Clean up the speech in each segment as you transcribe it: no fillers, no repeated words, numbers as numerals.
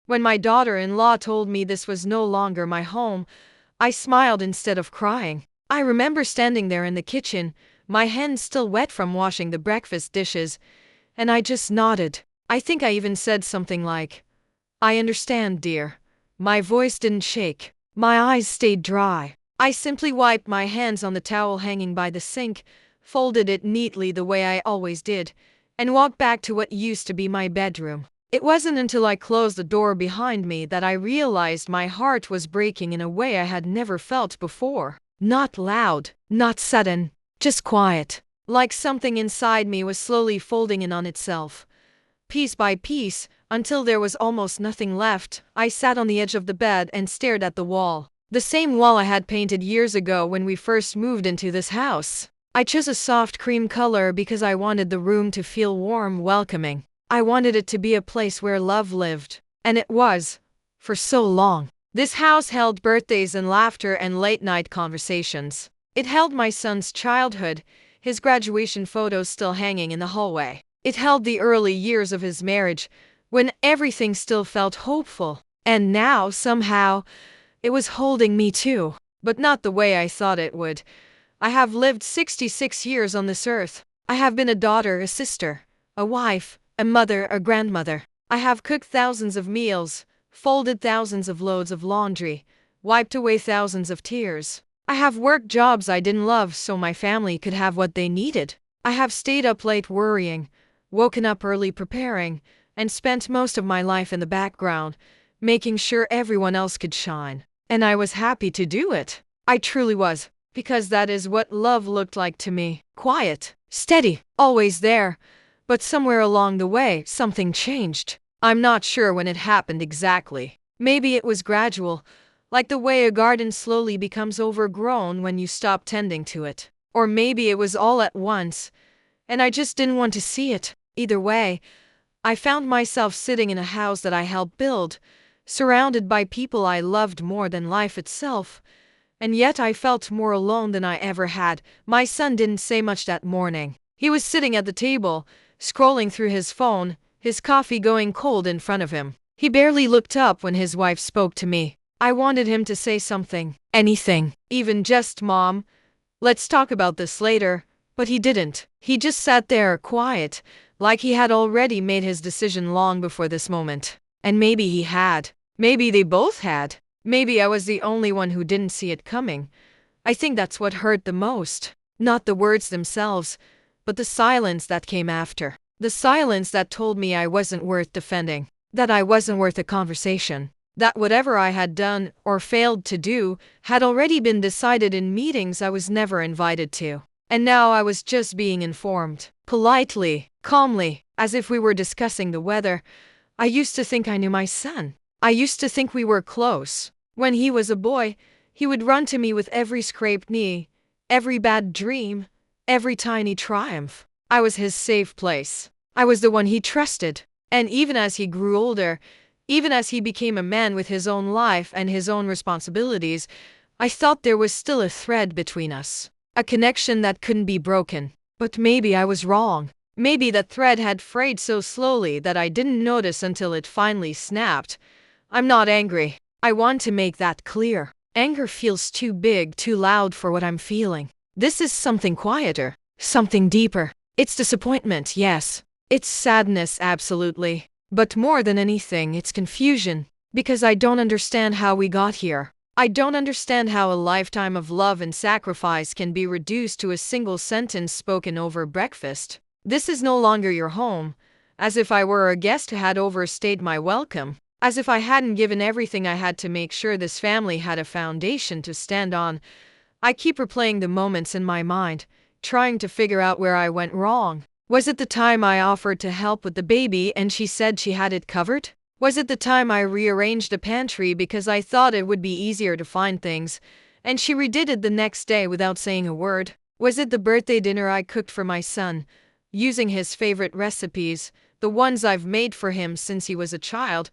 When my daughter-in-law told me this was no longer my home, I smiled instead of crying. I remember standing there in the kitchen, my hands still wet from washing the breakfast dishes, and I just nodded. I think I even said something like, "I understand, dear." My voice didn't shake. My eyes stayed dry. I simply wiped my hands on the towel hanging by the sink, folded it neatly the way I always did, and walked back to what used to be my bedroom. It wasn't until I closed the door behind me that I realized my heart was breaking in a way I had never felt before. Not loud, not sudden, just quiet. Like something inside me was slowly folding in on itself. Piece by piece, until there was almost nothing left, I sat on the edge of the bed and stared at the wall. The same wall I had painted years ago when we first moved into this house. I chose a soft cream color because I wanted the room to feel warm, welcoming. I wanted it to be a place where love lived. And it was. For so long. This house held birthdays and laughter and late-night conversations. It held my son's childhood, his graduation photos still hanging in the hallway. It held the early years of his marriage, when everything still felt hopeful. And now, somehow, it was holding me too. But not the way I thought it would. I have lived 66 years on this earth. I have been a daughter, a sister, a wife, a mother, a grandmother. I have cooked thousands of meals, folded thousands of loads of laundry, wiped away thousands of tears. I have worked jobs I didn't love so my family could have what they needed. I have stayed up late worrying, woken up early preparing, and spent most of my life in the background, making sure everyone else could shine. And I was happy to do it. I truly was, because that is what love looked like to me. Quiet, steady, always there. But somewhere along the way, something changed. I'm not sure when it happened exactly. Maybe it was gradual, like the way a garden slowly becomes overgrown when you stop tending to it. Or maybe it was all at once, and I just didn't want to see it. Either way, I found myself sitting in a house that I helped build, surrounded by people I loved more than life itself, and yet I felt more alone than I ever had. My son didn't say much that morning. He was sitting at the table, scrolling through his phone, his coffee going cold in front of him. He barely looked up when his wife spoke to me. I wanted him to say something, anything, even just, "Mom, let's talk about this later," but he didn't. He just sat there, quiet, like he had already made his decision long before this moment. And maybe he had. Maybe they both had. Maybe I was the only one who didn't see it coming. I think that's what hurt the most. Not the words themselves, but the silence that came after. The silence that told me I wasn't worth defending, that I wasn't worth a conversation, that whatever I had done or failed to do had already been decided in meetings I was never invited to. And now I was just being informed, politely, calmly, as if we were discussing the weather. I used to think I knew my son. I used to think we were close. When he was a boy, he would run to me with every scraped knee, every bad dream, every tiny triumph. I was his safe place. I was the one he trusted. And even as he grew older, even as he became a man with his own life and his own responsibilities, I thought there was still a thread between us. A connection that couldn't be broken. But maybe I was wrong. Maybe that thread had frayed so slowly that I didn't notice until it finally snapped. I'm not angry. I want to make that clear. Anger feels too big, too loud for what I'm feeling. This is something quieter, something deeper. It's disappointment, yes. It's sadness, absolutely. But more than anything, it's confusion. Because I don't understand how we got here. I don't understand how a lifetime of love and sacrifice can be reduced to a single sentence spoken over breakfast. This is no longer your home. As if I were a guest who had overstayed my welcome. As if I hadn't given everything I had to make sure this family had a foundation to stand on. I keep replaying the moments in my mind, trying to figure out where I went wrong. Was it the time I offered to help with the baby and she said she had it covered? Was it the time I rearranged the pantry because I thought it would be easier to find things, and she redid it the next day without saying a word? Was it the birthday dinner I cooked for my son, using his favorite recipes, the ones I've made for him since he was a child,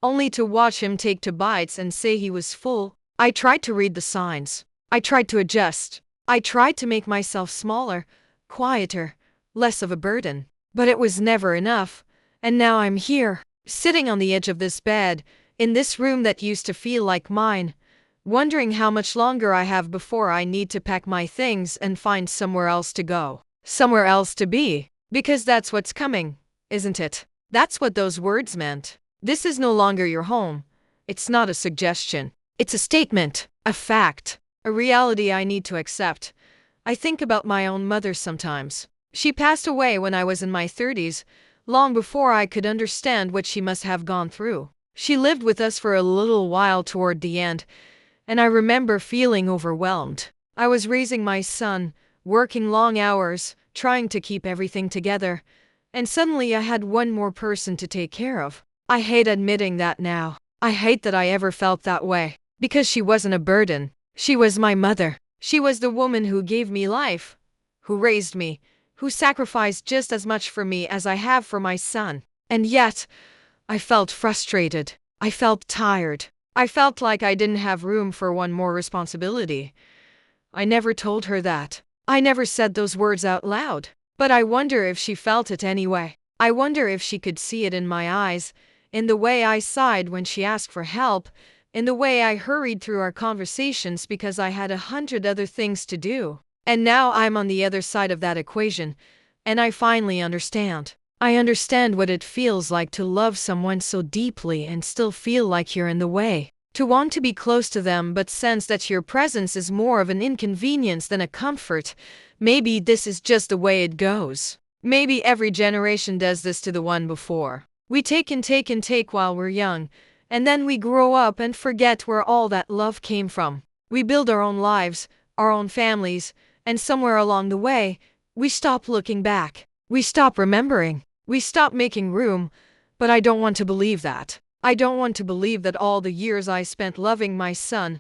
only to watch him take 2 bites and say he was full? I tried to read the signs. I tried to adjust. I tried to make myself smaller, quieter, less of a burden. But it was never enough. And now I'm here, sitting on the edge of this bed, in this room that used to feel like mine, wondering how much longer I have before I need to pack my things and find somewhere else to go, somewhere else to be. Because that's what's coming, isn't it? That's what those words meant. This is no longer your home. It's not a suggestion. It's a statement, a fact, a reality I need to accept. I think about my own mother sometimes. She passed away when I was in my 30s, long before I could understand what she must have gone through. She lived with us for a little while toward the end, and I remember feeling overwhelmed. I was raising my son, working long hours, trying to keep everything together, and suddenly I had one more person to take care of. I hate admitting that now. I hate that I ever felt that way, because she wasn't a burden. She was my mother. She was the woman who gave me life, who raised me, who sacrificed just as much for me as I have for my son. And yet, I felt frustrated. I felt tired. I felt like I didn't have room for one more responsibility. I never told her that. I never said those words out loud. But I wonder if she felt it anyway. I wonder if she could see it in my eyes, in the way I sighed when she asked for help, in the way I hurried through our conversations because I had 100 other things to do. And now I'm on the other side of that equation, and I finally understand. I understand what it feels like to love someone so deeply and still feel like you're in the way. To want to be close to them but sense that your presence is more of an inconvenience than a comfort. Maybe this is just the way it goes. Maybe every generation does this to the one before. We take and take and take while we're young, and then we grow up and forget where all that love came from. We build our own lives, our own families, and somewhere along the way, we stop looking back. We stop remembering. We stop making room. But I don't want to believe that. I don't want to believe that all the years I spent loving my son,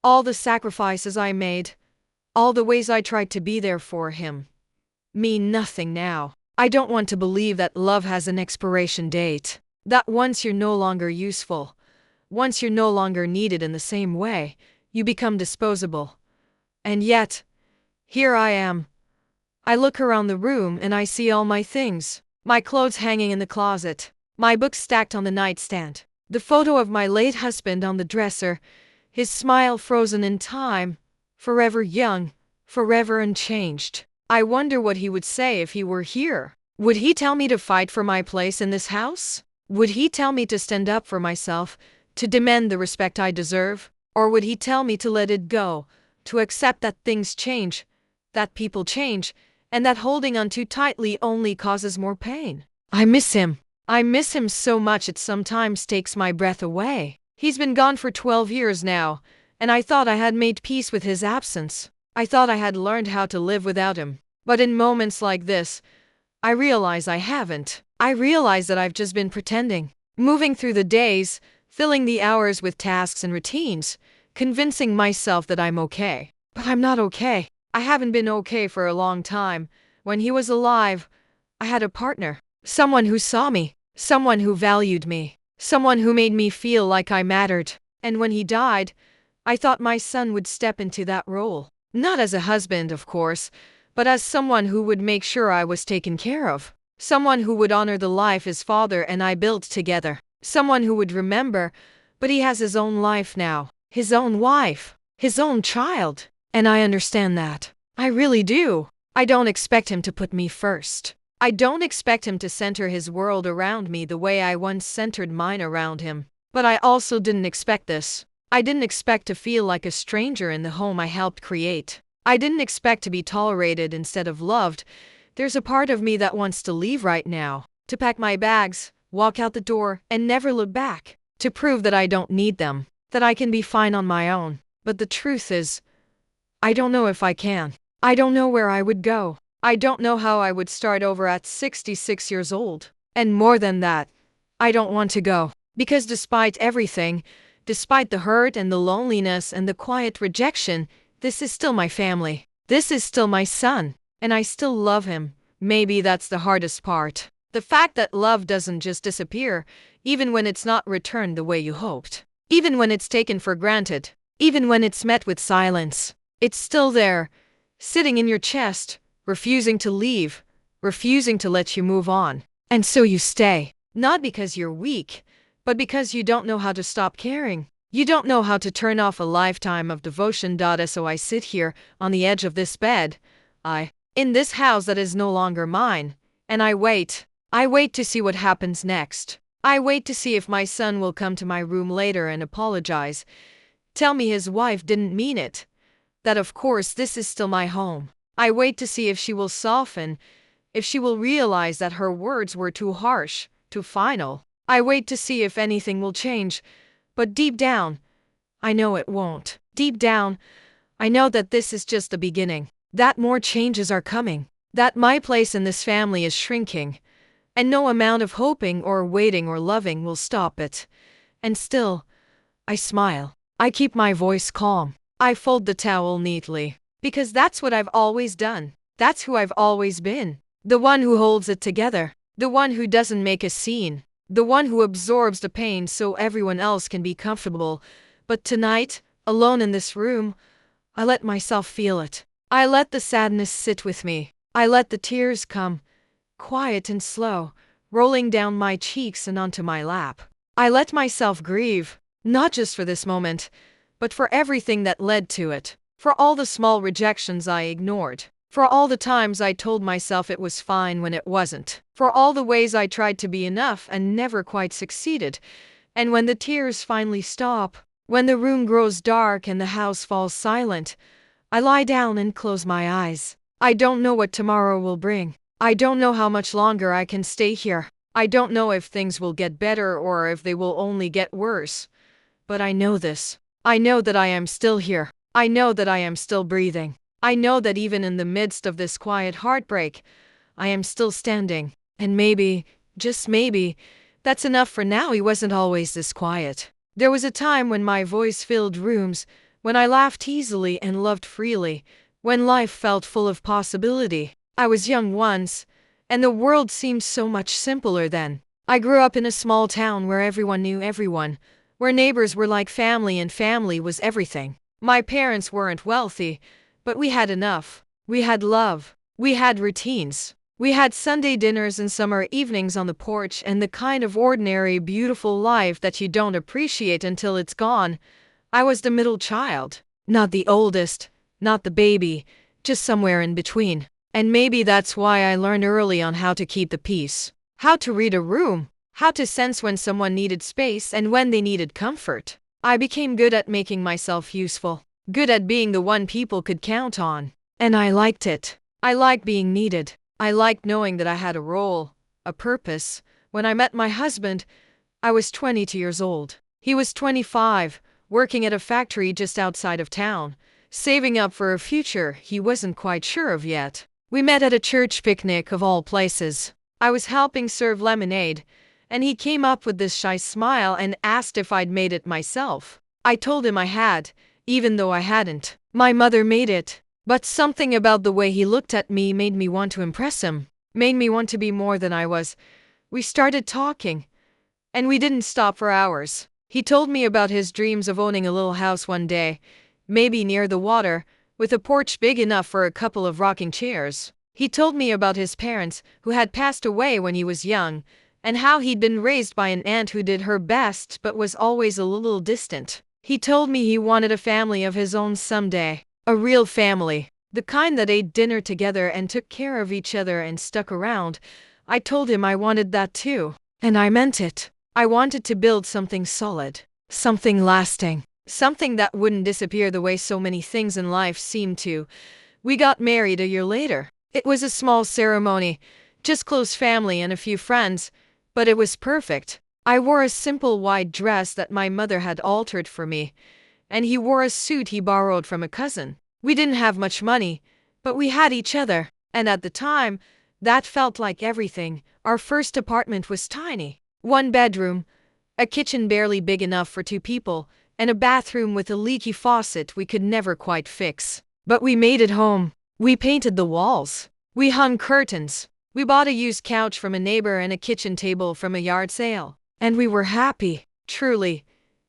all the sacrifices I made, all the ways I tried to be there for him, mean nothing now. I don't want to believe that love has an expiration date. That once you're no longer useful, once you're no longer needed in the same way, you become disposable. And yet, here I am. I look around the room and I see all my things. My clothes hanging in the closet, my books stacked on the nightstand, the photo of my late husband on the dresser, his smile frozen in time, forever young, forever unchanged. I wonder what he would say if he were here. Would he tell me to fight for my place in this house? Would he tell me to stand up for myself, to demand the respect I deserve? Or would he tell me to let it go, to accept that things change, that people change, and that holding on too tightly only causes more pain? I miss him. I miss him so much it sometimes takes my breath away. He's been gone for 12 years now, and I thought I had made peace with his absence. I thought I had learned how to live without him. But in moments like this, I realize I haven't. I realize that I've just been pretending, moving through the days, filling the hours with tasks and routines, convincing myself that I'm okay. But I'm not okay. I haven't been okay for a long time. When he was alive, I had a partner, someone who saw me, someone who valued me, someone who made me feel like I mattered. And when he died, I thought my son would step into that role. Not as a husband, of course, but as someone who would make sure I was taken care of. Someone who would honor the life his father and I built together. Someone who would remember, but he has his own life now, his own wife, his own child. And I understand that. I really do. I don't expect him to put me first. I don't expect him to center his world around me the way I once centered mine around him. But I also didn't expect this. I didn't expect to feel like a stranger in the home I helped create. I didn't expect to be tolerated instead of loved. There's a part of me that wants to leave right now, to pack my bags, walk out the door, and never look back, to prove that I don't need them, that I can be fine on my own. But the truth is, I don't know if I can. I don't know where I would go. I don't know how I would start over at 66 years old. And more than that, I don't want to go. Because despite everything, despite the hurt and the loneliness and the quiet rejection, this is still my family. This is still my son. And I still love him. Maybe that's the hardest part. The fact that love doesn't just disappear, even when it's not returned the way you hoped. Even when it's taken for granted. Even when it's met with silence. It's still there, sitting in your chest, refusing to leave, refusing to let you move on. And so you stay. Not because you're weak, but because you don't know how to stop caring. You don't know how to turn off a lifetime of devotion. So I sit here on the edge of this bed, in this house that is no longer mine, and I wait. I wait to see what happens next. I wait to see if my son will come to my room later and apologize. Tell me his wife didn't mean it. That of course this is still my home. I wait to see if she will soften, if she will realize that her words were too harsh, too final. I wait to see if anything will change. But deep down, I know it won't. Deep down, I know that this is just the beginning. That more changes are coming. That my place in this family is shrinking. And no amount of hoping or waiting or loving will stop it. And still, I smile. I keep my voice calm. I fold the towel neatly. Because that's what I've always done. That's who I've always been. The one who holds it together. The one who doesn't make a scene. The one who absorbs the pain so everyone else can be comfortable. But tonight, alone in this room, I let myself feel it. I let the sadness sit with me. I let the tears come, quiet and slow, rolling down my cheeks and onto my lap. I let myself grieve, not just for this moment, but for everything that led to it. For all the small rejections I ignored. For all the times I told myself it was fine when it wasn't. For all the ways I tried to be enough and never quite succeeded. And when the tears finally stop, when the room grows dark and the house falls silent, I lie down and close my eyes. I don't know what tomorrow will bring. I don't know how much longer I can stay here. I don't know if things will get better or if they will only get worse. But I know this. I know that I am still here. I know that I am still breathing. I know that even in the midst of this quiet heartbreak, I am still standing. And maybe, just maybe, that's enough for now. He wasn't always this quiet. There was a time when my voice filled rooms, when I laughed easily and loved freely, when life felt full of possibility. I was young once, and the world seemed so much simpler then. I grew up in a small town where everyone knew everyone, where neighbors were like family and family was everything. My parents weren't wealthy, but we had enough. We had love. We had routines. We had Sunday dinners and summer evenings on the porch and the kind of ordinary, beautiful life that you don't appreciate until it's gone. I was the middle child. Not the oldest, not the baby, just somewhere in between. And maybe that's why I learned early on how to keep the peace. How to read a room. How to sense when someone needed space and when they needed comfort. I became good at making myself useful. Good at being the one people could count on. And I liked it. I liked being needed. I liked knowing that I had a role, a purpose. When I met my husband, I was 22 years old. He was 25, working at a factory just outside of town, saving up for a future he wasn't quite sure of yet. We met at a church picnic of all places. I was helping serve lemonade, and he came up with this shy smile and asked if I'd made it myself. I told him I had, even though I hadn't. My mother made it. But something about the way he looked at me made me want to impress him, made me want to be more than I was. We started talking, and we didn't stop for hours. He told me about his dreams of owning a little house one day, maybe near the water, with a porch big enough for a couple of rocking chairs. He told me about his parents, who had passed away when he was young, and how he'd been raised by an aunt who did her best but was always a little distant. He told me he wanted a family of his own someday. A real family. The kind that ate dinner together and took care of each other and stuck around. I told him I wanted that too. And I meant it. I wanted to build something solid. Something lasting. Something that wouldn't disappear the way so many things in life seem to. We got married a year later. It was a small ceremony. Just close family and a few friends. But it was perfect. I wore a simple white dress that my mother had altered for me. And he wore a suit he borrowed from a cousin. We didn't have much money, but we had each other. And at the time, that felt like everything. Our first apartment was tiny. 1 bedroom, a kitchen barely big enough for 2 people, and a bathroom with a leaky faucet we could never quite fix. But we made it home. We painted the walls. We hung curtains. We bought a used couch from a neighbor and a kitchen table from a yard sale. And we were happy. Truly,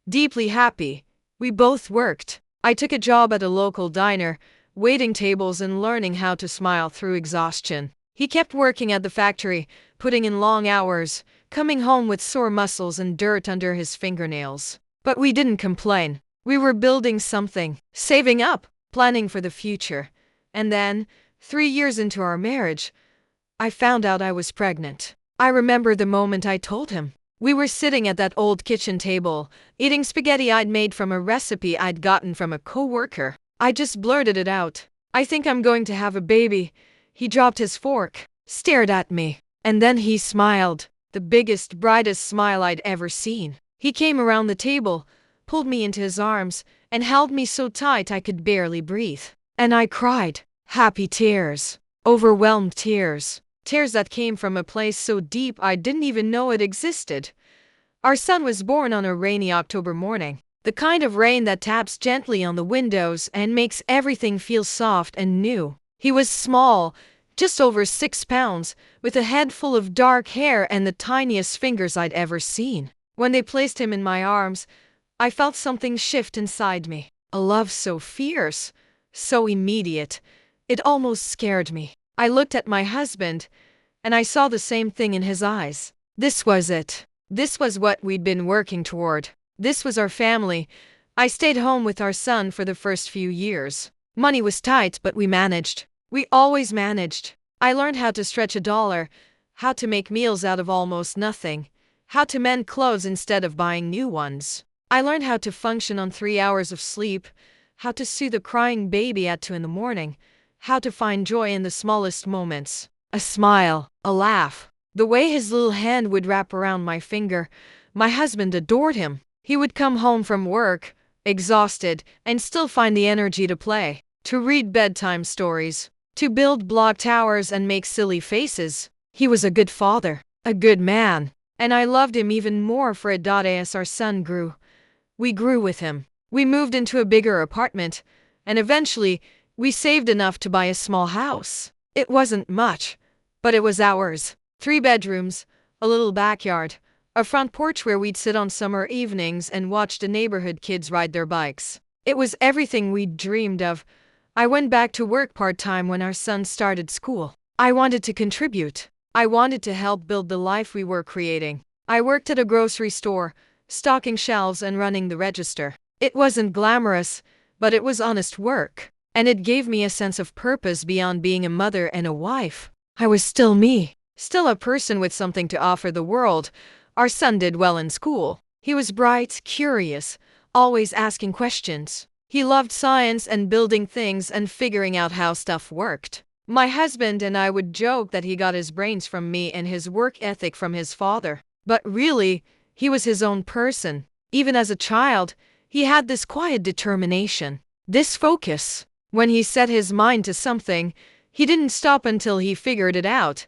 deeply happy. We both worked. I took a job at a local diner, waiting tables and learning how to smile through exhaustion. He kept working at the factory, putting in long hours, coming home with sore muscles and dirt under his fingernails. But we didn't complain. We were building something, saving up, planning for the future. And then, 3 years into our marriage, I found out I was pregnant. I remember the moment I told him. We were sitting at that old kitchen table, eating spaghetti I'd made from a recipe I'd gotten from a coworker. I just blurted it out. "I think I'm going to have a baby." He dropped his fork, stared at me, and then he smiled. The biggest, brightest smile I'd ever seen. He came around the table, pulled me into his arms, and held me so tight I could barely breathe. And I cried. Happy tears. Overwhelmed tears. Tears that came from a place so deep I didn't even know it existed. Our son was born on a rainy October morning. The kind of rain that taps gently on the windows and makes everything feel soft and new. He was small, just over 6 pounds, with a head full of dark hair and the tiniest fingers I'd ever seen. When they placed him in my arms, I felt something shift inside me. A love so fierce, so immediate, it almost scared me. I looked at my husband, and I saw the same thing in his eyes. This was it. This was what we'd been working toward. This was our family. I stayed home with our son for the first few years. Money was tight, but we managed. We always managed. I learned how to stretch a dollar, how to make meals out of almost nothing, how to mend clothes instead of buying new ones. I learned how to function on 3 hours of sleep, how to soothe a crying baby at 2 in the morning, how to find joy in the smallest moments. A smile, a laugh. The way his little hand would wrap around my finger. My husband adored him. He would come home from work, exhausted, and still find the energy to play, to read bedtime stories, to build block towers and make silly faces. He was a good father, a good man, and I loved him even more for it. As our son grew, we grew with him. We moved into a bigger apartment, and eventually, we saved enough to buy a small house. It wasn't much, but it was ours. 3 bedrooms, a little backyard, a front porch where we'd sit on summer evenings and watch the neighborhood kids ride their bikes. It was everything we'd dreamed of. I went back to work part-time when our son started school. I wanted to contribute. I wanted to help build the life we were creating. I worked at a grocery store, stocking shelves and running the register. It wasn't glamorous, but it was honest work. And it gave me a sense of purpose beyond being a mother and a wife. I was still me, still a person with something to offer the world. Our son did well in school. He was bright, curious, always asking questions. He loved science and building things and figuring out how stuff worked. My husband and I would joke that he got his brains from me and his work ethic from his father. But really, he was his own person. Even as a child, he had this quiet determination, this focus. When he set his mind to something, he didn't stop until he figured it out.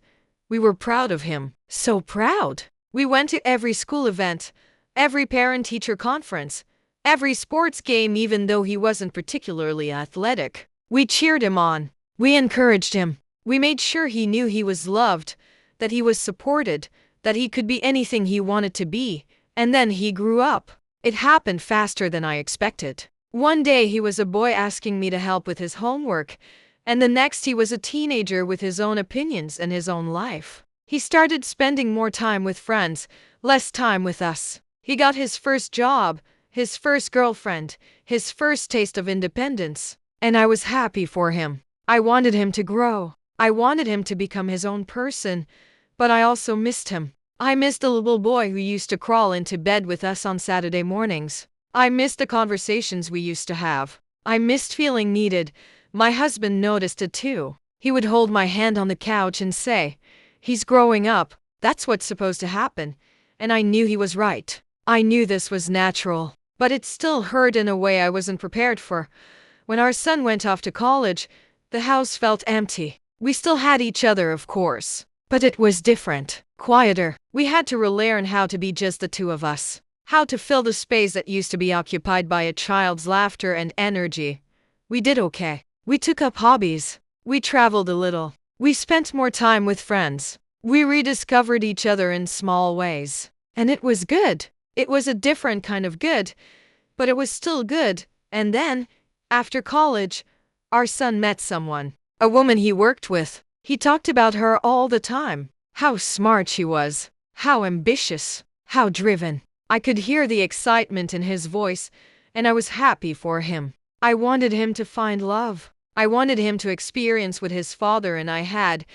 We were proud of him. So proud. We went to every school event, every parent-teacher conference, every sports game even though he wasn't particularly athletic. We cheered him on. We encouraged him. We made sure he knew he was loved, that he was supported, that he could be anything he wanted to be. And then he grew up. It happened faster than I expected. One day he was a boy asking me to help with his homework, and the next he was a teenager with his own opinions and his own life. He started spending more time with friends, less time with us. He got his first job, his first girlfriend, his first taste of independence. And I was happy for him. I wanted him to grow. I wanted him to become his own person, but I also missed him. I missed the little boy who used to crawl into bed with us on Saturday mornings. I missed the conversations we used to have. I missed feeling needed. My husband noticed it too. He would hold my hand on the couch and say, "He's growing up. That's what's supposed to happen." And I knew he was right. I knew this was natural. But it still hurt in a way I wasn't prepared for. When our son went off to college, the house felt empty. We still had each other, of course. But it was different, quieter. We had to relearn how to be just the two of us. How to fill the space that used to be occupied by a child's laughter and energy. We did okay. We took up hobbies. We traveled a little. We spent more time with friends. We rediscovered each other in small ways. And it was good. It was a different kind of good, but it was still good. And then, after college, our son met someone. A woman he worked with. He talked about her all the time. How smart she was. How ambitious. How driven. I could hear the excitement in his voice, and I was happy for him. I wanted him to find love. I wanted him to experience what his father and I had.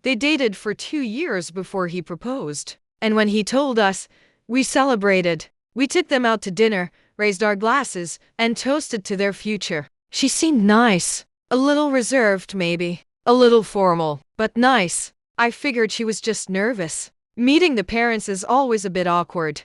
They dated for 2 years before he proposed. And when he told us, we celebrated. We took them out to dinner, raised our glasses, and toasted to their future. She seemed nice. A little reserved, maybe. A little formal, but nice. I figured she was just nervous. Meeting the parents is always a bit awkward.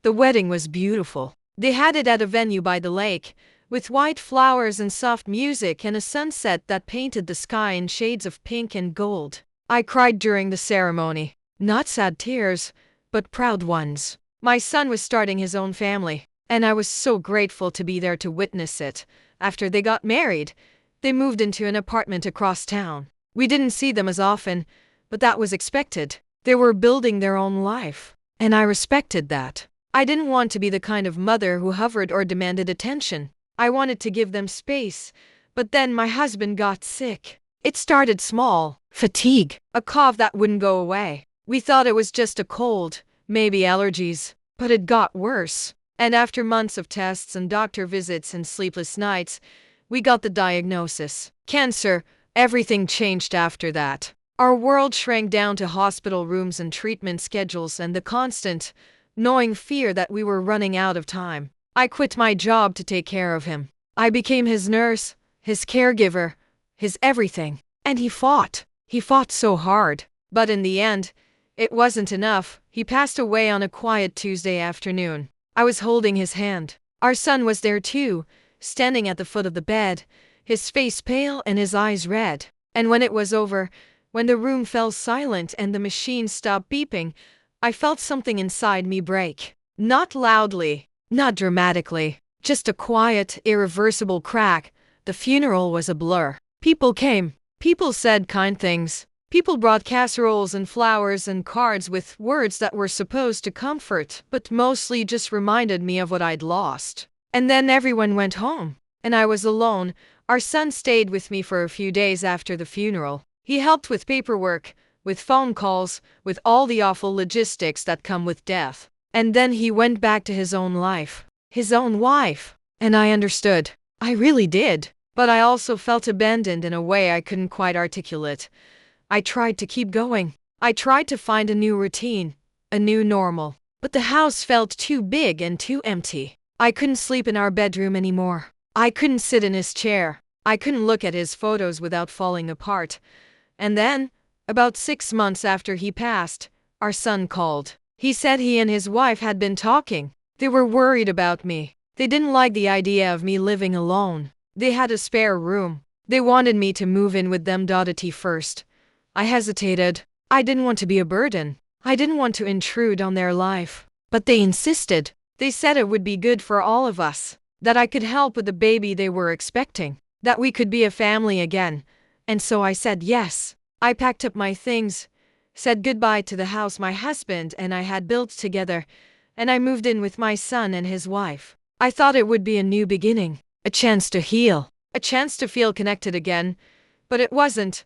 The wedding was beautiful. They had it at a venue by the lake, with white flowers and soft music and a sunset that painted the sky in shades of pink and gold. I cried during the ceremony. Not sad tears, but proud ones. My son was starting his own family, and I was so grateful to be there to witness it. After they got married, they moved into an apartment across town. We didn't see them as often, but that was expected. They were building their own life, and I respected that. I didn't want to be the kind of mother who hovered or demanded attention. I wanted to give them space, but then my husband got sick. It started small, fatigue, a cough that wouldn't go away. We thought it was just a cold, maybe allergies, but it got worse. And after months of tests and doctor visits and sleepless nights, we got the diagnosis. Cancer. Everything changed after that. Our world shrank down to hospital rooms and treatment schedules and the constant, gnawing fear that we were running out of time. I quit my job to take care of him. I became his nurse, his caregiver, his everything. And he fought. He fought so hard. But in the end, it wasn't enough. He passed away on a quiet Tuesday afternoon. I was holding his hand. Our son was there too, standing at the foot of the bed, his face pale and his eyes red. And when it was over, when the room fell silent and the machine stopped beeping, I felt something inside me break. Not loudly, not dramatically, just a quiet, irreversible crack. The funeral was a blur. People came. People said kind things. People brought casseroles and flowers and cards with words that were supposed to comfort, but mostly just reminded me of what I'd lost. And then everyone went home, and I was alone. Our son stayed with me for a few days after the funeral. He helped with paperwork, with phone calls, with all the awful logistics that come with death. And then he went back to his own life, his own wife. And I understood. I really did. But I also felt abandoned in a way I couldn't quite articulate. I tried to keep going. I tried to find a new routine, a new normal. But the house felt too big and too empty. I couldn't sleep in our bedroom anymore. I couldn't sit in his chair. I couldn't look at his photos without falling apart. And then, about 6 months after he passed, our son called. He said he and his wife had been talking. They were worried about me. They didn't like the idea of me living alone. They had a spare room. They wanted me to move in with them. At first, I hesitated. I didn't want to be a burden. I didn't want to intrude on their life. But they insisted. They said it would be good for all of us. That I could help with the baby they were expecting. That we could be a family again. And so I said yes. I packed up my things, said goodbye to the house my husband and I had built together, and I moved in with my son and his wife. I thought it would be a new beginning, a chance to heal, a chance to feel connected again, but it wasn't.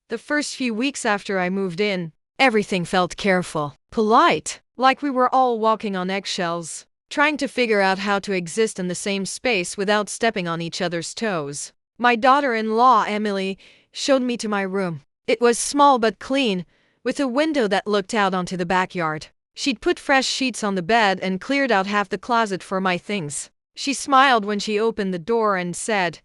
The first few weeks after I moved in, everything felt careful, polite, like we were all walking on eggshells, trying to figure out how to exist in the same space without stepping on each other's toes. My daughter-in-law, Emily, showed me to my room. It was small but clean, with a window that looked out onto the backyard. She'd put fresh sheets on the bed and cleared out half the closet for my things. She smiled when she opened the door and said,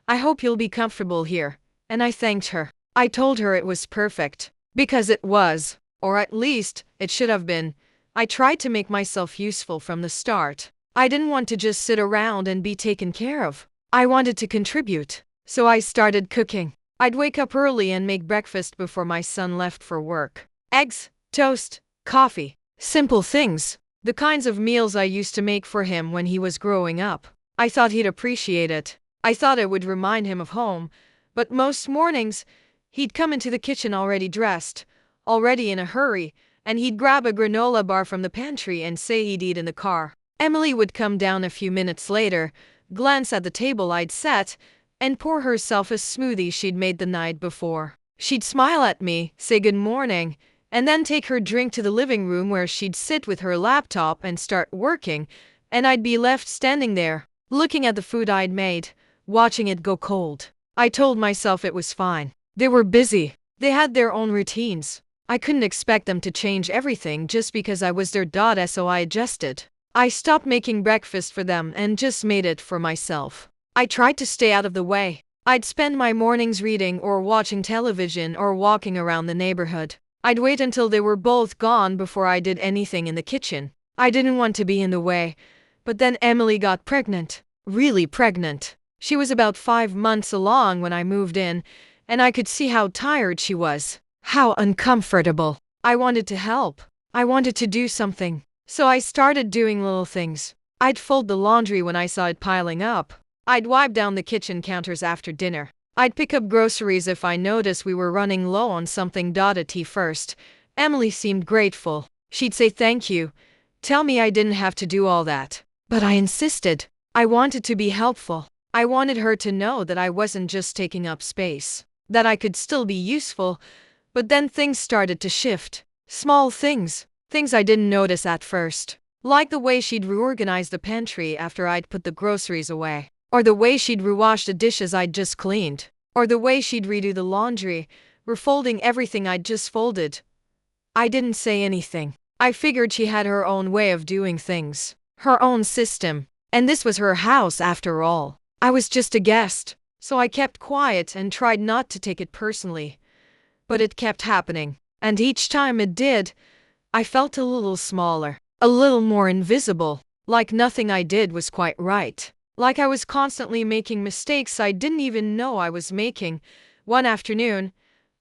"I hope you'll be comfortable here." And I thanked her. I told her it was perfect. Because it was. Or at least, it should have been. I tried to make myself useful from the start. I didn't want to just sit around and be taken care of. I wanted to contribute. So I started cooking. I'd wake up early and make breakfast before my son left for work. Eggs, toast, coffee. Simple things. The kinds of meals I used to make for him when he was growing up. I thought he'd appreciate it. I thought it would remind him of home. But most mornings, he'd come into the kitchen already dressed, already in a hurry, and he'd grab a granola bar from the pantry and say he'd eat in the car. Emily would come down a few minutes later, glance at the table I'd set, and pour herself a smoothie she'd made the night before. She'd smile at me, say good morning, and then take her drink to the living room where she'd sit with her laptop and start working, and I'd be left standing there, looking at the food I'd made, watching it go cold. I told myself it was fine. They were busy. They had their own routines. I couldn't expect them to change everything just because I was there. So I adjusted. I stopped making breakfast for them and just made it for myself. I tried to stay out of the way. I'd spend my mornings reading or watching television or walking around the neighborhood. I'd wait until they were both gone before I did anything in the kitchen. I didn't want to be in the way. But then Emily got pregnant. Really pregnant. She was about 5 months along when I moved in, and I could see how tired she was. How uncomfortable. I wanted to help. I wanted to do something. So I started doing little things. I'd fold the laundry when I saw it piling up. I'd wipe down the kitchen counters after dinner. I'd pick up groceries if I noticed we were running low on something. At first, Emily seemed grateful. She'd say thank you, tell me I didn't have to do all that. But I insisted. I wanted to be helpful. I wanted her to know that I wasn't just taking up space, that I could still be useful. But then things started to shift. Small things. Things I didn't notice at first. Like the way she'd reorganize the pantry after I'd put the groceries away. Or the way she'd rewash the dishes I'd just cleaned. Or the way she'd redo the laundry, refolding everything I'd just folded. I didn't say anything. I figured she had her own way of doing things. Her own system. And this was her house after all. I was just a guest. So I kept quiet and tried not to take it personally. But it kept happening. And each time it did, I felt a little smaller. A little more invisible. Like nothing I did was quite right. Like I was constantly making mistakes I didn't even know I was making. One afternoon,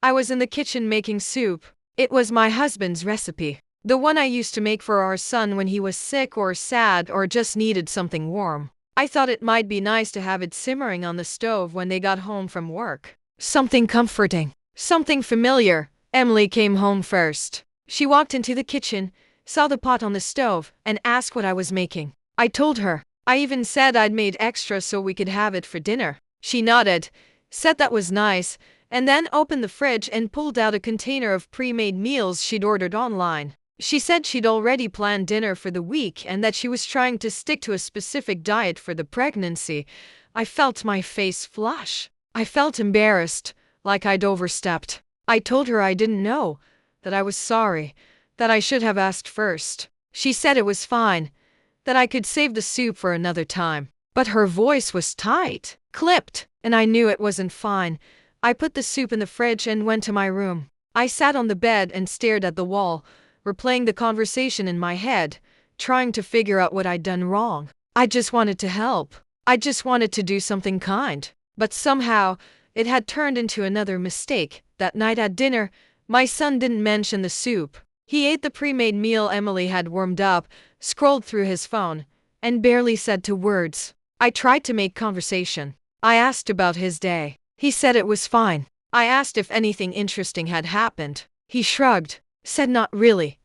I was in the kitchen making soup. It was my husband's recipe. The one I used to make for our son when he was sick or sad or just needed something warm. I thought it might be nice to have it simmering on the stove when they got home from work. Something comforting. Something familiar. Emily came home first. She walked into the kitchen, saw the pot on the stove, and asked what I was making. I told her. I even said I'd made extra so we could have it for dinner. She nodded, said that was nice, and then opened the fridge and pulled out a container of pre-made meals she'd ordered online. She said she'd already planned dinner for the week and that she was trying to stick to a specific diet for the pregnancy. I felt my face flush. I felt embarrassed, like I'd overstepped. I told her I didn't know, that I was sorry, that I should have asked first. She said it was fine, that I could save the soup for another time. But her voice was tight, clipped, and I knew it wasn't fine. I put the soup in the fridge and went to my room. I sat on the bed and stared at the wall, replaying the conversation in my head, trying to figure out what I'd done wrong. I just wanted to help. I just wanted to do something kind. But somehow, it had turned into another mistake. That night at dinner, my son didn't mention the soup. He ate the pre-made meal Emily had warmed up, scrolled through his phone, and barely said 2 words. I tried to make conversation. I asked about his day. He said it was fine. I asked if anything interesting had happened. He shrugged, said not really.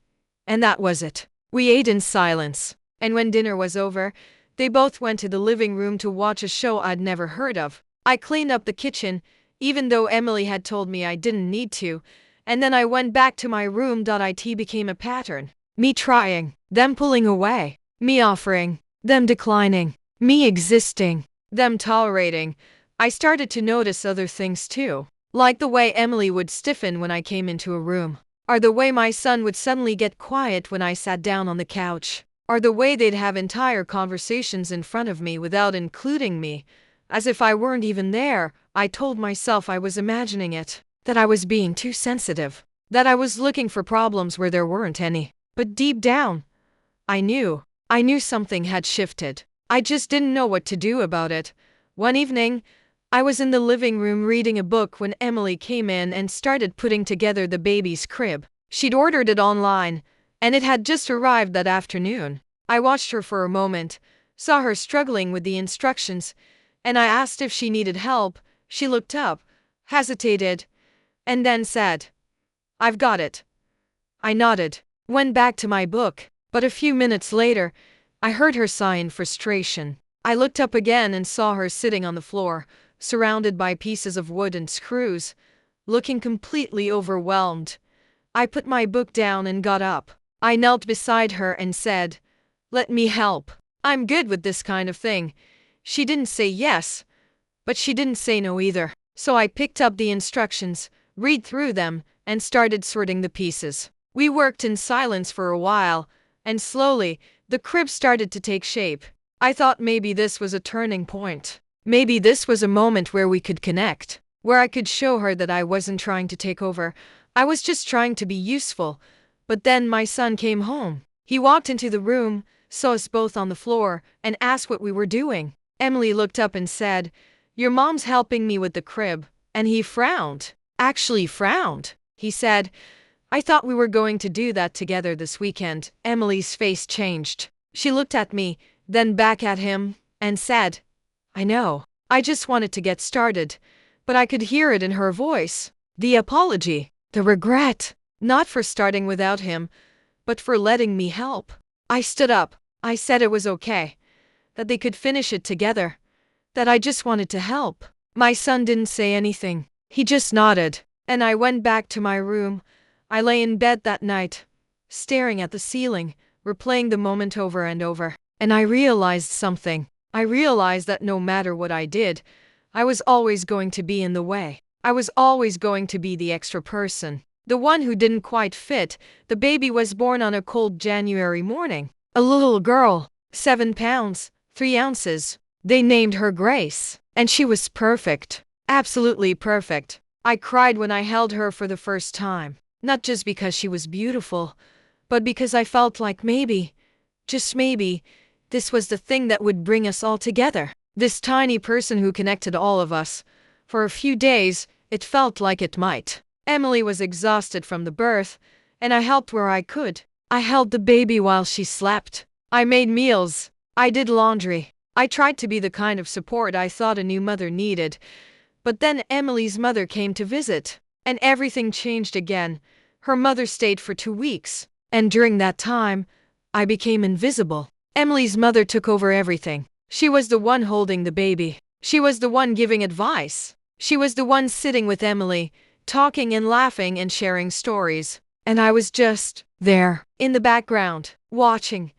And that was it. We ate in silence. And when dinner was over, they both went to the living room to watch a show I'd never heard of. I cleaned up the kitchen, even though Emily had told me I didn't need to, and then I went back to my room. It became a pattern. Me trying, them pulling away, me offering, them declining, me existing, them tolerating. I started to notice other things too, like the way Emily would stiffen when I came into a room, or the way my son would suddenly get quiet when I sat down on the couch, or the way they'd have entire conversations in front of me without including me, as if I weren't even there. I told myself I was imagining it, that I was being too sensitive, that I was looking for problems where there weren't any. But deep down, I knew something had shifted. I just didn't know what to do about it. One evening, I was in the living room reading a book when Emily came in and started putting together the baby's crib. She'd ordered it online, and it had just arrived that afternoon. I watched her for a moment, saw her struggling with the instructions, and I asked if she needed help. She looked up, hesitated, and then said, "I've got it." I nodded, went back to my book, but a few minutes later, I heard her sigh in frustration. I looked up again and saw her sitting on the floor, surrounded by pieces of wood and screws, looking completely overwhelmed. I put my book down and got up. I knelt beside her and said, "Let me help. I'm good with this kind of thing." She didn't say yes, but she didn't say no either. So I picked up the instructions, read through them, and started sorting the pieces. We worked in silence for a while, and slowly, the crib started to take shape. I thought maybe this was a turning point. Maybe this was a moment where we could connect, where I could show her that I wasn't trying to take over. I was just trying to be useful. But then my son came home. He walked into the room, saw us both on the floor, and asked what we were doing. Emily looked up and said, "Your mom's helping me with the crib." And he frowned. Actually frowned. He said, "I thought we were going to do that together this weekend." Emily's face changed. She looked at me, then back at him, and said, "I know. I just wanted to get started." But I could hear it in her voice. The apology, the regret, not for starting without him, but for letting me help. I stood up. I said it was okay, that they could finish it together, that I just wanted to help. My son didn't say anything. He just nodded, and I went back to my room. I lay in bed that night, staring at the ceiling, replaying the moment over and over. And I realized something. I realized that no matter what I did, I was always going to be in the way. I was always going to be the extra person, the one who didn't quite fit. The baby was born on a cold January morning. A little girl, 7 pounds, 3 ounces. They named her Grace, and she was perfect. Absolutely perfect. I cried when I held her for the first time, not just because she was beautiful, but because I felt like maybe, just maybe, this was the thing that would bring us all together. This tiny person who connected all of us. For a few days, it felt like it might. Emily was exhausted from the birth, and I helped where I could. I held the baby while she slept. I made meals. I did laundry. I tried to be the kind of support I thought a new mother needed. But then Emily's mother came to visit, and everything changed again. Her mother stayed for 2 weeks, and during that time, I became invisible. Emily's mother took over everything. She was the one holding the baby. She was the one giving advice. She was the one sitting with Emily, talking and laughing and sharing stories. And I was just there, in the background, watching.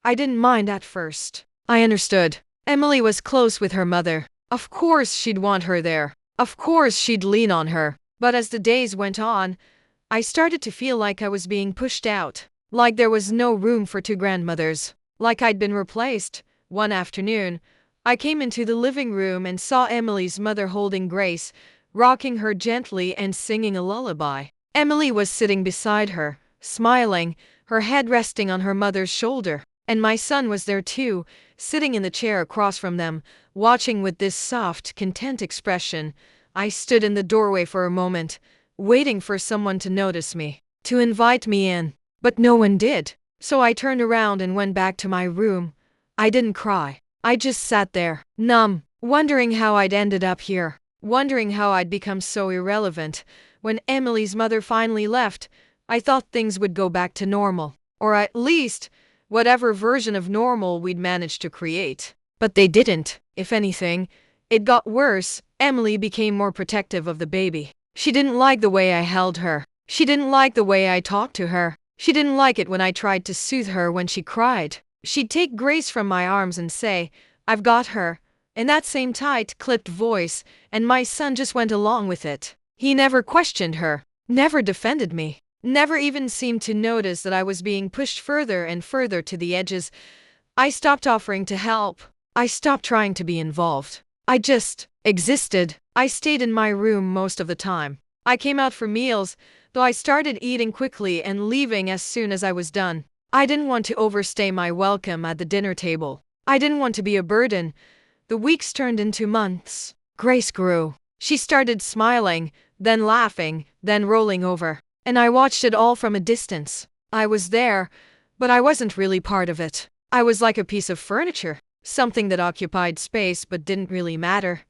I didn't mind at first. I understood. Emily was close with her mother. Of course she'd want her there. Of course she'd lean on her. But as the days went on, I started to feel like I was being pushed out. Like there was no room for 2 grandmothers. Like I'd been replaced. One afternoon, I came into the living room and saw Emily's mother holding Grace, rocking her gently and singing a lullaby. Emily was sitting beside her, smiling, her head resting on her mother's shoulder. And my son was there too, sitting in the chair across from them, watching with this soft, content expression. I stood in the doorway for a moment, waiting for someone to notice me, to invite me in. But no one did. So I turned around and went back to my room. I didn't cry. I just sat there, numb, wondering how I'd ended up here, wondering how I'd become so irrelevant. When Emily's mother finally left, I thought things would go back to normal, or at least, whatever version of normal we'd managed to create. But they didn't. If anything, it got worse. Emily became more protective of the baby. She didn't like the way I held her. She didn't like the way I talked to her. She didn't like it when I tried to soothe her when she cried. She'd take Grace from my arms and say, "I've got her," in that same tight, clipped voice, and my son just went along with it. He never questioned her, never defended me, never even seemed to notice that I was being pushed further and further to the edges. I stopped offering to help. I stopped trying to be involved. I just existed. I stayed in my room most of the time. I came out for meals, though I started eating quickly and leaving as soon as I was done. I didn't want to overstay my welcome at the dinner table. I didn't want to be a burden. The weeks turned into months. Grace grew. She started smiling, then laughing, then rolling over. And I watched it all from a distance. I was there, but I wasn't really part of it. I was like a piece of furniture, something that occupied space but didn't really matter.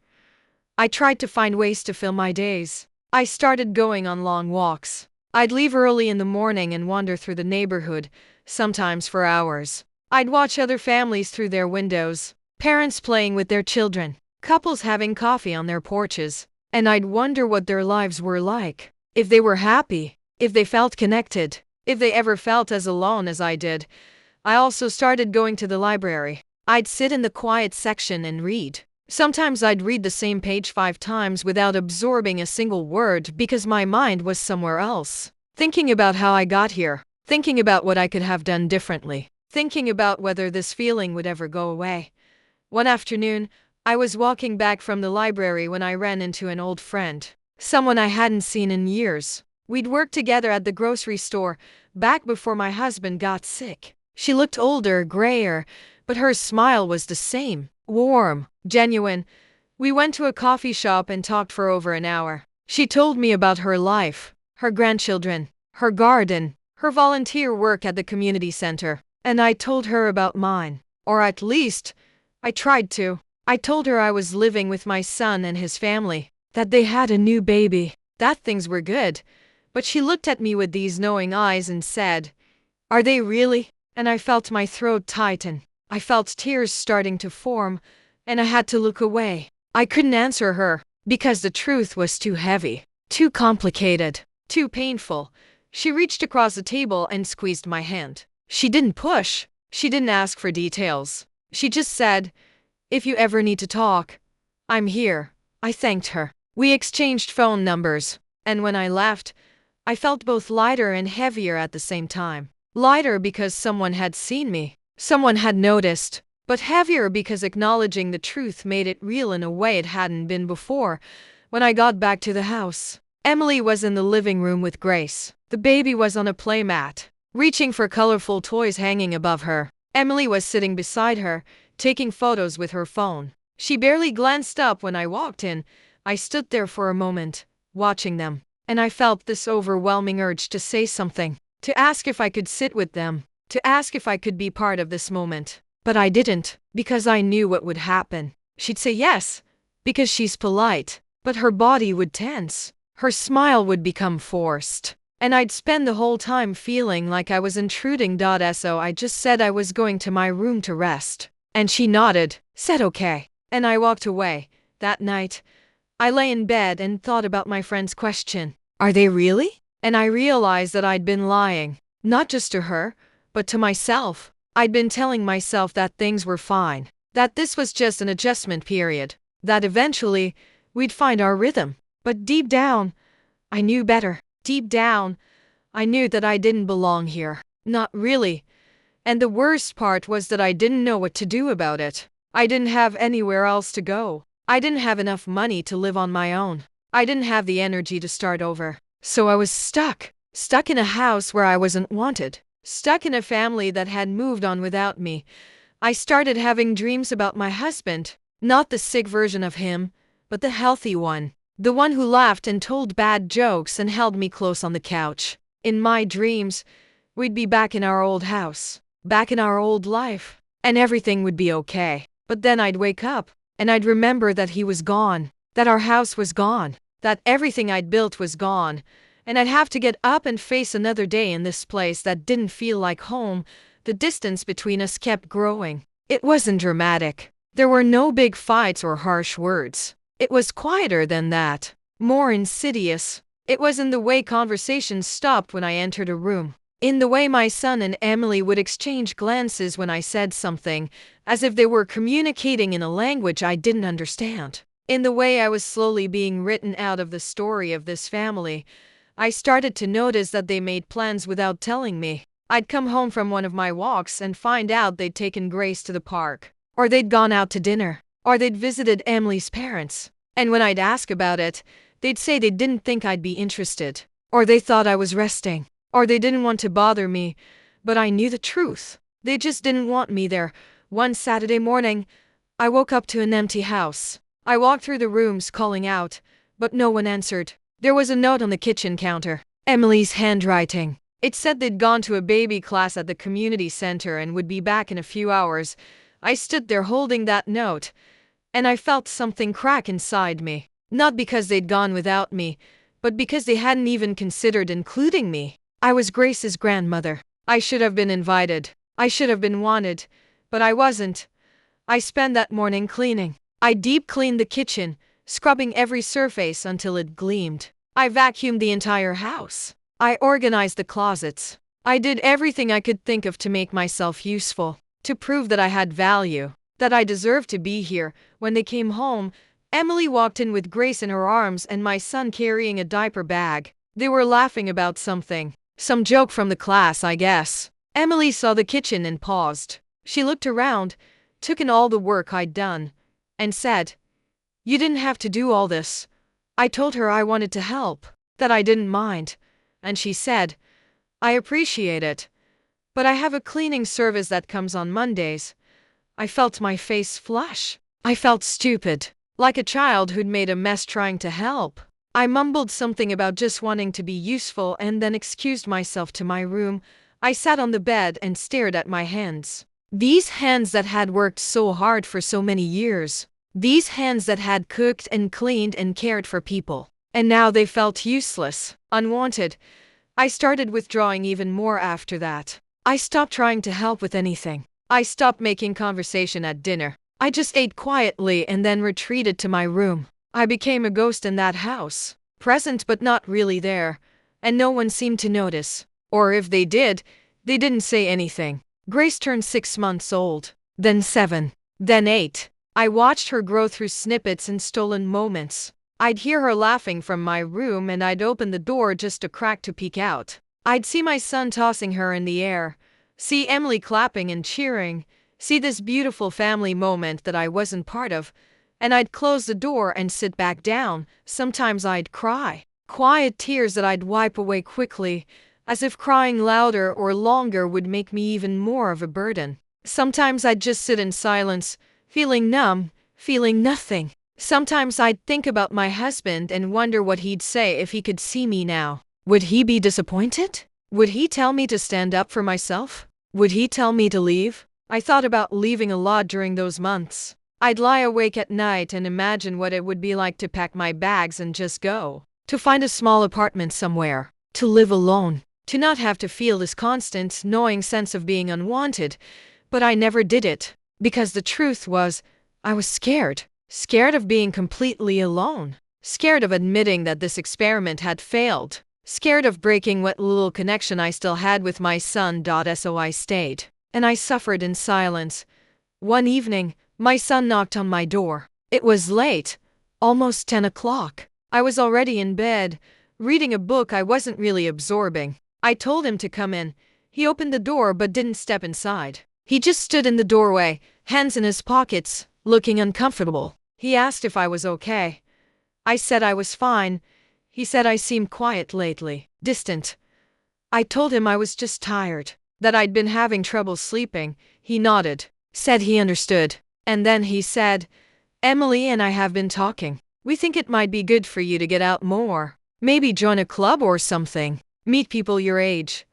I tried to find ways to fill my days. I started going on long walks. I'd leave early in the morning and wander through the neighborhood, sometimes for hours. I'd watch other families through their windows, parents playing with their children, couples having coffee on their porches, and I'd wonder what their lives were like, if they were happy, if they felt connected, if they ever felt as alone as I did. I also started going to the library. I'd sit in the quiet section and read. Sometimes I'd read the same page 5 times without absorbing a single word because my mind was somewhere else. Thinking about how I got here, thinking about what I could have done differently, thinking about whether this feeling would ever go away. One afternoon, I was walking back from the library when I ran into an old friend, someone I hadn't seen in years. We'd worked together at the grocery store back before my husband got sick. She looked older, grayer, but her smile was the same, warm, genuine. We went to a coffee shop and talked for over an hour. She told me about her life, her grandchildren, her garden, her volunteer work at the community center, and I told her about mine. Or at least, I tried to. I told her I was living with my son and his family, that they had a new baby, that things were good. But she looked at me with these knowing eyes and said, "Are they really?" And I felt my throat tighten. I felt tears starting to form, and I had to look away. I couldn't answer her, because the truth was too heavy, too complicated, too painful. She reached across the table and squeezed my hand. She didn't push. She didn't ask for details. She just said, "If you ever need to talk, I'm here." I thanked her. We exchanged phone numbers, and when I left, I felt both lighter and heavier at the same time. Lighter because someone had seen me, someone had noticed, but heavier because acknowledging the truth made it real in a way it hadn't been before. When I got back to the house, Emily was in the living room with Grace. The baby was on a playmat, reaching for colorful toys hanging above her. Emily was sitting beside her, taking photos with her phone. She barely glanced up when I walked in. I stood there for a moment, watching them, and I felt this overwhelming urge to say something, to ask if I could sit with them, to ask if I could be part of this moment. But I didn't, because I knew what would happen. She'd say yes, because she's polite, but her body would tense. Her smile would become forced, and I'd spend the whole time feeling like I was intruding. So I just said I was going to my room to rest, and she nodded, said okay, and I walked away. That night, I lay in bed and thought about my friend's question, "Are they really?" And I realized that I'd been lying, not just to her, but to myself. I'd been telling myself that things were fine, that this was just an adjustment period, that eventually we'd find our rhythm. But deep down, I knew better. Deep down, I knew that I didn't belong here. Not really. And the worst part was that I didn't know what to do about it. I didn't have anywhere else to go. I didn't have enough money to live on my own. I didn't have the energy to start over. So I was stuck in a house where I wasn't wanted, stuck in a family that had moved on without me. I started having dreams about my husband, not the sick version of him, but the healthy one, the one who laughed and told bad jokes and held me close on the couch. In my dreams, we'd be back in our old house, back in our old life, and everything would be okay. But then I'd wake up, and I'd remember that he was gone, that our house was gone, that everything I'd built was gone, and I'd have to get up and face another day in this place that didn't feel like home. The distance between us kept growing. It wasn't dramatic. There were no big fights or harsh words. It was quieter than that, more insidious. It was in the way conversations stopped when I entered a room, in the way my son and Emily would exchange glances when I said something, as if they were communicating in a language I didn't understand, in the way I was slowly being written out of the story of this family. I started to notice that they made plans without telling me. I'd come home from one of my walks and find out they'd taken Grace to the park, or they'd gone out to dinner, or they'd visited Emily's parents. And when I'd ask about it, they'd say they didn't think I'd be interested, or they thought I was resting, or they didn't want to bother me. But I knew the truth. They just didn't want me there. One Saturday morning, I woke up to an empty house. I walked through the rooms calling out, but no one answered. There was a note on the kitchen counter, Emily's handwriting. It said they'd gone to a baby class at the community center and would be back in a few hours. I stood there holding that note, and I felt something crack inside me. Not because they'd gone without me, but because they hadn't even considered including me. I was Grace's grandmother. I should have been invited. I should have been wanted, but I wasn't. I spent that morning cleaning. I deep cleaned the kitchen, scrubbing every surface until it gleamed. I vacuumed the entire house. I organized the closets. I did everything I could think of to make myself useful, to prove that I had value, that I deserved to be here. When they came home, Emily walked in with Grace in her arms and my son carrying a diaper bag. They were laughing about something. Some joke from the class, I guess. Emily saw the kitchen and paused. She looked around, took in all the work I'd done, and said, "You didn't have to do all this." I told her I wanted to help, that I didn't mind. And she said, "I appreciate it, but I have a cleaning service that comes on Mondays." I felt my face flush. I felt stupid, like a child who'd made a mess trying to help. I mumbled something about just wanting to be useful and then excused myself to my room. I sat on the bed and stared at my hands. These hands that had worked so hard for so many years. These hands that had cooked and cleaned and cared for people. And now they felt useless, unwanted. I started withdrawing even more after that. I stopped trying to help with anything. I stopped making conversation at dinner. I just ate quietly and then retreated to my room. I became a ghost in that house, present but not really there, and no one seemed to notice. Or if they did, they didn't say anything. Grace turned 6 months old, then 7, then 8. I watched her grow through snippets and stolen moments. I'd hear her laughing from my room and I'd open the door just a crack to peek out. I'd see my son tossing her in the air, see Emily clapping and cheering, see this beautiful family moment that I wasn't part of, and I'd close the door and sit back down. Sometimes I'd cry, quiet tears that I'd wipe away quickly, as if crying louder or longer would make me even more of a burden. Sometimes I'd just sit in silence, feeling numb, feeling nothing. Sometimes I'd think about my husband and wonder what he'd say if he could see me now. Would he be disappointed? Would he tell me to stand up for myself? Would he tell me to leave? I thought about leaving a lot during those months. I'd lie awake at night and imagine what it would be like to pack my bags and just go. To find a small apartment somewhere. To live alone. To not have to feel this constant, gnawing sense of being unwanted. But I never did it. Because the truth was, I was scared. Scared of being completely alone. Scared of admitting that this experiment had failed. Scared of breaking what little connection I still had with my son. So I stayed. And I suffered in silence. One evening, my son knocked on my door. It was late, almost 10 o'clock. I was already in bed, reading a book I wasn't really absorbing. I told him to come in. He opened the door but didn't step inside. He just stood in the doorway, hands in his pockets, looking uncomfortable. He asked if I was okay. I said I was fine. He said I seemed quiet lately, distant. I told him I was just tired, that I'd been having trouble sleeping. He nodded, said he understood. And then he said, "Emily and I have been talking. We think it might be good for you to get out more. Maybe join a club or something. Meet people your age."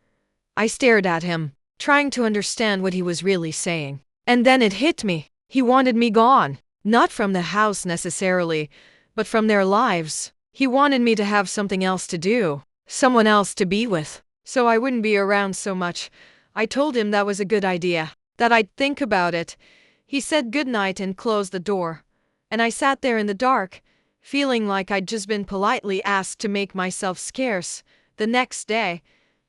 I stared at him, trying to understand what he was really saying. And then it hit me. He wanted me gone. Not from the house necessarily, but from their lives. He wanted me to have something else to do, someone else to be with, so I wouldn't be around so much. I told him that was a good idea, that I'd think about it. He said goodnight and closed the door. And I sat there in the dark, feeling like I'd just been politely asked to make myself scarce. The next day,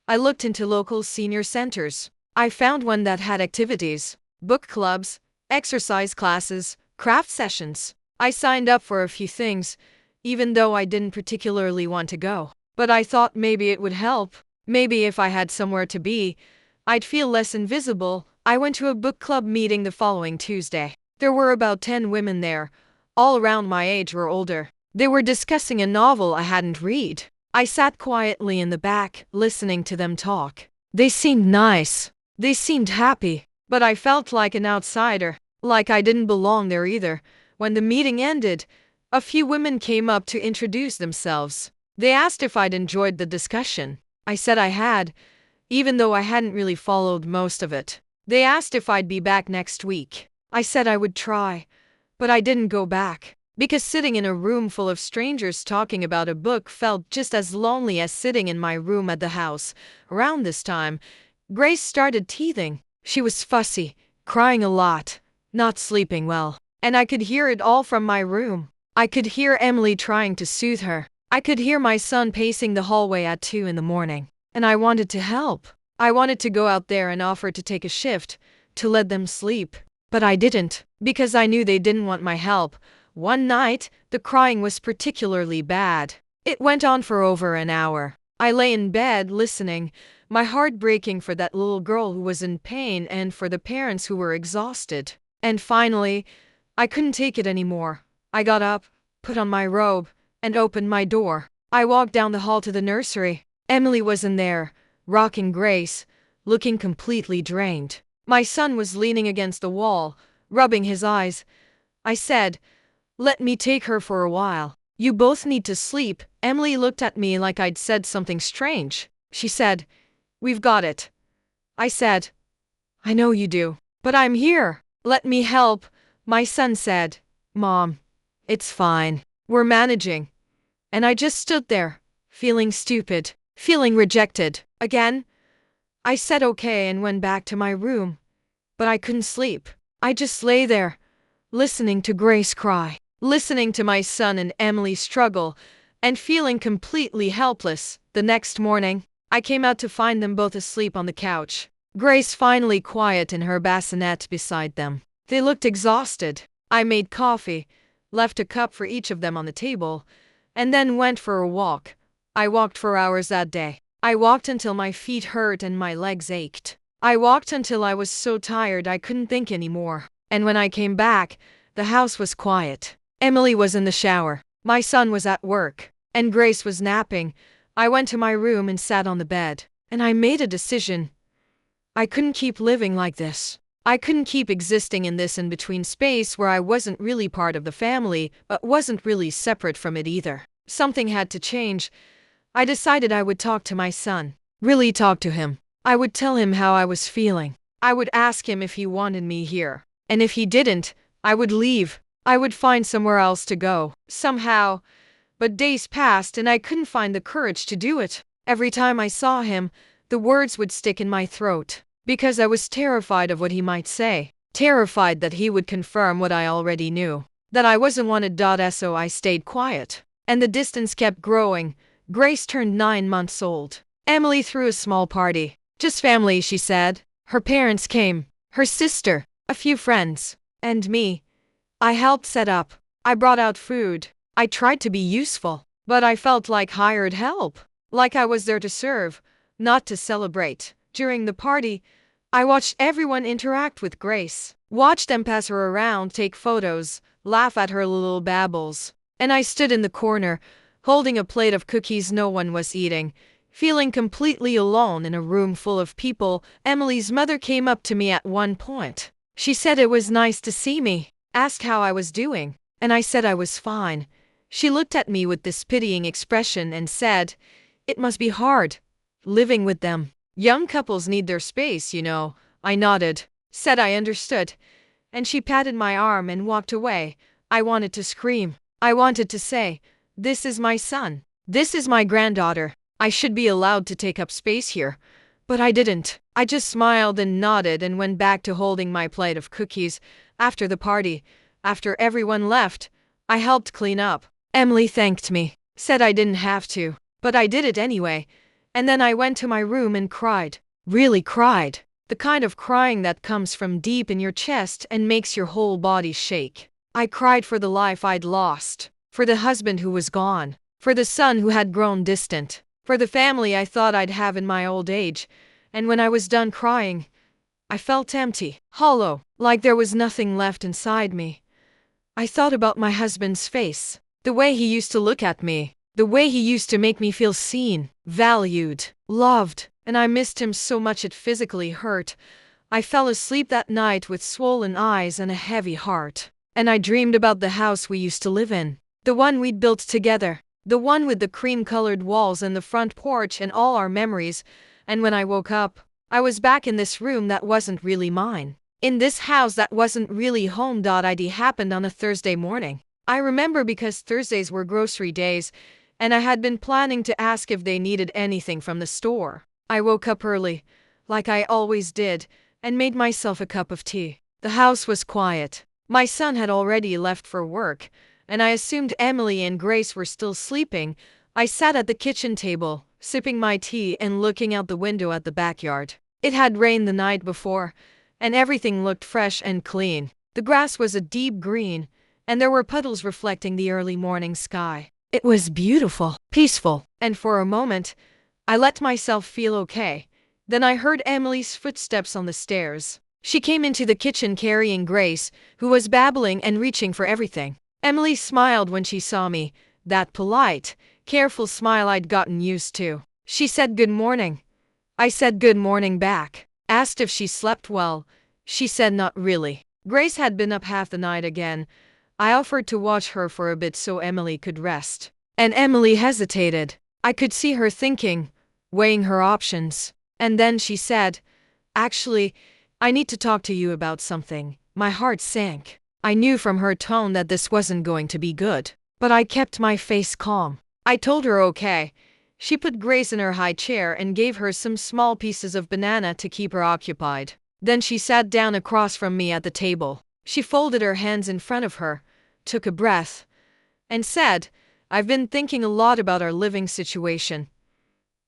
I looked into local senior centers. I found one that had activities, book clubs, exercise classes, craft sessions. I signed up for a few things, even though I didn't particularly want to go. But I thought maybe it would help. Maybe if I had somewhere to be, I'd feel less invisible. I went to a book club meeting the following Tuesday. There were about 10 women there, all around my age or older. They were discussing a novel I hadn't read. I sat quietly in the back, listening to them talk. They seemed nice. They seemed happy. But I felt like an outsider, like I didn't belong there either. When the meeting ended, a few women came up to introduce themselves. They asked if I'd enjoyed the discussion. I said I had, even though I hadn't really followed most of it. They asked if I'd be back next week. I said I would try, but I didn't go back, because sitting in a room full of strangers talking about a book felt just as lonely as sitting in my room at the house. Around this time, Grace started teething. She was fussy, crying a lot, not sleeping well, and I could hear it all from my room. I could hear Emily trying to soothe her. I could hear my son pacing the hallway at 2 in the morning, and I wanted to help. I wanted to go out there and offer to take a shift, to let them sleep. But I didn't, because I knew they didn't want my help. One night, the crying was particularly bad. It went on for over an hour. I lay in bed listening, my heart breaking for that little girl who was in pain and for the parents who were exhausted. And finally, I couldn't take it anymore. I got up, put on my robe, and opened my door. I walked down the hall to the nursery. Emily was in there, rocking Grace, looking completely drained. My son was leaning against the wall, rubbing his eyes. I said, "Let me take her for a while. You both need to sleep." Emily looked at me like I'd said something strange. She said, "We've got it." I said, "I know you do, but I'm here. Let me help." My son said, "Mom, it's fine. We're managing." And I just stood there, feeling stupid, feeling rejected. Again, I said okay and went back to my room. But I couldn't sleep. I just lay there, listening to Grace cry, listening to my son and Emily struggle, and feeling completely helpless. The next morning, I came out to find them both asleep on the couch. Grace finally quiet in her bassinet beside them. They looked exhausted. I made coffee, left a cup for each of them on the table, and then went for a walk. I walked for hours that day. I walked until my feet hurt and my legs ached. I walked until I was so tired I couldn't think anymore. And when I came back, the house was quiet. Emily was in the shower. My son was at work. And Grace was napping. I went to my room and sat on the bed. And I made a decision. I couldn't keep living like this. I couldn't keep existing in this in-between space where I wasn't really part of the family, but wasn't really separate from it either. Something had to change. I decided I would talk to my son. Really talk to him. I would tell him how I was feeling. I would ask him if he wanted me here. And if he didn't, I would leave. I would find somewhere else to go, somehow. But days passed and I couldn't find the courage to do it. Every time I saw him, the words would stick in my throat. Because I was terrified of what he might say. Terrified that he would confirm what I already knew. That I wasn't wanted. So I stayed quiet. And the distance kept growing. Grace turned 9 months old. Emily threw a small party. Just family, she said. Her parents came. Her sister. A few friends. And me. I helped set up. I brought out food. I tried to be useful. But I felt like hired help. Like I was there to serve, not to celebrate. During the party, I watched everyone interact with Grace. Watched them pass her around, take photos, laugh at her little babbles. And I stood in the corner, holding a plate of cookies no one was eating, feeling completely alone in a room full of people. Emily's mother came up to me at one point. She said it was nice to see me, asked how I was doing, and I said I was fine. She looked at me with this pitying expression and said, "It must be hard, living with them. Young couples need their space, you know." I nodded, said I understood, and she patted my arm and walked away. I wanted to scream. I wanted to say, "This is my son. This is my granddaughter. I should be allowed to take up space here." But I didn't. I just smiled and nodded and went back to holding my plate of cookies. After the party, after everyone left, I helped clean up. Emily thanked me, said I didn't have to, but I did it anyway. And then I went to my room and cried. Really cried. The kind of crying that comes from deep in your chest and makes your whole body shake. I cried for the life I'd lost, for the husband who was gone, for the son who had grown distant, for the family I thought I'd have in my old age. And when I was done crying, I felt empty, hollow, like there was nothing left inside me. I thought about my husband's face, the way he used to look at me, the way he used to make me feel seen, valued, loved, and I missed him so much it physically hurt. I fell asleep that night with swollen eyes and a heavy heart. And I dreamed about the house we used to live in, the one we'd built together, the one with the cream-colored walls and the front porch and all our memories. And when I woke up, I was back in this room that wasn't really mine, in this house that wasn't really home. It happened on a Thursday morning. I remember because Thursdays were grocery days, and I had been planning to ask if they needed anything from the store. I woke up early, like I always did, and made myself a cup of tea. The house was quiet. My son had already left for work, and I assumed Emily and Grace were still sleeping. I sat at the kitchen table, sipping my tea and looking out the window at the backyard. It had rained the night before, and everything looked fresh and clean. The grass was a deep green, and there were puddles reflecting the early morning sky. It was beautiful, peaceful, and for a moment, I let myself feel okay. Then I heard Emily's footsteps on the stairs. She came into the kitchen carrying Grace, who was babbling and reaching for everything. Emily smiled when she saw me, that polite, careful smile I'd gotten used to. She said good morning. I said good morning back. Asked if she slept well. She said not really. Grace had been up half the night again. I offered to watch her for a bit so Emily could rest. And Emily hesitated. I could see her thinking, weighing her options. And then she said, "Actually, I need to talk to you about something." My heart sank. I knew from her tone that this wasn't going to be good. But I kept my face calm. I told her okay. She put Grace in her high chair and gave her some small pieces of banana to keep her occupied. Then she sat down across from me at the table. She folded her hands in front of her, took a breath, and said, "I've been thinking a lot about our living situation."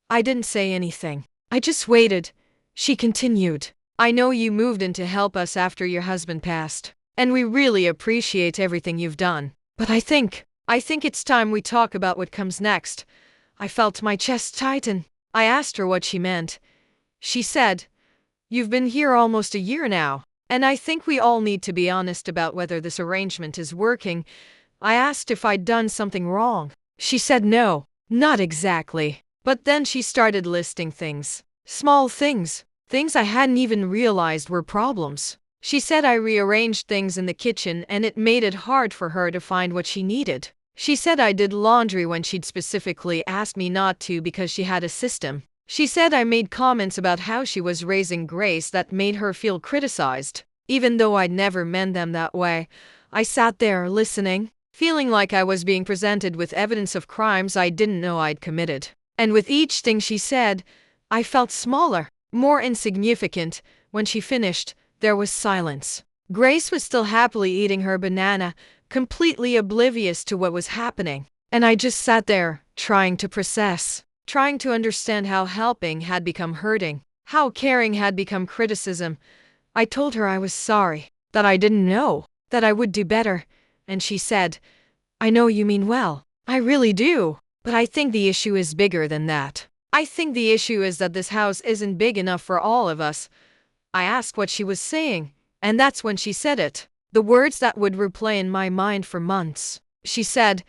I didn't say anything. I just waited. She continued, "I know you moved in to help us after your husband passed, and we really appreciate everything you've done. But I think it's time we talk about what comes next." I felt my chest tighten. I asked her what she meant. She said, "You've been here almost a year now, and I think we all need to be honest about whether this arrangement is working." I asked if I'd done something wrong. She said no, not exactly. But then she started listing things. Small things. Things I hadn't even realized were problems. She said I rearranged things in the kitchen and it made it hard for her to find what she needed. She said I did laundry when she'd specifically asked me not to because she had a system. She said I made comments about how she was raising Grace that made her feel criticized. Even though I'd never meant them that way, I sat there listening, feeling like I was being presented with evidence of crimes I didn't know I'd committed. And with each thing she said, I felt smaller, more insignificant. When she finished, there was silence. Grace was still happily eating her banana, completely oblivious to what was happening. And I just sat there, trying to process, trying to understand how helping had become hurting, how caring had become criticism. I told her I was sorry, that I didn't know, that I would do better. And she said, "I know you mean well. I really do. But I think the issue is bigger than that. I think the issue is that this house isn't big enough for all of us." I asked what she was saying, and that's when she said it. The words that would replay in my mind for months. She said,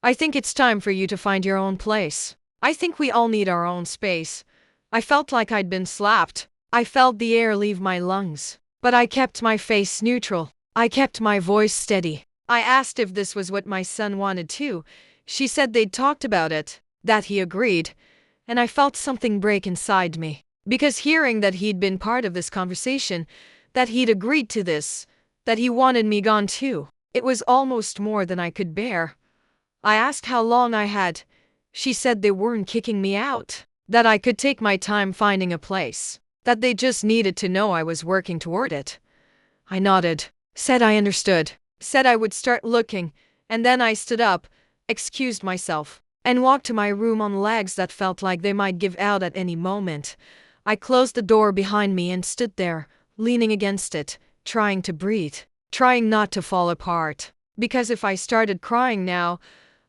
"I think it's time for you to find your own place. I think we all need our own space." I felt like I'd been slapped. I felt the air leave my lungs. But I kept my face neutral. I kept my voice steady. I asked if this was what my son wanted too. She said they'd talked about it, that he agreed. And I felt something break inside me. Because hearing that he'd been part of this conversation, that he'd agreed to this, that he wanted me gone too, it was almost more than I could bear. I asked how long I had. She said they weren't kicking me out, that I could take my time finding a place, that they just needed to know I was working toward it. I nodded, said I understood, said I would start looking, and then I stood up, excused myself, and walked to my room on legs that felt like they might give out at any moment. I closed the door behind me and stood there, leaning against it, trying to breathe, trying not to fall apart. Because if I started crying now,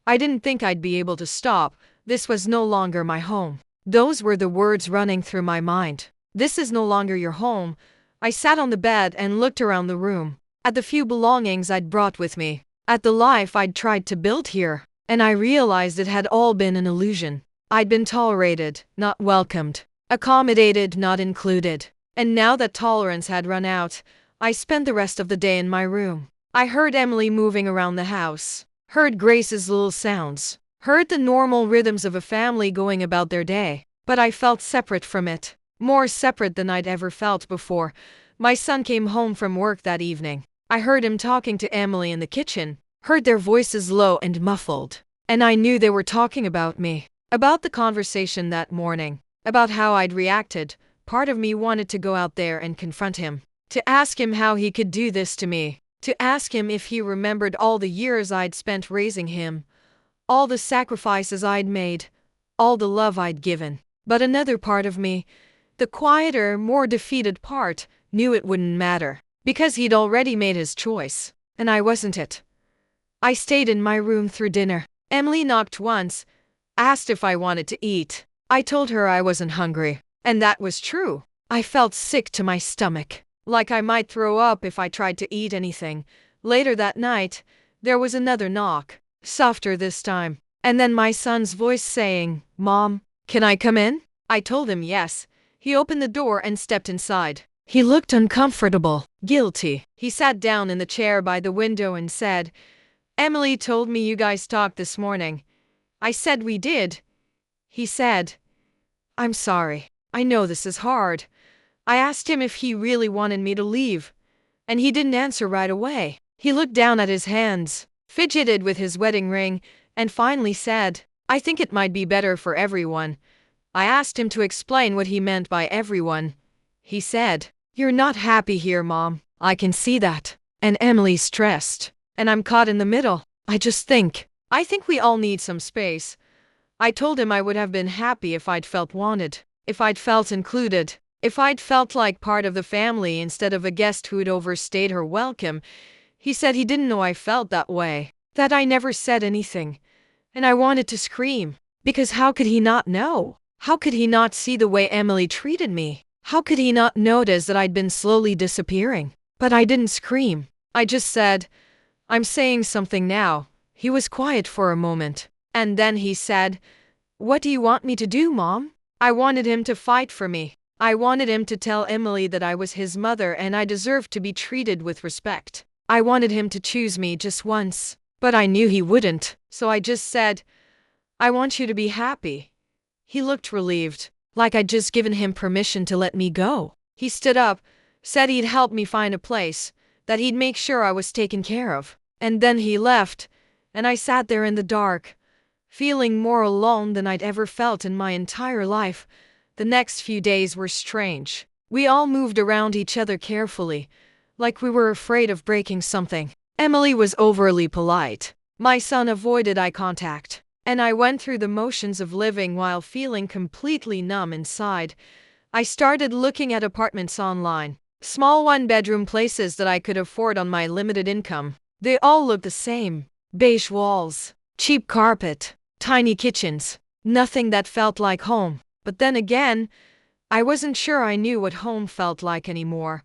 I didn't think I'd be able to stop. This was no longer my home. Those were the words running through my mind. This is no longer your home. I sat on the bed and looked around the room, at the few belongings I'd brought with me, at the life I'd tried to build here, and I realized it had all been an illusion. I'd been tolerated, not welcomed, accommodated, not included. And now that tolerance had run out, I spent the rest of the day in my room. I heard Emily moving around the house, heard Grace's little sounds, heard the normal rhythms of a family going about their day. But I felt separate from it, more separate than I'd ever felt before. My son came home from work that evening. I heard him talking to Emily in the kitchen, heard their voices low and muffled. And I knew they were talking about me, about the conversation that morning, about how I'd reacted. Part of me wanted to go out there and confront him, to ask him how he could do this to me, to ask him if he remembered all the years I'd spent raising him, all the sacrifices I'd made, all the love I'd given. But another part of me, the quieter, more defeated part, knew it wouldn't matter, because he'd already made his choice, and I wasn't it. I stayed in my room through dinner. Emily knocked once, asked if I wanted to eat. I told her I wasn't hungry, and that was true. I felt sick to my stomach, like I might throw up if I tried to eat anything. Later that night, there was another knock, softer this time, and then my son's voice saying, "Mom, can I come in?" I told him yes. He opened the door and stepped inside. He looked uncomfortable, guilty. He sat down in the chair by the window and said, "Emily told me you guys talked this morning." I said we did. He said, "I'm sorry. I know this is hard." I asked him if he really wanted me to leave, and he didn't answer right away. He looked down at his hands, fidgeted with his wedding ring, and finally said, "I think it might be better for everyone." I asked him to explain what he meant by everyone. He said, "You're not happy here, Mom. I can see that. And Emily's stressed. And I'm caught in the middle. I think we all need some space." I told him I would have been happy if I'd felt wanted, if I'd felt included, if I'd felt like part of the family instead of a guest who'd overstayed her welcome. He said he didn't know I felt that way, that I never said anything. And I wanted to scream, because how could he not know? How could he not see the way Emily treated me? How could he not notice that I'd been slowly disappearing? But I didn't scream. I just said, "I'm saying something now." He was quiet for a moment, and then he said, "What do you want me to do, Mom?" I wanted him to fight for me. I wanted him to tell Emily that I was his mother and I deserved to be treated with respect. I wanted him to choose me just once, but I knew he wouldn't, so I just said, "I want you to be happy." He looked relieved, like I'd just given him permission to let me go. He stood up, said he'd help me find a place, that he'd make sure I was taken care of. And then he left, and I sat there in the dark, feeling more alone than I'd ever felt in my entire life. The next few days were strange. We all moved around each other carefully, like we were afraid of breaking something. Emily was overly polite. My son avoided eye contact. And I went through the motions of living while feeling completely numb inside. I started looking at apartments online. Small one-bedroom places that I could afford on my limited income. They all looked the same. Beige walls, cheap carpet, tiny kitchens. Nothing that felt like home. But then again, I wasn't sure I knew what home felt like anymore.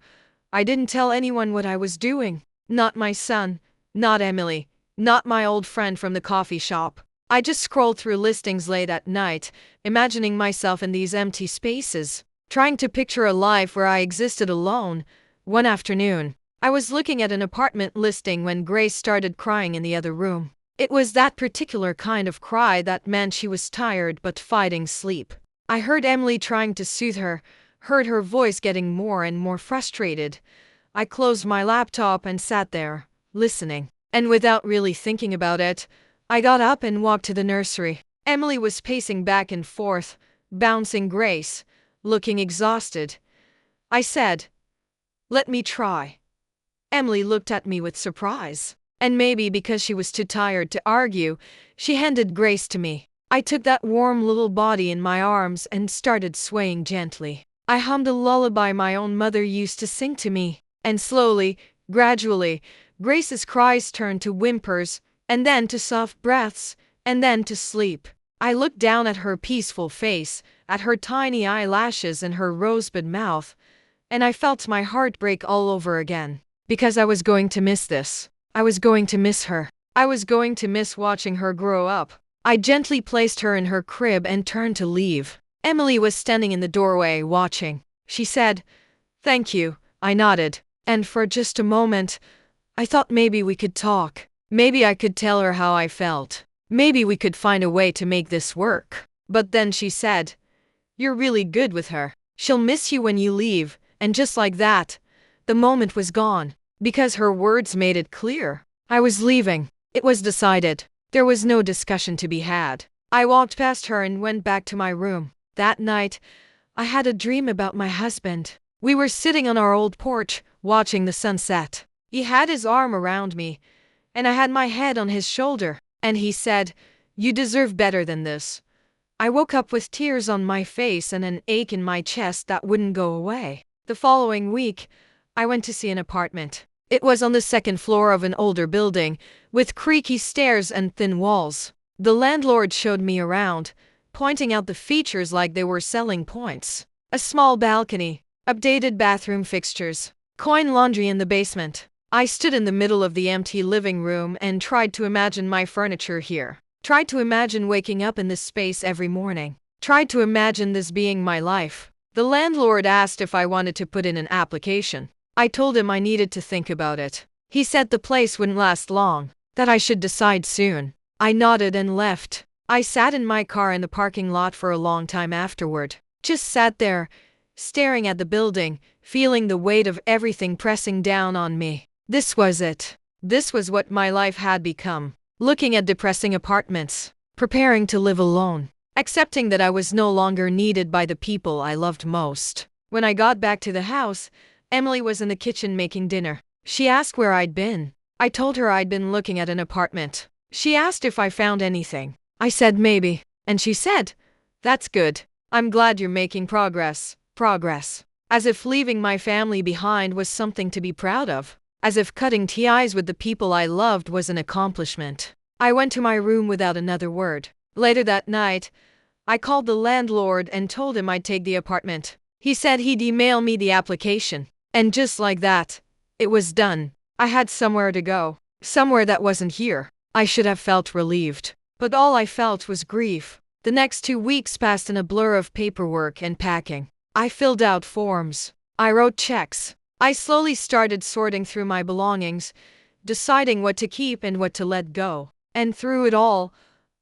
I didn't tell anyone what I was doing. Not my son, not Emily, not my old friend from the coffee shop. I just scrolled through listings late at night, imagining myself in these empty spaces, trying to picture a life where I existed alone. One afternoon, I was looking at an apartment listing when Grace started crying in the other room. It was that particular kind of cry that meant she was tired but fighting sleep. I heard Emily trying to soothe her, heard her voice getting more and more frustrated. I closed my laptop and sat there, listening. And without really thinking about it, I got up and walked to the nursery. Emily was pacing back and forth, bouncing Grace, looking exhausted. I said, "Let me try." Emily looked at me with surprise. And maybe because she was too tired to argue, she handed Grace to me. I took that warm little body in my arms and started swaying gently. I hummed a lullaby my own mother used to sing to me. And slowly, gradually, Grace's cries turned to whimpers, and then to soft breaths, and then to sleep. I looked down at her peaceful face, at her tiny eyelashes and her rosebud mouth, and I felt my heart break all over again. Because I was going to miss this. I was going to miss her. I was going to miss watching her grow up. I gently placed her in her crib and turned to leave. Emily was standing in the doorway watching. She said, "Thank you." I nodded, and for just a moment, I thought maybe we could talk. Maybe I could tell her how I felt. Maybe we could find a way to make this work. But then she said, "You're really good with her. She'll miss you when you leave." And just like that, the moment was gone. Because her words made it clear. I was leaving. It was decided. There was no discussion to be had. I walked past her and went back to my room. That night, I had a dream about my husband. We were sitting on our old porch, watching the sunset. He had his arm around me, and I had my head on his shoulder, and he said, You deserve better than this." I woke up with tears on my face and an ache in my chest that wouldn't go away. The following week, I went to see an apartment. It was on the second floor of an older building, with creaky stairs and thin walls. The landlord showed me around, pointing out the features like they were selling points. A small balcony, updated bathroom fixtures, coin laundry in the basement. I stood in the middle of the empty living room and tried to imagine my furniture here. Tried to imagine waking up in this space every morning. Tried to imagine this being my life. The landlord asked if I wanted to put in an application. I told him I needed to think about it. He said the place wouldn't last long, that I should decide soon. I nodded and left. I sat in my car in the parking lot for a long time afterward. Just sat there, staring at the building, feeling the weight of everything pressing down on me. This was it. This was what my life had become. Looking at depressing apartments, preparing to live alone, accepting that I was no longer needed by the people I loved most. When I got back to the house, Emily was in the kitchen making dinner. She asked where I'd been. I told her I'd been looking at an apartment. She asked if I found anything. I said maybe, and she said, "That's good. I'm glad you're making progress." As if leaving my family behind was something to be proud of. As if cutting ties with the people I loved was an accomplishment. I went to my room without another word. Later that night, I called the landlord and told him I'd take the apartment. He said he'd email me the application. And just like that, it was done. I had somewhere to go. Somewhere that wasn't here. I should have felt relieved. But all I felt was grief. The next 2 weeks passed in a blur of paperwork and packing. I filled out forms. I wrote checks. I slowly started sorting through my belongings, deciding what to keep and what to let go. And through it all,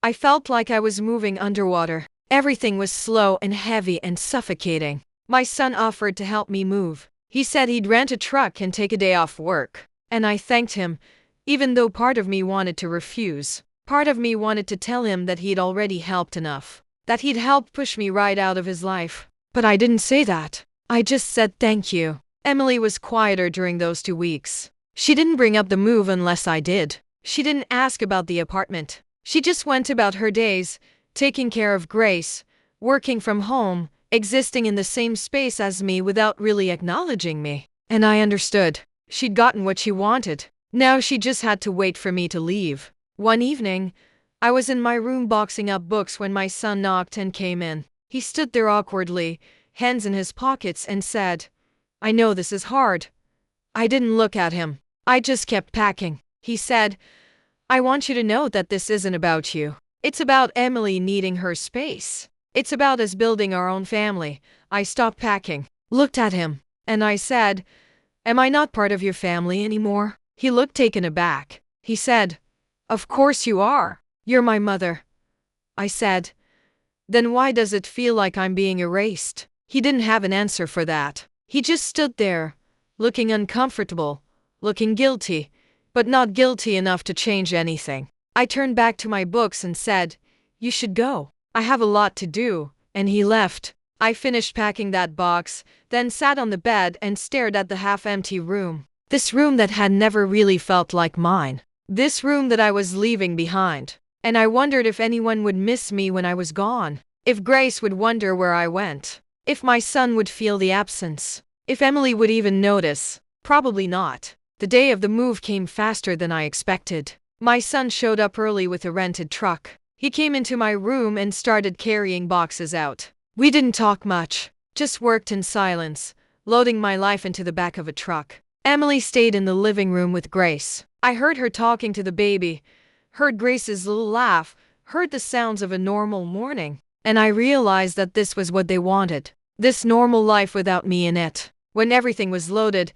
I felt like I was moving underwater. Everything was slow and heavy and suffocating. My son offered to help me move. He said he'd rent a truck and take a day off work. And I thanked him, even though part of me wanted to refuse. Part of me wanted to tell him that he'd already helped enough, that he'd helped push me right out of his life. But I didn't say that. I just said thank you. Emily was quieter during those 2 weeks. She didn't bring up the move unless I did. She didn't ask about the apartment. She just went about her days, taking care of Grace, working from home, existing in the same space as me without really acknowledging me. And I understood. She'd gotten what she wanted. Now she just had to wait for me to leave. One evening, I was in my room boxing up books when my son knocked and came in. He stood there awkwardly, hands in his pockets, and said, "I know this is hard." I didn't look at him. I just kept packing. He said, "I want you to know that this isn't about you. It's about Emily needing her space. It's about us building our own family." I stopped packing, looked at him, and I said, "Am I not part of your family anymore?" He looked taken aback. He said, "Of course you are. You're my mother." I said, "Then why does it feel like I'm being erased?" He didn't have an answer for that. He just stood there, looking uncomfortable, looking guilty, but not guilty enough to change anything. I turned back to my books and said, "You should go. I have a lot to do," and he left. I finished packing that box, then sat on the bed and stared at the half-empty room. This room that had never really felt like mine. This room that I was leaving behind. And I wondered if anyone would miss me when I was gone. If Grace would wonder where I went. If my son would feel the absence. If Emily would even notice. Probably not. The day of the move came faster than I expected. My son showed up early with a rented truck. He came into my room and started carrying boxes out. We didn't talk much, just worked in silence, loading my life into the back of a truck. Emily stayed in the living room with Grace. I heard her talking to the baby, heard Grace's little laugh, heard the sounds of a normal morning. And I realized that this was what they wanted. This normal life without me in it. When everything was loaded,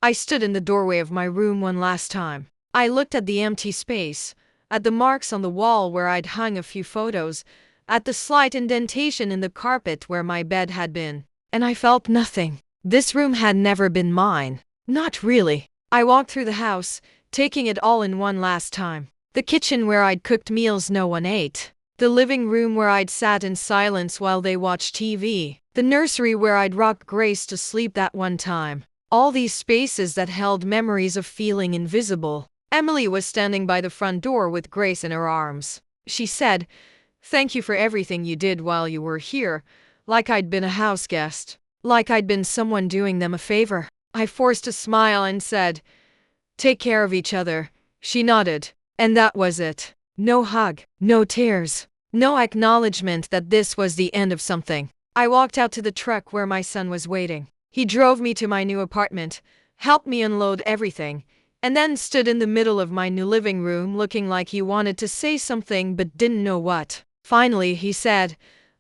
I stood in the doorway of my room one last time. I looked at the empty space, at the marks on the wall where I'd hung a few photos, at the slight indentation in the carpet where my bed had been. And I felt nothing. This room had never been mine. Not really. I walked through the house, taking it all in one last time. The kitchen where I'd cooked meals no one ate. The living room where I'd sat in silence while they watched TV. The nursery where I'd rocked Grace to sleep that one time. All these spaces that held memories of feeling invisible. Emily was standing by the front door with Grace in her arms. She said, "Thank you for everything you did while you were here," like I'd been a house guest, like I'd been someone doing them a favor. I forced a smile and said, "Take care of each other." She nodded, and that was it. No hug, no tears, no acknowledgement that this was the end of something. I walked out to the truck where my son was waiting. He drove me to my new apartment, helped me unload everything, and then stood in the middle of my new living room looking like he wanted to say something but didn't know what. Finally, he said,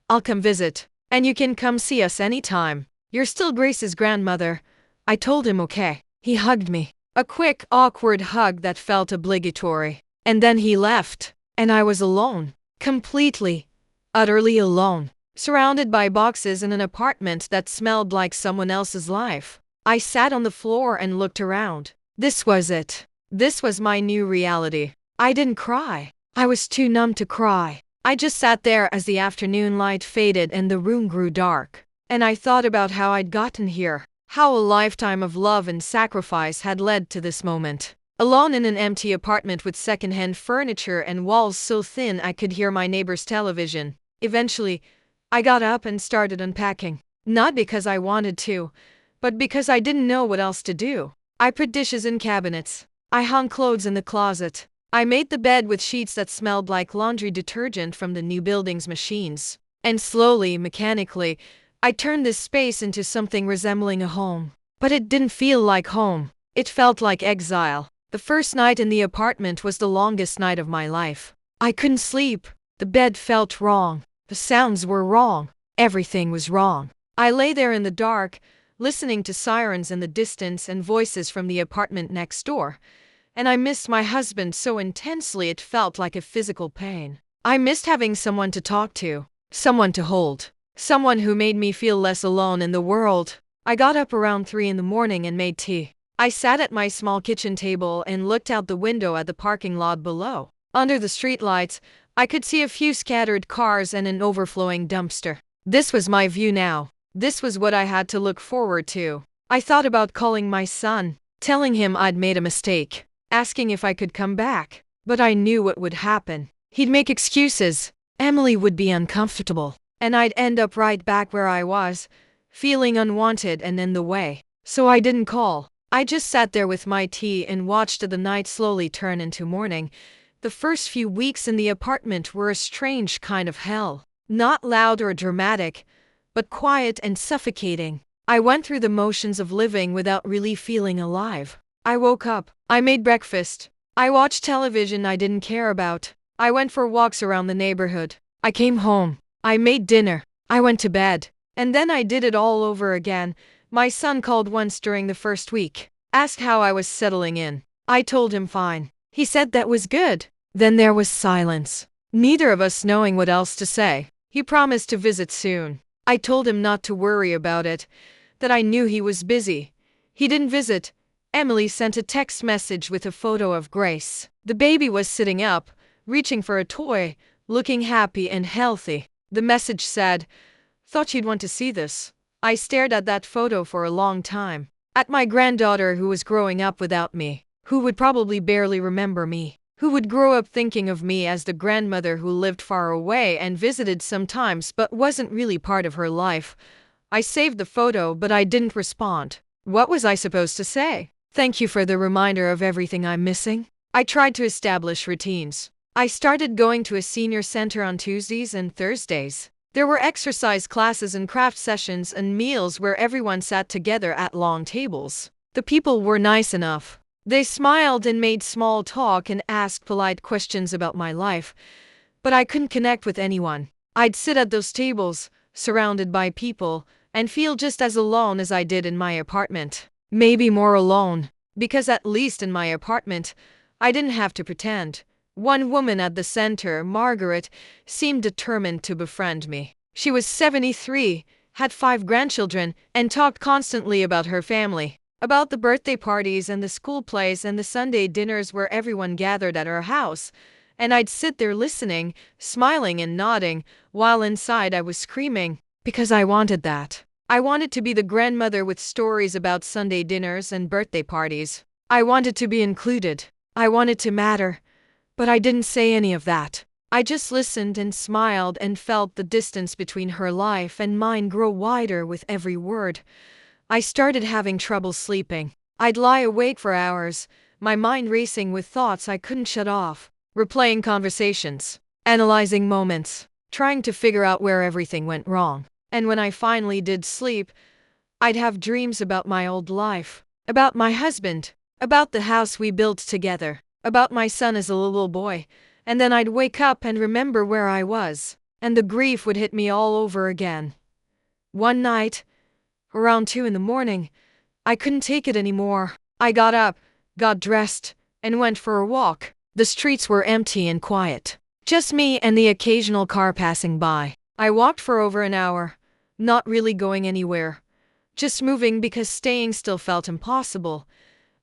"I'll come visit, and you can come see us anytime. You're still Grace's grandmother." I told him okay. He hugged me. A quick, awkward hug that felt obligatory. And then he left, and I was alone. Completely, utterly alone. Surrounded by boxes in an apartment that smelled like someone else's life. I sat on the floor and looked around. This was it. This was my new reality. I didn't cry. I was too numb to cry. I just sat there as the afternoon light faded and the room grew dark. And I thought about how I'd gotten here. How a lifetime of love and sacrifice had led to this moment. Alone in an empty apartment with secondhand furniture and walls so thin I could hear my neighbor's television. Eventually, I got up and started unpacking. Not because I wanted to, but because I didn't know what else to do. I put dishes in cabinets. I hung clothes in the closet. I made the bed with sheets that smelled like laundry detergent from the new building's machines. And slowly, mechanically, I turned this space into something resembling a home. But it didn't feel like home. It felt like exile. The first night in the apartment was the longest night of my life. I couldn't sleep. The bed felt wrong. The sounds were wrong. Everything was wrong. I lay there in the dark, listening to sirens in the distance and voices from the apartment next door. And I missed my husband so intensely it felt like a physical pain. I missed having someone to talk to, someone to hold. Someone who made me feel less alone in the world. I got up around 3 in the morning and made tea. I sat at my small kitchen table and looked out the window at the parking lot below. Under the streetlights, I could see a few scattered cars and an overflowing dumpster. This was my view now. This was what I had to look forward to. I thought about calling my son, telling him I'd made a mistake, asking if I could come back. But I knew what would happen. He'd make excuses. Emily would be uncomfortable. And I'd end up right back where I was, feeling unwanted and in the way. So I didn't call. I just sat there with my tea and watched the night slowly turn into morning. The first few weeks in the apartment were a strange kind of hell. Not loud or dramatic, but quiet and suffocating. I went through the motions of living without really feeling alive. I woke up. I made breakfast. I watched television I didn't care about. I went for walks around the neighborhood. I came home. I made dinner. I went to bed. And then I did it all over again. My son called once during the first week. Asked how I was settling in. I told him fine. He said that was good. Then there was silence. Neither of us knowing what else to say. He promised to visit soon. I told him not to worry about it. That I knew he was busy. He didn't visit. Emily sent a text message with a photo of Grace. The baby was sitting up, reaching for a toy, looking happy and healthy. The message said, "Thought you'd want to see this." I stared at that photo for a long time. At my granddaughter who was growing up without me, who would probably barely remember me, who would grow up thinking of me as the grandmother who lived far away and visited sometimes but wasn't really part of her life. I saved the photo, but I didn't respond. What was I supposed to say? Thank you for the reminder of everything I'm missing. I tried to establish routines. I started going to a senior center on Tuesdays and Thursdays. There were exercise classes and craft sessions and meals where everyone sat together at long tables. The people were nice enough. They smiled and made small talk and asked polite questions about my life. But I couldn't connect with anyone. I'd sit at those tables, surrounded by people, and feel just as alone as I did in my apartment. Maybe more alone, because at least in my apartment, I didn't have to pretend. One woman at the center, Margaret, seemed determined to befriend me. She was 73, had 5 grandchildren, and talked constantly about her family, about the birthday parties and the school plays and the Sunday dinners where everyone gathered at her house. And I'd sit there listening, smiling and nodding, while inside I was screaming, because I wanted that. I wanted to be the grandmother with stories about Sunday dinners and birthday parties. I wanted to be included. I wanted to matter. But I didn't say any of that. I just listened and smiled and felt the distance between her life and mine grow wider with every word. I started having trouble sleeping. I'd lie awake for hours, my mind racing with thoughts I couldn't shut off, replaying conversations, analyzing moments, trying to figure out where everything went wrong. And when I finally did sleep, I'd have dreams about my old life, about my husband, about the house we built together, about my son as a little boy, and then I'd wake up and remember where I was, and the grief would hit me all over again. One night, around 2 in the morning, I couldn't take it anymore. I got up, got dressed, and went for a walk. The streets were empty and quiet. Just me and the occasional car passing by. I walked for over an hour, not really going anywhere, just moving because staying still felt impossible.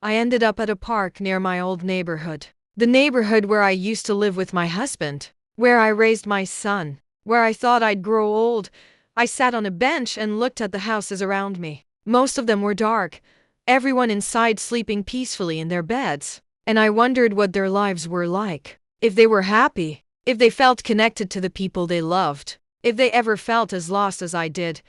I ended up at a park near my old neighborhood. The neighborhood where I used to live with my husband, where I raised my son, where I thought I'd grow old. I sat on a bench and looked at the houses around me. Most of them were dark, everyone inside sleeping peacefully in their beds. And I wondered what their lives were like. If they were happy, if they felt connected to the people they loved, if they ever felt as lost as I did.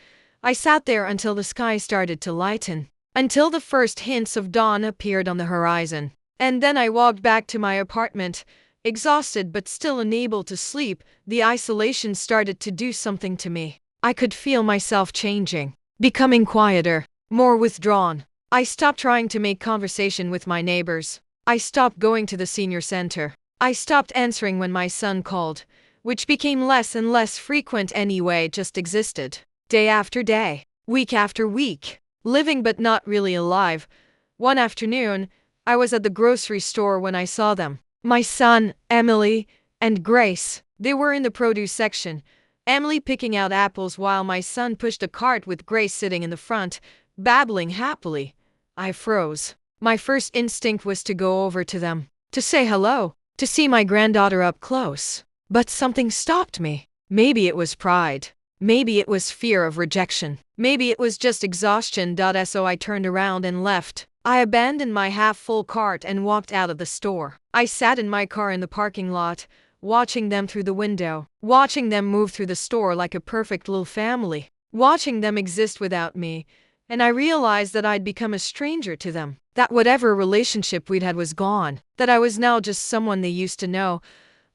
I sat there until the sky started to lighten, until the first hints of dawn appeared on the horizon. And then I walked back to my apartment, exhausted but still unable to sleep. The isolation started to do something to me. I could feel myself changing, becoming quieter, more withdrawn. I stopped trying to make conversation with my neighbors. I stopped going to the senior center. I stopped answering when my son called, which became less and less frequent anyway, just existed. Day after day, week after week, living but not really alive. One afternoon, I was at the grocery store when I saw them. My son, Emily, and Grace. They were in the produce section, Emily picking out apples while my son pushed a cart with Grace sitting in the front, babbling happily. I froze. My first instinct was to go over to them, to say hello, to see my granddaughter up close. But something stopped me. Maybe it was pride. Maybe it was fear of rejection. Maybe it was just exhaustion. So I turned around and left. I abandoned my half-full cart and walked out of the store. I sat in my car in the parking lot, watching them through the window, watching them move through the store like a perfect little family, watching them exist without me, and I realized that I'd become a stranger to them, that whatever relationship we'd had was gone, that I was now just someone they used to know.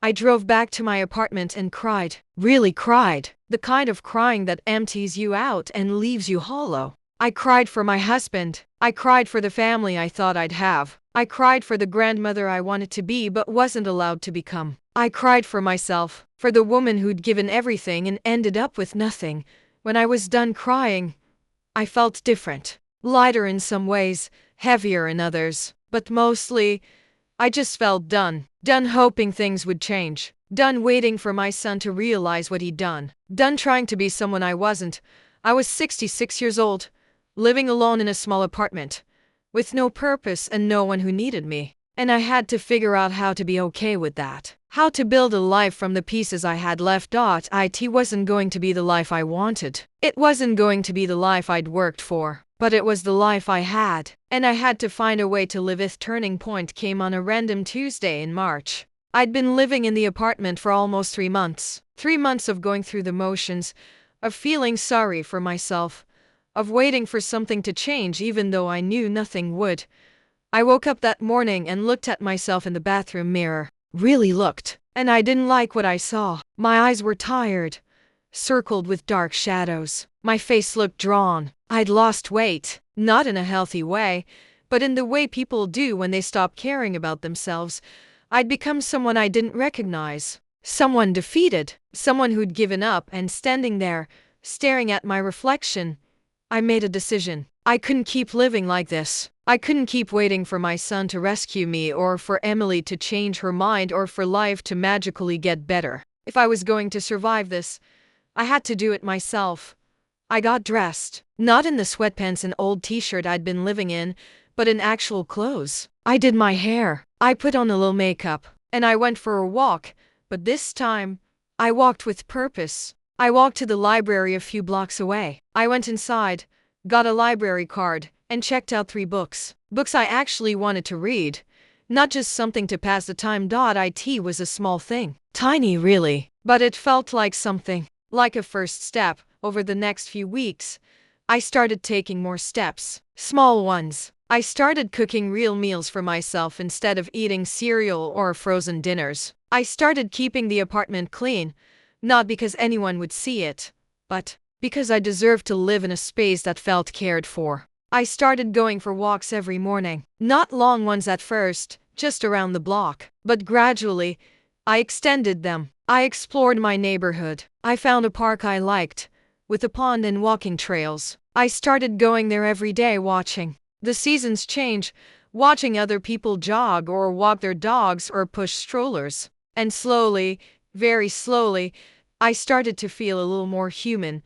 I drove back to my apartment and cried, really cried, the kind of crying that empties you out and leaves you hollow. I cried for my husband. I cried for the family I thought I'd have. I cried for the grandmother I wanted to be but wasn't allowed to become. I cried for myself, for the woman who'd given everything and ended up with nothing. When I was done crying, I felt different. Lighter in some ways, heavier in others. But mostly, I just felt done. Done hoping things would change. Done waiting for my son to realize what he'd done. Done trying to be someone I wasn't. I was 66 years old, living alone in a small apartment, with no purpose and no one who needed me. And I had to figure out how to be okay with that. How to build a life from the pieces I had left. It wasn't going to be the life I wanted. It wasn't going to be the life I'd worked for. But it was the life I had. And I had to find a way to live it. Turning point came on a random Tuesday in March. I'd been living in the apartment for almost 3 months. 3 months of going through the motions, of feeling sorry for myself, of waiting for something to change even though I knew nothing would. I woke up that morning and looked at myself in the bathroom mirror. Really looked. And I didn't like what I saw. My eyes were tired, circled with dark shadows. My face looked drawn. I'd lost weight. Not in a healthy way, but in the way people do when they stop caring about themselves. I'd become someone I didn't recognize. Someone defeated. Someone who'd given up. And standing there, staring at my reflection, I made a decision. I couldn't keep living like this. I couldn't keep waiting for my son to rescue me or for Emily to change her mind or for life to magically get better. If I was going to survive this, I had to do it myself. I got dressed, not in the sweatpants and old t-shirt I'd been living in, but in actual clothes. I did my hair. I put on a little makeup, and I went for a walk, but this time, I walked with purpose. I walked to the library a few blocks away. I went inside, got a library card, and checked out 3 books. Books I actually wanted to read, not just something to pass the time. It was a small thing, Tiny, really. But it felt like something. Like a first step. Over the next few weeks, I started taking more steps. Small ones. I started cooking real meals for myself instead of eating cereal or frozen dinners. I started keeping the apartment clean, not because anyone would see it, but because I deserved to live in a space that felt cared for. I started going for walks every morning. Not long ones at first, just around the block. But gradually, I extended them. I explored my neighborhood. I found a park I liked, with a pond and walking trails. I started going there every day watching the seasons change, watching other people jog or walk their dogs or push strollers. And slowly, very slowly, I started to feel a little more human.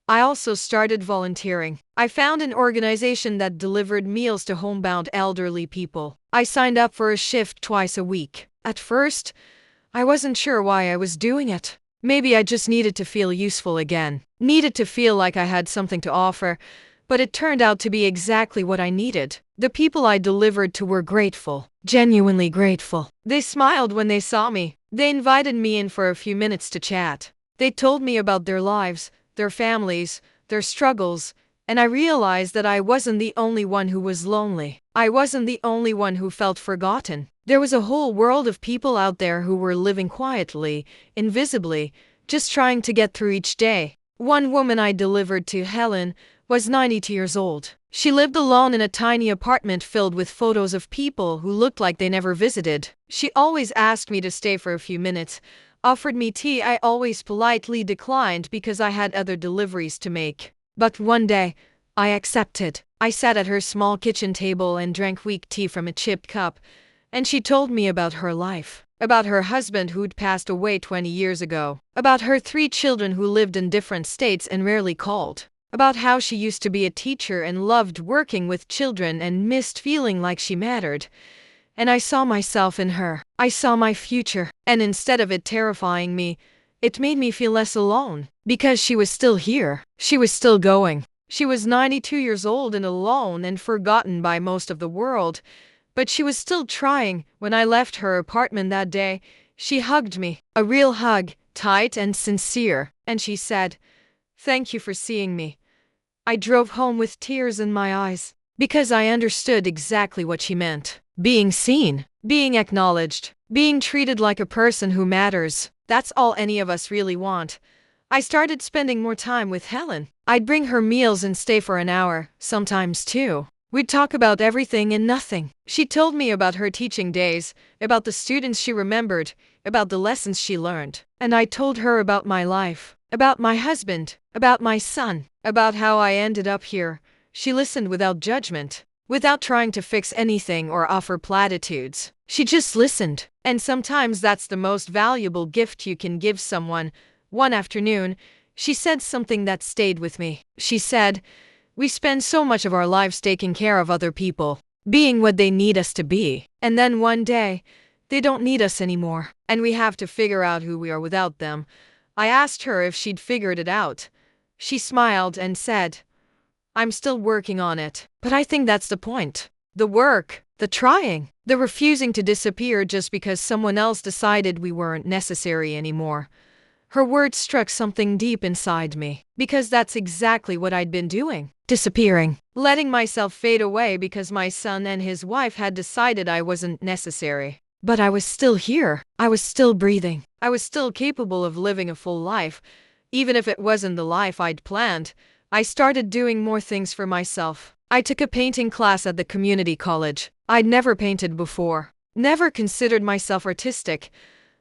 I also started volunteering. I found an organization that delivered meals to homebound elderly people. I signed up for a shift twice a week. At first, I wasn't sure why I was doing it. Maybe I just needed to feel useful again. Needed to feel like I had something to offer. But it turned out to be exactly what I needed. The people I delivered to were grateful. Genuinely grateful. They smiled when they saw me. They invited me in for a few minutes to chat. They told me about their lives, their families, their struggles, and I realized that I wasn't the only one who was lonely. I wasn't the only one who felt forgotten. There was a whole world of people out there who were living quietly, invisibly, just trying to get through each day. One woman I delivered to, Helen, was 92 years old. She lived alone in a tiny apartment filled with photos of people who looked like they never visited. She always asked me to stay for a few minutes, offered me tea. I always politely declined because I had other deliveries to make. But one day, I accepted. I sat at her small kitchen table and drank weak tea from a chipped cup, and she told me about her life. About her husband who'd passed away 20 years ago. About her 3 children who lived in different states and rarely called. About how she used to be a teacher and loved working with children and missed feeling like she mattered. And I saw myself in her. I saw my future. And instead of it terrifying me, it made me feel less alone. Because she was still here. She was still going. She was 92 years old and alone and forgotten by most of the world. But she was still trying. When I left her apartment that day, she hugged me. A real hug, tight and sincere. And she said, "Thank you for seeing me." I drove home with tears in my eyes, because I understood exactly what she meant. Being seen, being acknowledged, being treated like a person who matters. That's all any of us really want. I started spending more time with Helen. I'd bring her meals and stay for an hour, sometimes 2. We'd talk about everything and nothing. She told me about her teaching days, about the students she remembered, about the lessons she learned. And I told her about my life, about my husband, about my son, about how I ended up here. She listened without judgment, without trying to fix anything or offer platitudes. She just listened. And sometimes that's the most valuable gift you can give someone. One afternoon, she said something that stayed with me. She said, "We spend so much of our lives taking care of other people, being what they need us to be. And then one day, they don't need us anymore, and we have to figure out who we are without them." I asked her if she'd figured it out. She smiled and said, "I'm still working on it. But I think that's the point. The work, the trying, the refusing to disappear just because someone else decided we weren't necessary anymore." Her words struck something deep inside me, because that's exactly what I'd been doing. Disappearing. Letting myself fade away because my son and his wife had decided I wasn't necessary. But I was still here. I was still breathing. I was still capable of living a full life, even if it wasn't the life I'd planned. I started doing more things for myself. I took a painting class at the community college. I'd never painted before, never considered myself artistic,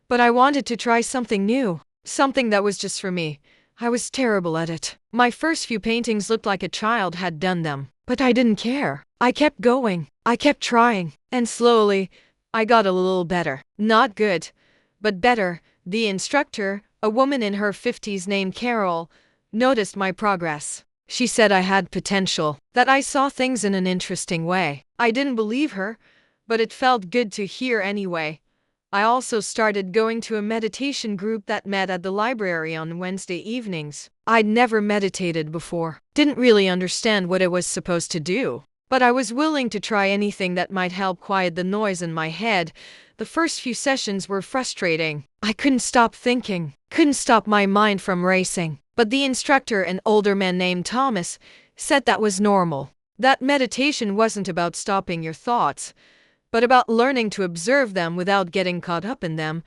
but I wanted to try something new, something that was just for me. I was terrible at it. My first few paintings looked like a child had done them, but I didn't care. I kept going. I kept trying. And slowly, I got a little better. Not good, but better. The instructor, a woman in her 50s named Carol, noticed my progress. She said I had potential, that I saw things in an interesting way. I didn't believe her, but it felt good to hear anyway. I also started going to a meditation group that met at the library on Wednesday evenings. I'd never meditated before, didn't really understand what it was supposed to do. But I was willing to try anything that might help quiet the noise in my head. The first few sessions were frustrating. I couldn't stop thinking, couldn't stop my mind from racing. But the instructor, an older man named Thomas, said that was normal. That meditation wasn't about stopping your thoughts, but about learning to observe them without getting caught up in them.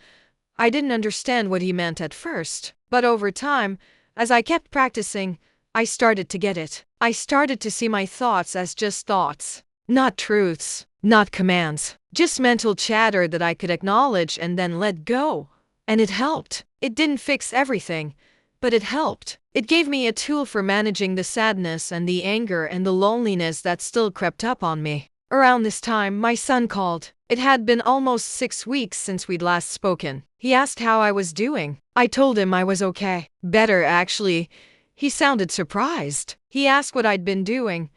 I didn't understand what he meant at first, but over time, as I kept practicing, I started to get it. I started to see my thoughts as just thoughts, not truths, not commands, just mental chatter that I could acknowledge and then let go. And it helped. It didn't fix everything, but it helped. It gave me a tool for managing the sadness and the anger and the loneliness that still crept up on me. Around this time, my son called. It had been almost 6 weeks since we'd last spoken. He asked how I was doing. I told him I was okay. Better, actually. He sounded surprised. He asked what I'd been doing.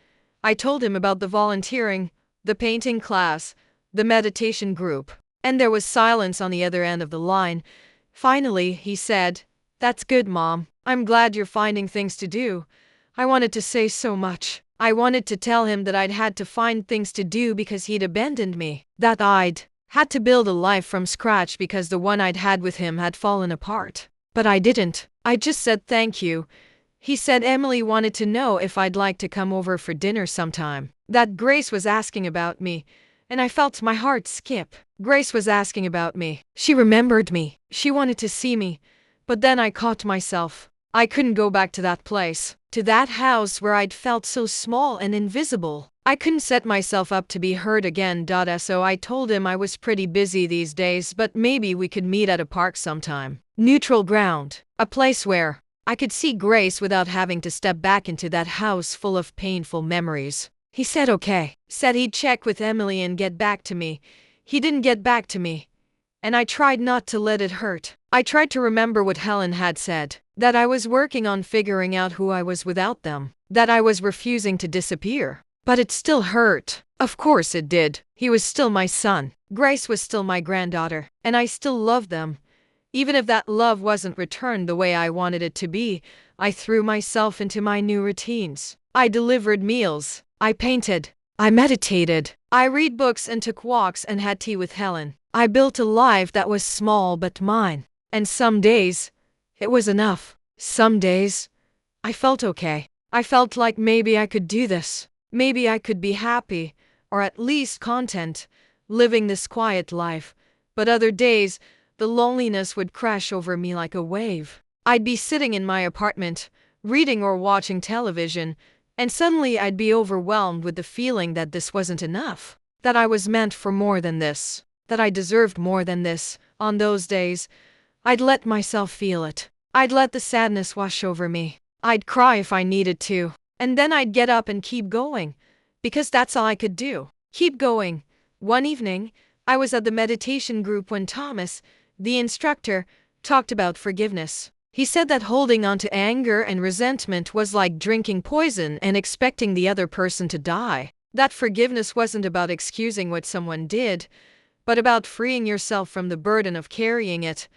I told him about the volunteering, the painting class, the meditation group. And there was silence on the other end of the line. Finally, he said, "That's good, Mom. I'm glad you're finding things to do." I wanted to say so much. I wanted to tell him that I'd had to find things to do because he'd abandoned me. That I'd had to build a life from scratch because the one I'd had with him had fallen apart. But I didn't. I just said thank you. He said Emily wanted to know if I'd like to come over for dinner sometime. That Grace was asking about me, and I felt my heart skip. Grace was asking about me. She remembered me. She wanted to see me. But then I caught myself. I couldn't go back to that place, to that house where I'd felt so small and invisible. I couldn't set myself up to be hurt again. So I told him I was pretty busy these days, but maybe we could meet at a park sometime. Neutral ground. A place where I could see Grace without having to step back into that house full of painful memories. He said okay. Said he'd check with Emily and get back to me. He didn't get back to me. And I tried not to let it hurt. I tried to remember what Helen had said. That I was working on figuring out who I was without them. That I was refusing to disappear. But it still hurt. Of course it did. He was still my son. Grace was still my granddaughter. And I still loved them. Even if that love wasn't returned the way I wanted it to be, I threw myself into my new routines. I delivered meals. I painted. I meditated. I read books and took walks and had tea with Helen. I built a life that was small but mine. And some days, it was enough. Some days, I felt okay. I felt like maybe I could do this. Maybe I could be happy, or at least content, living this quiet life. But other days, the loneliness would crash over me like a wave. I'd be sitting in my apartment, reading or watching television, and suddenly I'd be overwhelmed with the feeling that this wasn't enough. That I was meant for more than this. That I deserved more than this. On those days, I'd let myself feel it. I'd let the sadness wash over me. I'd cry if I needed to. And then I'd get up and keep going. Because that's all I could do. Keep going. One evening, I was at the meditation group when Thomas, the instructor, talked about forgiveness. He said that holding on to anger and resentment was like drinking poison and expecting the other person to die. That forgiveness wasn't about excusing what someone did, but about freeing yourself from the burden of carrying it.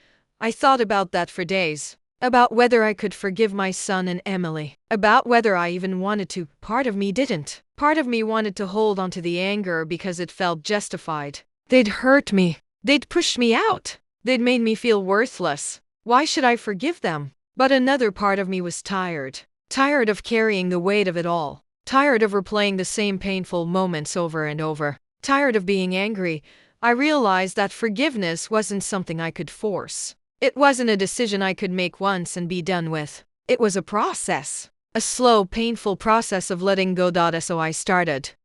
I thought about that for days. About whether I could forgive my son and Emily. About whether I even wanted to. Part of me didn't. Part of me wanted to hold on to the anger because it felt justified. They'd hurt me. They'd pushed me out. They'd made me feel worthless. Why should I forgive them? But another part of me was tired. Tired of carrying the weight of it all. Tired of replaying the same painful moments over and over. Tired of being angry. I realized that forgiveness wasn't something I could force. It wasn't a decision I could make once and be done with. It was a process. A slow, painful process of letting go. So I started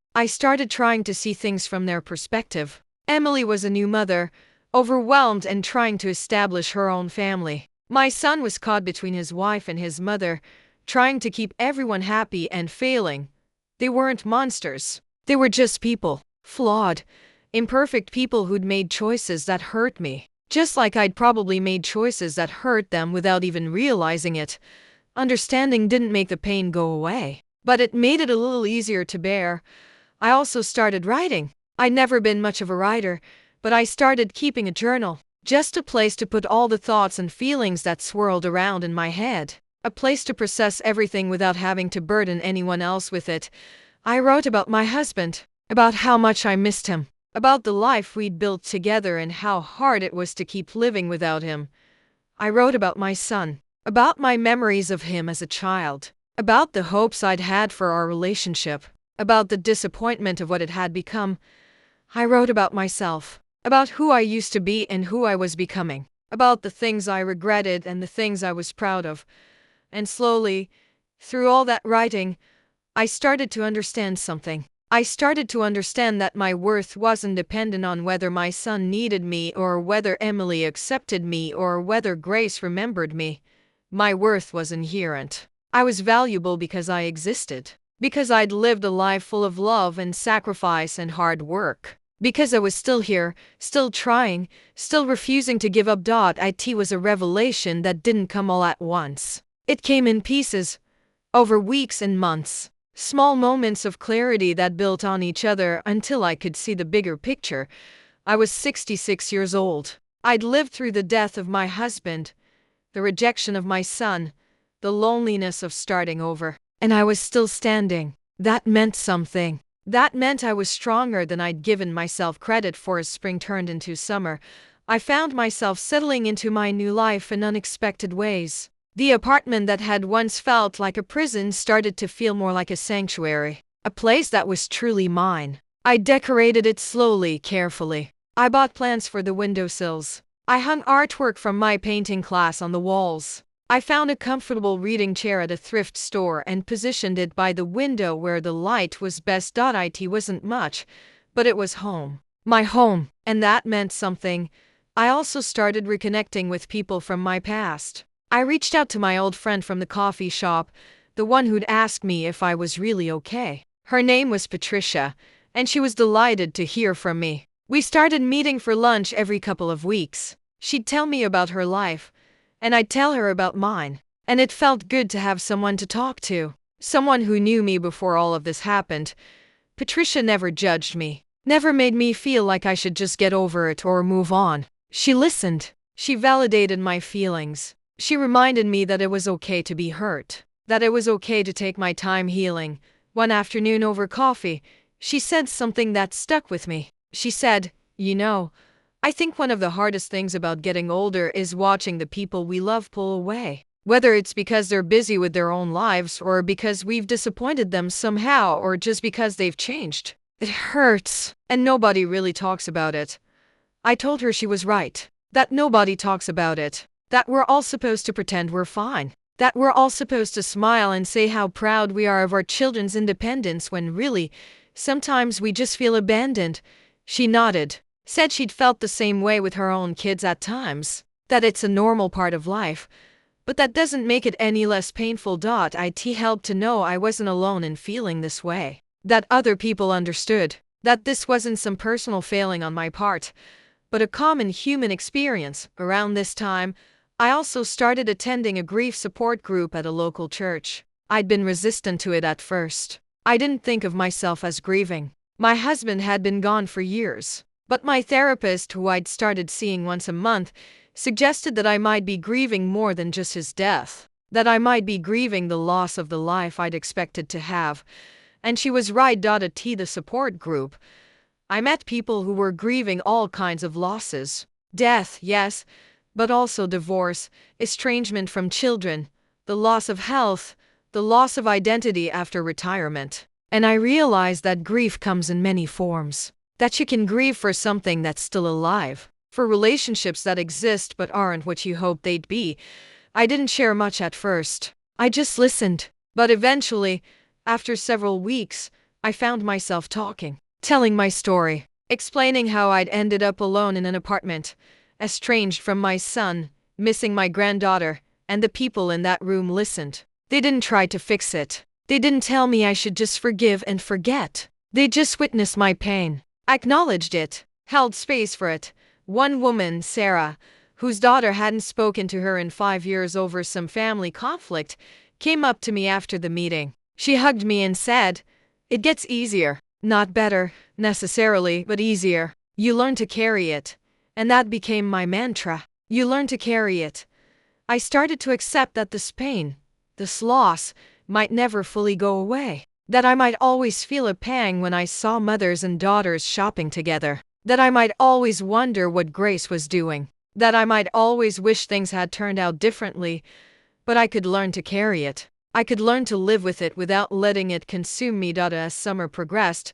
trying to see things from their perspective. Emily was a new mother, overwhelmed and trying to establish her own family. My son was caught between his wife and his mother, trying to keep everyone happy and failing. They weren't monsters. They were just people. Flawed, imperfect people who'd made choices that hurt me. Just like I'd probably made choices that hurt them without even realizing it. Understanding didn't make the pain go away, but it made it a little easier to bear. I also started writing. I'd never been much of a writer, but I started keeping a journal. Just a place to put all the thoughts and feelings that swirled around in my head. A place to process everything without having to burden anyone else with it. I wrote about my husband, about how much I missed him, about the life we'd built together and how hard it was to keep living without him. I wrote about my son, about my memories of him as a child, about the hopes I'd had for our relationship, about the disappointment of what it had become. I wrote about myself, about who I used to be and who I was becoming, about the things I regretted and the things I was proud of. And slowly, through all that writing, I started to understand something. I started to understand that my worth wasn't dependent on whether my son needed me or whether Emily accepted me or whether Grace remembered me. My worth was inherent. I was valuable because I existed, because I'd lived a life full of love and sacrifice and hard work, because I was still here, still trying, still refusing to give up. It was a revelation that didn't come all at once. It came in pieces, over weeks and months. Small moments of clarity that built on each other until I could see the bigger picture. I was 66 years old. I'd lived through the death of my husband, the rejection of my son, the loneliness of starting over. And I was still standing. That meant something. That meant I was stronger than I'd given myself credit for as spring turned into summer. I found myself settling into my new life in unexpected ways. The apartment that had once felt like a prison started to feel more like a sanctuary, a place that was truly mine. I decorated it slowly, carefully. I bought plants for the windowsills. I hung artwork from my painting class on the walls. I found a comfortable reading chair at a thrift store and positioned it by the window where the light was best. It wasn't much, but it was home. My home. And that meant something. I also started reconnecting with people from my past. I reached out to my old friend from the coffee shop, the one who'd asked me if I was really okay. Her name was Patricia, and she was delighted to hear from me. We started meeting for lunch every couple of weeks. She'd tell me about her life, and I'd tell her about mine. And it felt good to have someone to talk to, someone who knew me before all of this happened. Patricia never judged me, never made me feel like I should just get over it or move on. She listened. She validated my feelings. She reminded me that it was okay to be hurt, that it was okay to take my time healing. One afternoon over coffee, she said something that stuck with me. She said, "You know, I think one of the hardest things about getting older is watching the people we love pull away. Whether it's because they're busy with their own lives or because we've disappointed them somehow or just because they've changed. It hurts, and nobody really talks about it." I told her she was right, that nobody talks about it. That we're all supposed to pretend we're fine. That we're all supposed to smile and say how proud we are of our children's independence when really, sometimes we just feel abandoned. She nodded, said she'd felt the same way with her own kids at times, that it's a normal part of life, but that doesn't make it any less painful. It helped to know I wasn't alone in feeling this way, that other people understood, that this wasn't some personal failing on my part, but a common human experience. Around this time, I also started attending a grief support group at a local church. I'd been resistant to it at first. I didn't think of myself as grieving. My husband had been gone for years. But my therapist, who I'd started seeing once a month, suggested that I might be grieving more than just his death, that I might be grieving the loss of the life I'd expected to have. And she was right. At the support group, I met people who were grieving all kinds of losses. Death, yes, but also divorce, estrangement from children, the loss of health, the loss of identity after retirement. And I realized that grief comes in many forms. That you can grieve for something that's still alive, for relationships that exist but aren't what you hoped they'd be. I didn't share much at first. I just listened. But eventually, after several weeks, I found myself talking, telling my story, explaining how I'd ended up alone in an apartment, estranged from my son, missing my granddaughter, and the people in that room listened. They didn't try to fix it. They didn't tell me I should just forgive and forget. They just witnessed my pain, acknowledged it, held space for it. One woman, Sarah, whose daughter hadn't spoken to her in 5 years over some family conflict, came up to me after the meeting. She hugged me and said, "It gets easier. Not better, necessarily, but easier. You learn to carry it." And that became my mantra. You learn to carry it. I started to accept that this pain, this loss, might never fully go away. That I might always feel a pang when I saw mothers and daughters shopping together. That I might always wonder what Grace was doing. That I might always wish things had turned out differently, but I could learn to carry it. I could learn to live with it without letting it consume me. As summer progressed,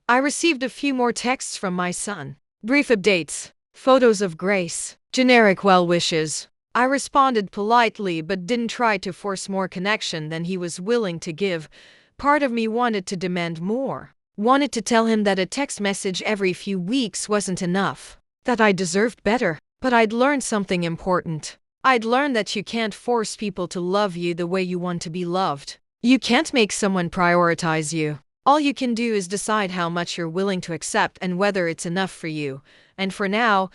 I received a few more texts from my son. Brief updates, photos of Grace, generic well wishes. I responded politely but didn't try to force more connection than he was willing to give. Part of me wanted to demand more. Wanted to tell him that a text message every few weeks wasn't enough. That I deserved better. But I'd learned something important. I'd learned that you can't force people to love you the way you want to be loved. You can't make someone prioritize you. All you can do is decide how much you're willing to accept and whether it's enough for you. And for now,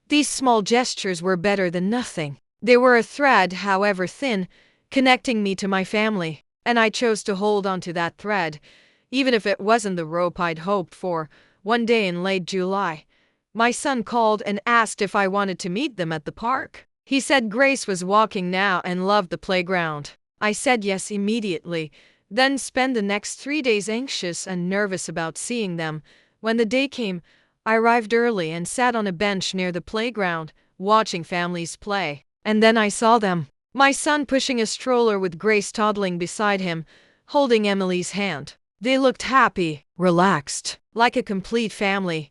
these small gestures were better than nothing. They were a thread, however thin, connecting me to my family. And I chose to hold on to that thread, even if it wasn't the rope I'd hoped for. One day in late July, my son called and asked if I wanted to meet them at the park. He said Grace was walking now and loved the playground. I said yes immediately, then spent the next 3 days anxious and nervous about seeing them. When the day came, I arrived early and sat on a bench near the playground, watching families play. And then I saw them. My son pushing a stroller with Grace toddling beside him, holding Emily's hand. They looked happy, relaxed, like a complete family.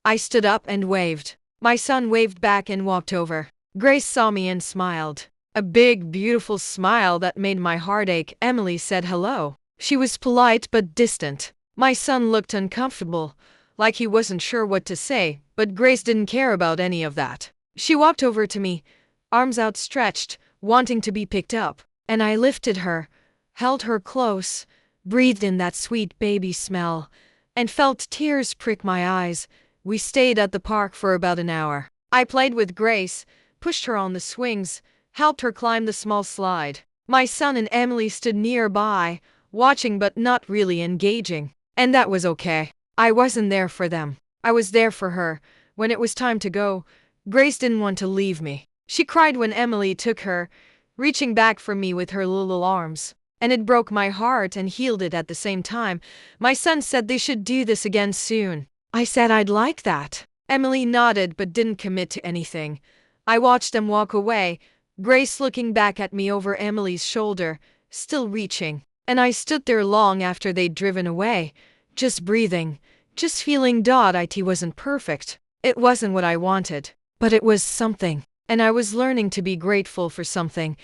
I stood up and waved. My son waved back and walked over. Grace saw me and smiled. A big, beautiful smile that made my heart ache. Emily said hello. She was polite but distant. My son looked uncomfortable, like he wasn't sure what to say, but Grace didn't care about any of that. She walked over to me, arms outstretched, wanting to be picked up, and I lifted her, held her close, breathed in that sweet baby smell, and felt tears prick my eyes. We stayed at the park for about an hour. I played with Grace, pushed her on the swings, helped her climb the small slide. My son and Emily stood nearby, watching but not really engaging. And that was okay. I wasn't there for them. I was there for her. When it was time to go, Grace didn't want to leave me. She cried when Emily took her, reaching back for me with her little arms. And it broke my heart and healed it at the same time. My son said they should do this again soon. I said I'd like that. Emily nodded but didn't commit to anything. I watched them walk away, Grace looking back at me over Emily's shoulder, still reaching. And I stood there long after they'd driven away, just breathing, just feeling. It wasn't perfect. It wasn't what I wanted, but it was something. And I was learning to be grateful for something,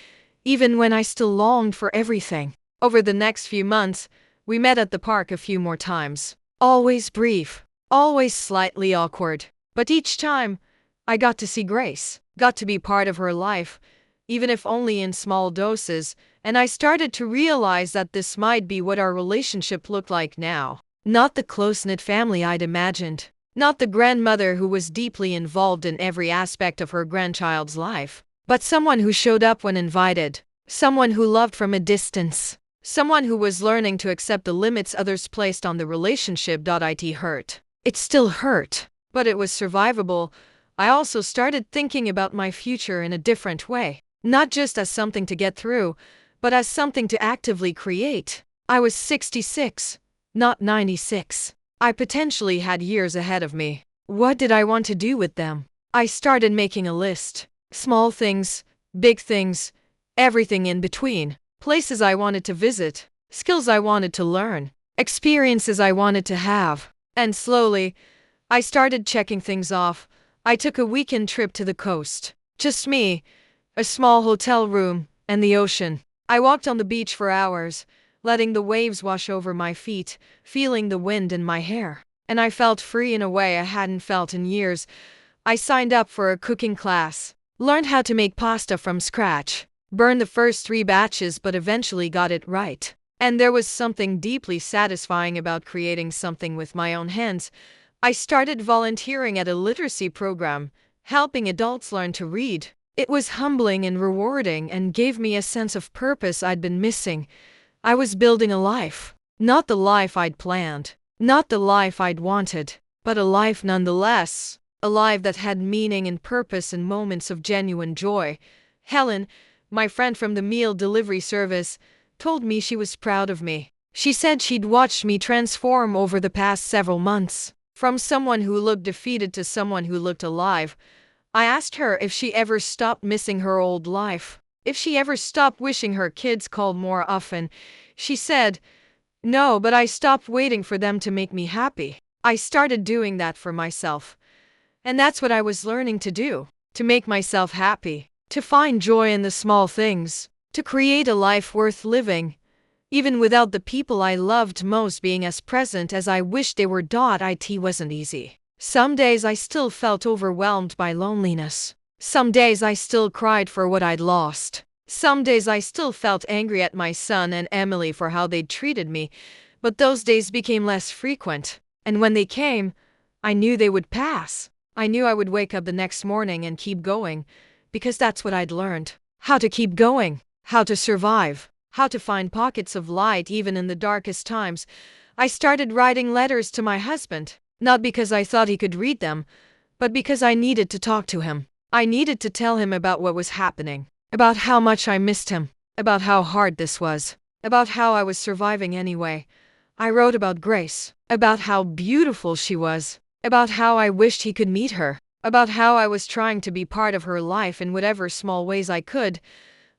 even when I still longed for everything. Over the next few months, we met at the park a few more times. Always brief. Always slightly awkward. But each time, I got to see Grace, got to be part of her life, even if only in small doses, and I started to realize that this might be what our relationship looked like now. Not the close-knit family I'd imagined. Not the grandmother who was deeply involved in every aspect of her grandchild's life. But someone who showed up when invited. Someone who loved from a distance. Someone who was learning to accept the limits others placed on the relationship. It hurt. It still hurt, but it was survivable. I also started thinking about my future in a different way. Not just as something to get through, but as something to actively create. I was 66, not 96. I potentially had years ahead of me. What did I want to do with them? I started making a list. Small things, big things, everything in between. Places I wanted to visit, skills I wanted to learn, experiences I wanted to have. And slowly, I started checking things off. I took a weekend trip to the coast. Just me, a small hotel room, and the ocean. I walked on the beach for hours, letting the waves wash over my feet, feeling the wind in my hair. And I felt free in a way I hadn't felt in years. I signed up for a cooking class, learned how to make pasta from scratch, burned the first 3 batches but eventually got it right. And there was something deeply satisfying about creating something with my own hands. I started volunteering at a literacy program, helping adults learn to read. It was humbling and rewarding and gave me a sense of purpose I'd been missing. I was building a life. Not the life I'd planned. Not the life I'd wanted. But a life nonetheless. A life that had meaning and purpose and moments of genuine joy. Helen, my friend from the meal delivery service, told me she was proud of me. She said she'd watched me transform over the past several months, from someone who looked defeated to someone who looked alive. I asked her if she ever stopped missing her old life, if she ever stopped wishing her kids called more often. She said, "No, but I stopped waiting for them to make me happy. I started doing that for myself." And that's what I was learning to do, to make myself happy, to find joy in the small things, to create a life worth living, even without the people I loved most being as present as I wished they were. It wasn't easy. Some days I still felt overwhelmed by loneliness. Some days I still cried for what I'd lost. Some days I still felt angry at my son and Emily for how they'd treated me, but those days became less frequent. And when they came, I knew they would pass. I knew I would wake up the next morning and keep going, because that's what I'd learned. How to keep going, how to survive, how to find pockets of light even in the darkest times. I started writing letters to my husband, not because I thought he could read them, but because I needed to talk to him. I needed to tell him about what was happening, about how much I missed him, about how hard this was, about how I was surviving anyway. I wrote about Grace, about how beautiful she was, about how I wished he could meet her, about how I was trying to be part of her life in whatever small ways I could.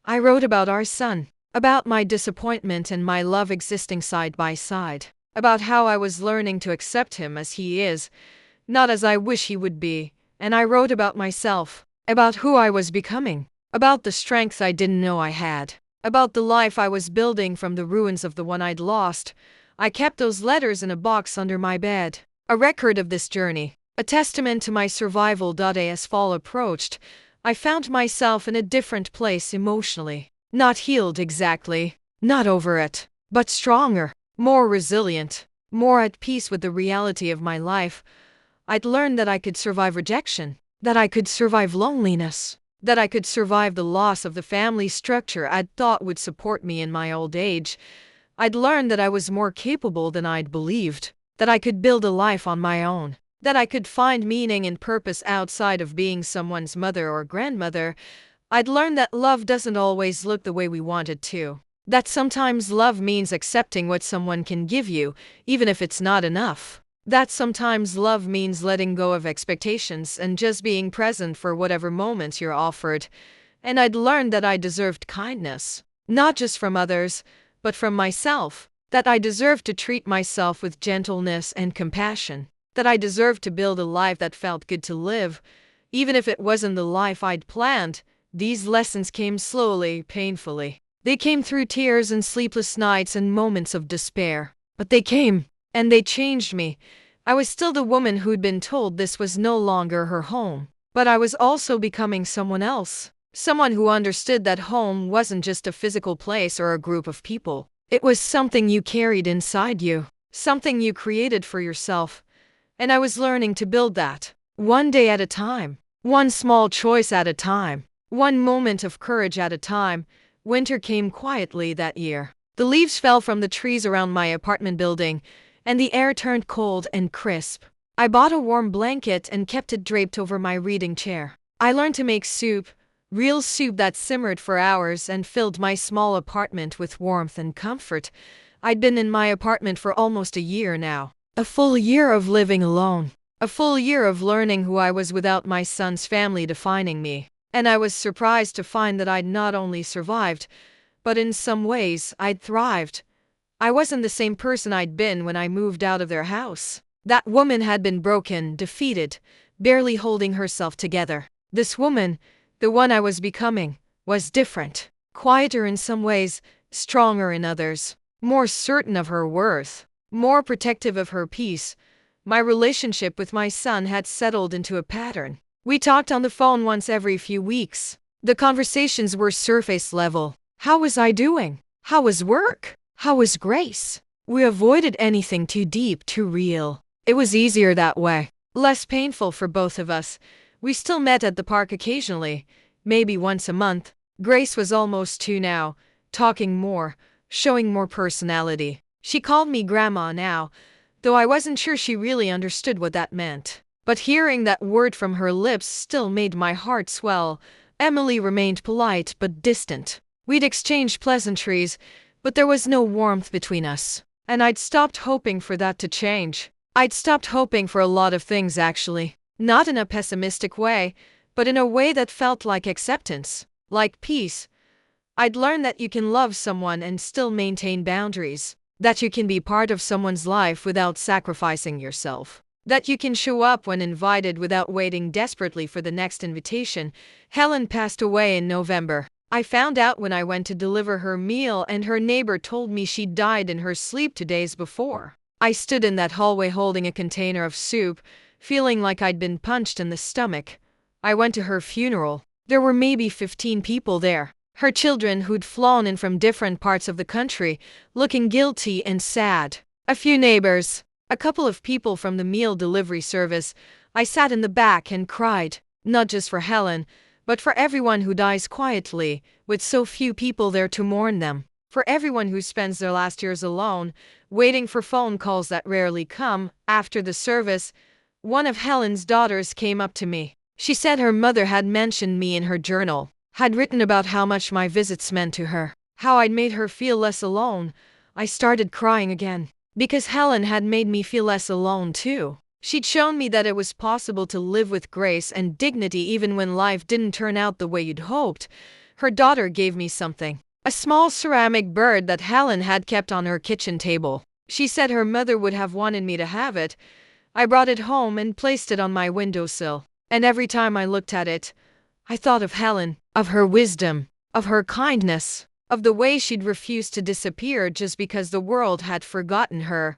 I wrote about our son, about my disappointment and my love existing side by side, about how I was learning to accept him as he is, not as I wish he would be. And I wrote about myself, about who I was becoming, about the strength I didn't know I had, about the life I was building from the ruins of the one I'd lost. I kept those letters in a box under my bed, a record of this journey, a testament to my survival. As fall approached, I found myself in a different place emotionally, not healed exactly, not over it, but stronger, more resilient, more at peace with the reality of my life. I'd learned that I could survive rejection, that I could survive loneliness, that I could survive the loss of the family structure I'd thought would support me in my old age. I'd learned that I was more capable than I'd believed, that I could build a life on my own, that I could find meaning and purpose outside of being someone's mother or grandmother. I'd learned that love doesn't always look the way we want it to, that sometimes love means accepting what someone can give you, even if it's not enough. That sometimes love means letting go of expectations and just being present for whatever moments you're offered. And I'd learned that I deserved kindness, not just from others, but from myself. That I deserved to treat myself with gentleness and compassion. That I deserved to build a life that felt good to live, even if it wasn't the life I'd planned. These lessons came slowly, painfully. They came through tears and sleepless nights and moments of despair. But they came. And they changed me. I was still the woman who'd been told this was no longer her home. But I was also becoming someone else. Someone who understood that home wasn't just a physical place or a group of people. It was something you carried inside you. Something you created for yourself. And I was learning to build that. One day at a time. One small choice at a time. One moment of courage at a time. Winter came quietly that year. The leaves fell from the trees around my apartment building, and the air turned cold and crisp. I bought a warm blanket and kept it draped over my reading chair. I learned to make soup, real soup that simmered for hours and filled my small apartment with warmth and comfort. I'd been in my apartment for almost a year now. A full year of living alone. A full year of learning who I was without my son's family defining me. And I was surprised to find that I'd not only survived, but in some ways I'd thrived. I wasn't the same person I'd been when I moved out of their house. That woman had been broken, defeated, barely holding herself together. This woman, the one I was becoming, was different. Quieter in some ways, stronger in others. More certain of her worth. More protective of her peace. My relationship with my son had settled into a pattern. We talked on the phone once every few weeks. The conversations were surface level. How was I doing? How was work? How was Grace? We avoided anything too deep, too real. It was easier that way. Less painful for both of us. We still met at the park occasionally, maybe once a month. Grace was almost 2 now, talking more, showing more personality. She called me Grandma now, though I wasn't sure she really understood what that meant. But hearing that word from her lips still made my heart swell. Emily remained polite but distant. We'd exchanged pleasantries, but there was no warmth between us. And I'd stopped hoping for that to change. I'd stopped hoping for a lot of things, actually. Not in a pessimistic way, but in a way that felt like acceptance, like peace. I'd learned that you can love someone and still maintain boundaries, that you can be part of someone's life without sacrificing yourself, that you can show up when invited without waiting desperately for the next invitation. Helen passed away in November. I found out when I went to deliver her meal, and her neighbor told me she died in her sleep 2 days before. I stood in that hallway holding a container of soup, feeling like I'd been punched in the stomach. I went to her funeral. There were maybe 15 people there. Her children who'd flown in from different parts of the country, looking guilty and sad. A few neighbors. A couple of people from the meal delivery service. I sat in the back and cried, not just for Helen, but for everyone who dies quietly, with so few people there to mourn them. For everyone who spends their last years alone, waiting for phone calls that rarely come. After the service, one of Helen's daughters came up to me. She said her mother had mentioned me in her journal, had written about how much my visits meant to her, how I'd made her feel less alone. I started crying again, because Helen had made me feel less alone too. She'd shown me that it was possible to live with grace and dignity even when life didn't turn out the way you'd hoped. Her daughter gave me something, a small ceramic bird that Helen had kept on her kitchen table. She said her mother would have wanted me to have it. I brought it home and placed it on my windowsill, and every time I looked at it, I thought of Helen, of her wisdom, of her kindness, of the way she'd refused to disappear just because the world had forgotten her.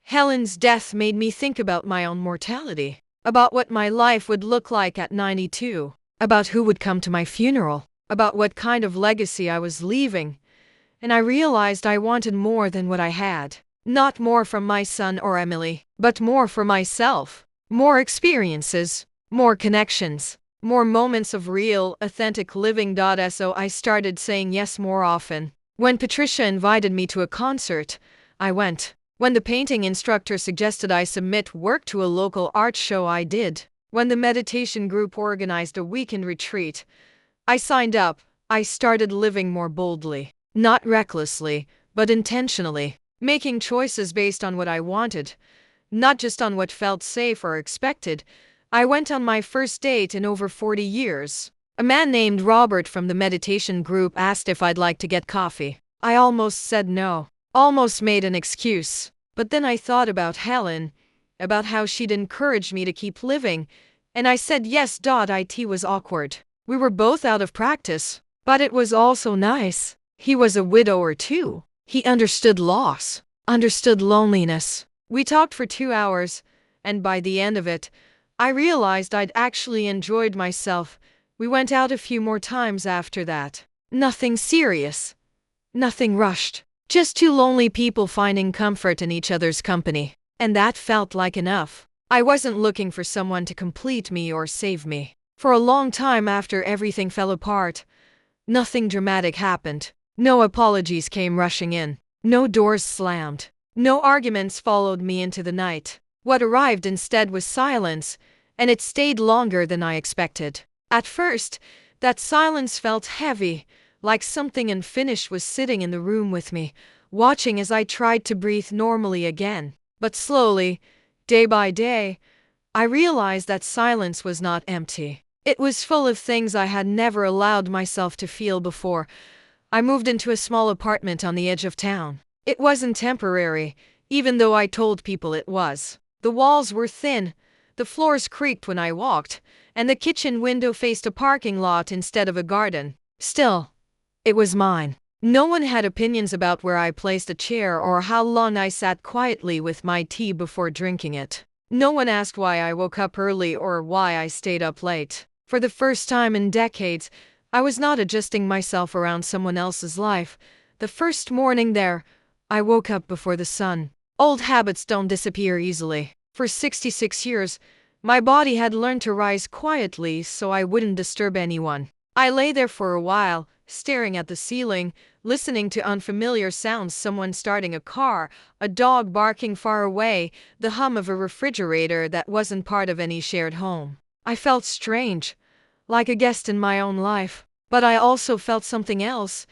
Helen's death made me think about my own mortality, about what my life would look like at 92, about who would come to my funeral, about what kind of legacy I was leaving. And I realized I wanted more than what I had. Not more from my son or Emily, but more for myself. More experiences, more connections, more moments of real, authentic living. So I started saying yes more often. When Patricia invited me to a concert, I went. When the painting instructor suggested I submit work to a local art show, I did. When the meditation group organized a weekend retreat, I signed up. I started living more boldly, not recklessly, but intentionally, making choices based on what I wanted, not just on what felt safe or expected. I went on my first date in over 40 years. A man named Robert from the meditation group asked if I'd like to get coffee. I almost said no, almost made an excuse. But then I thought about Helen, about how she'd encouraged me to keep living, and I said yes. It was awkward. We were both out of practice, but it was also nice. He was a widower too. He understood loss, understood loneliness. We talked for 2 hours, and by the end of it, I realized I'd actually enjoyed myself. We went out a few more times after that. Nothing serious, nothing rushed. Just two lonely people finding comfort in each other's company. And that felt like enough. I wasn't looking for someone to complete me or save me. For a long time after everything fell apart, nothing dramatic happened. No apologies came rushing in. No doors slammed. No arguments followed me into the night. What arrived instead was silence, and it stayed longer than I expected. At first, that silence felt heavy, like something unfinished was sitting in the room with me, watching as I tried to breathe normally again. But slowly, day by day, I realized that silence was not empty. It was full of things I had never allowed myself to feel before. I moved into a small apartment on the edge of town. It wasn't temporary, even though I told people it was. The walls were thin, the floors creaked when I walked, and the kitchen window faced a parking lot instead of a garden. Still, it was mine. No one had opinions about where I placed a chair or how long I sat quietly with my tea before drinking it. No one asked why I woke up early or why I stayed up late. For the first time in decades, I was not adjusting myself around someone else's life. The first morning there, I woke up before the sun. Old habits don't disappear easily. For 66 years, my body had learned to rise quietly so I wouldn't disturb anyone. I lay there for a while, staring at the ceiling, listening to unfamiliar sounds: someone starting a car, a dog barking far away, the hum of a refrigerator that wasn't part of any shared home. I felt strange, like a guest in my own life. But I also felt something else,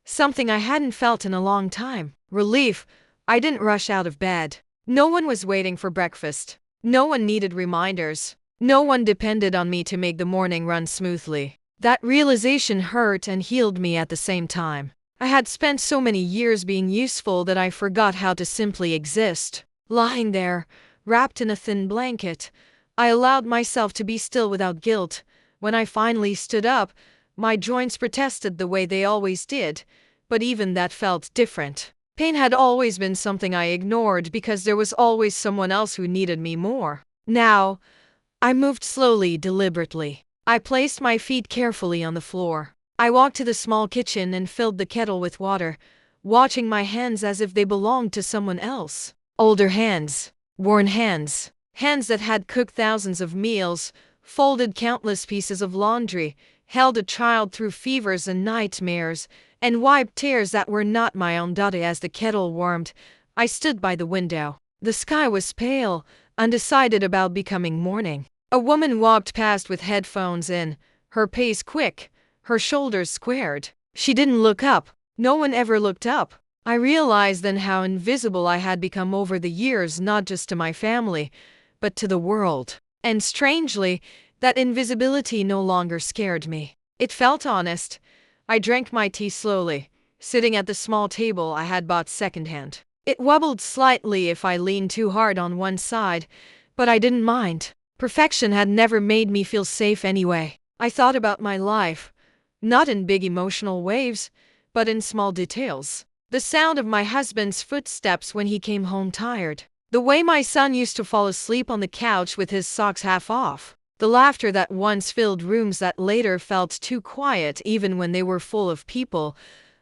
something I hadn't felt in a long time. Relief. I didn't rush out of bed. No one was waiting for breakfast. No one needed reminders. No one depended on me to make the morning run smoothly. That realization hurt and healed me at the same time. I had spent so many years being useful that I forgot how to simply exist. Lying there, wrapped in a thin blanket, I allowed myself to be still without guilt. When I finally stood up, my joints protested the way they always did, but even that felt different. Pain had always been something I ignored because there was always someone else who needed me more. Now, I moved slowly, deliberately. I placed my feet carefully on the floor. I walked to the small kitchen and filled the kettle with water, watching my hands as if they belonged to someone else. Older hands, worn hands, hands that had cooked thousands of meals, folded countless pieces of laundry, held a child through fevers and nightmares, and wiped tears that were not my own. As the kettle warmed, I stood by the window. The sky was pale, undecided about becoming morning. A woman walked past with headphones in, her pace quick, her shoulders squared. She didn't look up. No one ever looked up. I realized then how invisible I had become over the years, not just to my family, but to the world. And strangely, that invisibility no longer scared me. It felt honest. I drank my tea slowly, sitting at the small table I had bought secondhand. It wobbled slightly if I leaned too hard on one side, but I didn't mind. Perfection had never made me feel safe anyway. I thought about my life, not in big emotional waves, but in small details. The sound of my husband's footsteps when he came home tired. The way my son used to fall asleep on the couch with his socks half off. The laughter that once filled rooms that later felt too quiet even when they were full of people.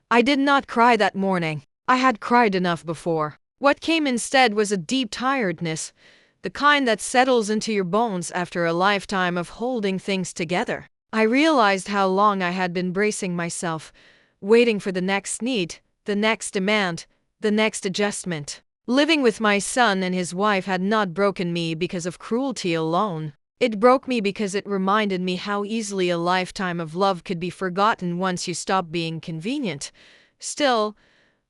I did not cry that morning. I had cried enough before. What came instead was a deep tiredness, the kind that settles into your bones after a lifetime of holding things together. I realized how long I had been bracing myself, waiting for the next need, the next demand, the next adjustment. Living with my son and his wife had not broken me because of cruelty alone. It broke me because it reminded me how easily a lifetime of love could be forgotten once you stop being convenient. Still,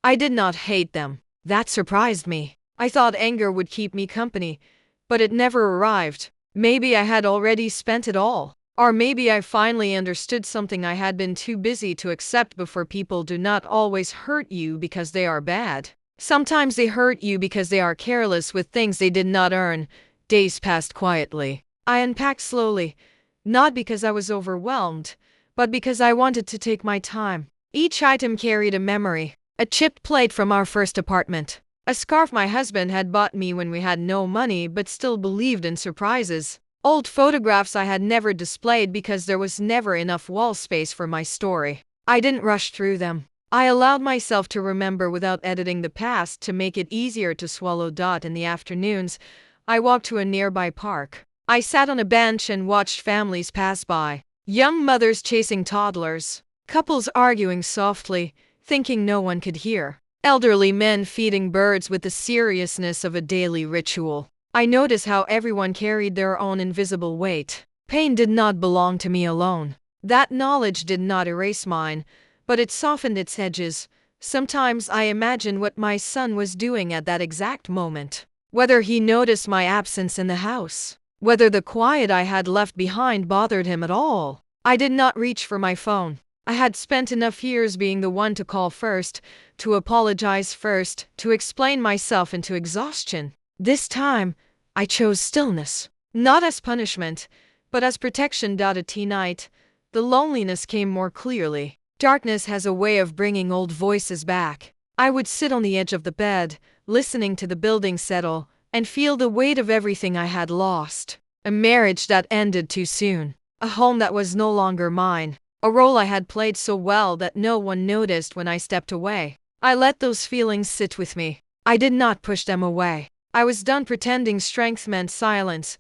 I did not hate them. That surprised me. I thought anger would keep me company, but it never arrived. Maybe I had already spent it all. Or maybe I finally understood something I had been too busy to accept before. People do not always hurt you because they are bad. Sometimes they hurt you because they are careless with things they did not earn. Days passed quietly. I unpacked slowly, not because I was overwhelmed, but because I wanted to take my time. Each item carried a memory. A chipped plate from our first apartment. A scarf my husband had bought me when we had no money but still believed in surprises. Old photographs I had never displayed because there was never enough wall space for my story. I didn't rush through them. I allowed myself to remember without editing the past to make it easier to swallow. In the afternoons, I walked to a nearby park. I sat on a bench and watched families pass by. Young mothers chasing toddlers. Couples arguing softly, thinking no one could hear. Elderly men feeding birds with the seriousness of a daily ritual. I noticed how everyone carried their own invisible weight. Pain did not belong to me alone. That knowledge did not erase mine, but it softened its edges. Sometimes I imagine what my son was doing at that exact moment. Whether he noticed my absence in the house. Whether the quiet I had left behind bothered him at all. I did not reach for my phone. I had spent enough years being the one to call first, to apologize first, to explain myself into exhaustion. This time, I chose stillness. Not as punishment, but as protection. At night, the loneliness came more clearly. Darkness has a way of bringing old voices back. I would sit on the edge of the bed, listening to the building settle, and feel the weight of everything I had lost. A marriage that ended too soon. A home that was no longer mine. A role I had played so well that no one noticed when I stepped away. I let those feelings sit with me. I did not push them away. I was done pretending strength meant silence.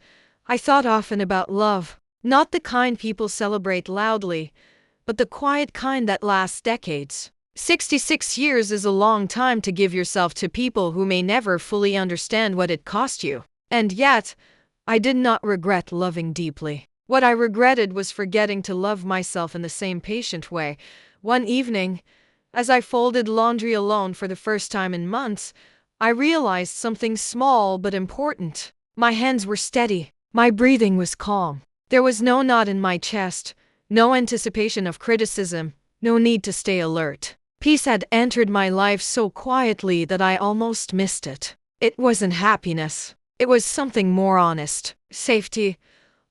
I thought often about love. Not the kind people celebrate loudly, but the quiet kind that lasts decades. 66 years is a long time to give yourself to people who may never fully understand what it cost you. And yet, I did not regret loving deeply. What I regretted was forgetting to love myself in the same patient way. One evening, As I folded laundry alone for the first time in months, I realized something small but important. My hands were steady. My breathing was calm. There was no knot in my chest, no anticipation of criticism, no need to stay alert. Peace had entered my life so quietly that I almost missed it. It wasn't happiness. It was something more honest. Safety.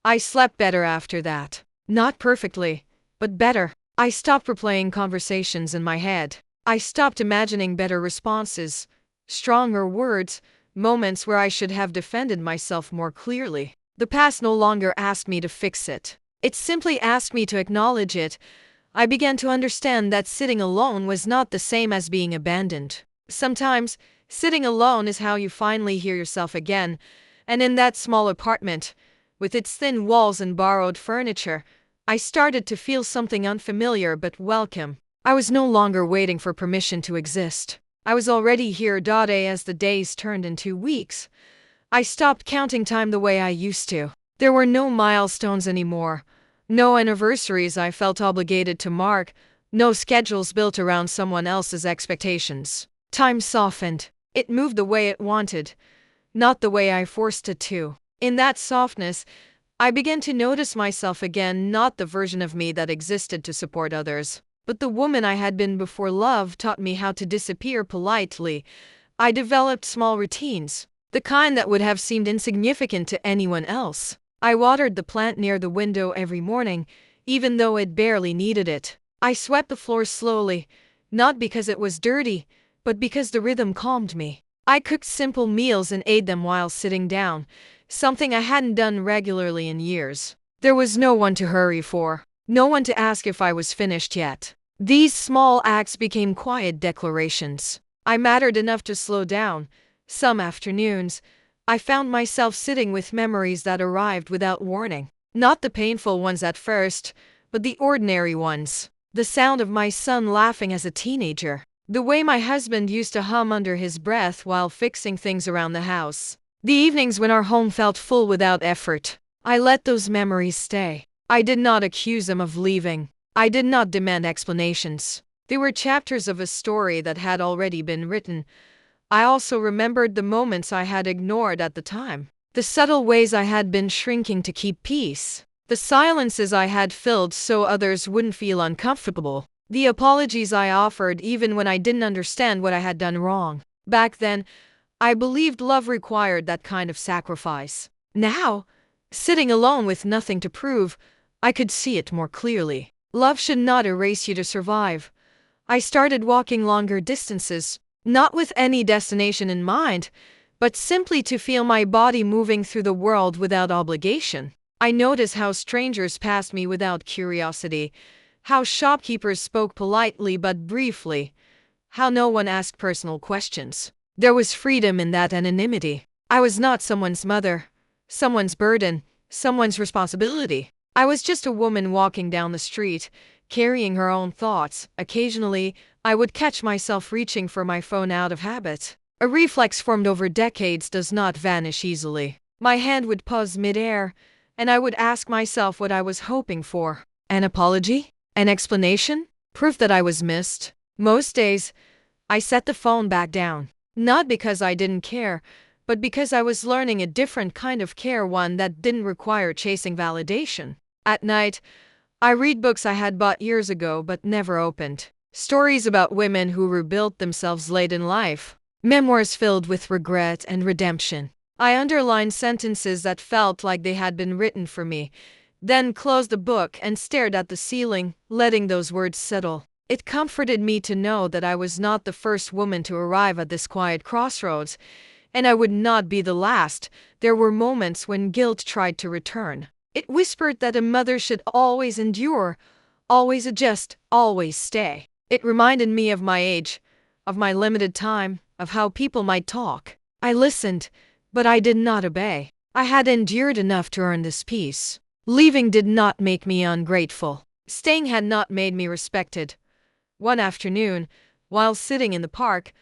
I slept better after that. Not perfectly, but better. I stopped replaying conversations in my head. I stopped imagining better responses, stronger words, moments where I should have defended myself more clearly. The past no longer asked me to fix it. It simply asked me to acknowledge it. I began to understand that sitting alone was not the same as being abandoned. Sometimes, sitting alone is how you finally hear yourself again, and in that small apartment, with its thin walls and borrowed furniture, I started to feel something unfamiliar but welcome. I was no longer waiting for permission to exist. I was already here. As the days turned into weeks, I stopped counting time the way I used to. There were no milestones anymore, no anniversaries I felt obligated to mark, no schedules built around someone else's expectations. Time softened. It moved the way it wanted, not the way I forced it to. In that softness, I began to notice myself again, not the version of me that existed to support others, but the woman I had been before. Love taught me how to disappear politely. I developed small routines, the kind that would have seemed insignificant to anyone else. I watered the plant near the window every morning, even though it barely needed it. I swept the floor slowly, not because it was dirty, but because the rhythm calmed me. I cooked simple meals and ate them while sitting down, something I hadn't done regularly in years. There was no one to hurry for, no one to ask if I was finished yet. These small acts became quiet declarations. I mattered enough to slow down. Some afternoons, I found myself sitting with memories that arrived without warning. Not the painful ones at first, but the ordinary ones. The sound of my son laughing as a teenager. The way my husband used to hum under his breath while fixing things around the house. The evenings when our home felt full without effort. I let those memories stay. I did not accuse them of leaving. I did not demand explanations. They were chapters of a story that had already been written. I also remembered the moments I had ignored at the time. The subtle ways I had been shrinking to keep peace. The silences I had filled so others wouldn't feel uncomfortable. The apologies I offered even when I didn't understand what I had done wrong. Back then, I believed love required that kind of sacrifice. Now, sitting alone with nothing to prove, I could see it more clearly. Love should not erase you to survive. I started walking longer distances, not with any destination in mind, but simply to feel my body moving through the world without obligation. I noticed how strangers passed me without curiosity, how shopkeepers spoke politely but briefly, how no one asked personal questions. There was freedom in that anonymity. I was not someone's mother, someone's burden, someone's responsibility. I was just a woman walking down the street, carrying her own thoughts. Occasionally, I would catch myself reaching for my phone out of habit. A reflex formed over decades does not vanish easily. My hand would pause midair, and I would ask myself what I was hoping for. An apology? An explanation? Proof that I was missed? Most days, I set the phone back down. Not because I didn't care, but because I was learning a different kind of care, one that didn't require chasing validation. At night, I read books I had bought years ago but never opened. Stories about women who rebuilt themselves late in life. Memoirs filled with regret and redemption. I underlined sentences that felt like they had been written for me, then closed the book and stared at the ceiling, letting those words settle. It comforted me to know that I was not the first woman to arrive at this quiet crossroads, and I would not be the last. There were moments when guilt tried to return. It whispered that a mother should always endure, always adjust, always stay. It reminded me of my age, of my limited time, of how people might talk. I listened, but I did not obey. I had endured enough to earn this peace. Leaving did not make me ungrateful. Staying had not made me respected. One afternoon, while sitting in the park,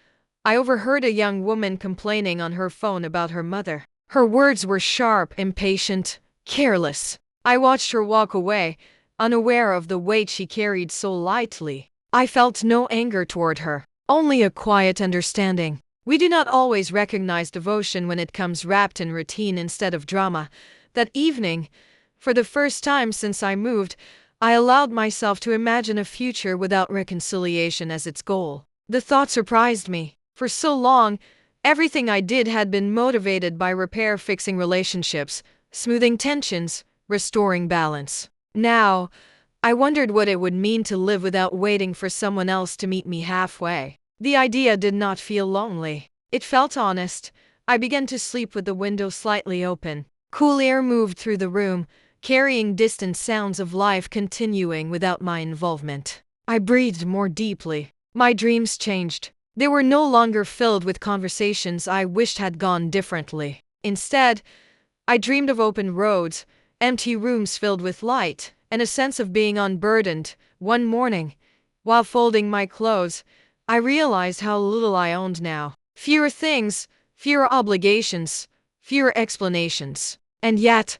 I overheard a young woman complaining on her phone about her mother. Her words were sharp, impatient, careless. I watched her walk away, unaware of the weight she carried so lightly. I felt no anger toward her, only a quiet understanding. We do not always recognize devotion when it comes wrapped in routine instead of drama. That evening, for the first time since I moved, I allowed myself to imagine a future without reconciliation as its goal. The thought surprised me. For so long, everything I did had been motivated by repair, fixing relationships, smoothing tensions, restoring balance. Now, I wondered what it would mean to live without waiting for someone else to meet me halfway. The idea did not feel lonely. It felt honest. I began to sleep with the window slightly open. Cool air moved through the room, carrying distant sounds of life continuing without my involvement. I breathed more deeply. My dreams changed. They were no longer filled with conversations I wished had gone differently. Instead, I dreamed of open roads, empty rooms filled with light, and a sense of being unburdened. One morning, while folding my clothes, I realized how little I owned now. Fewer things, fewer obligations, fewer explanations. And yet,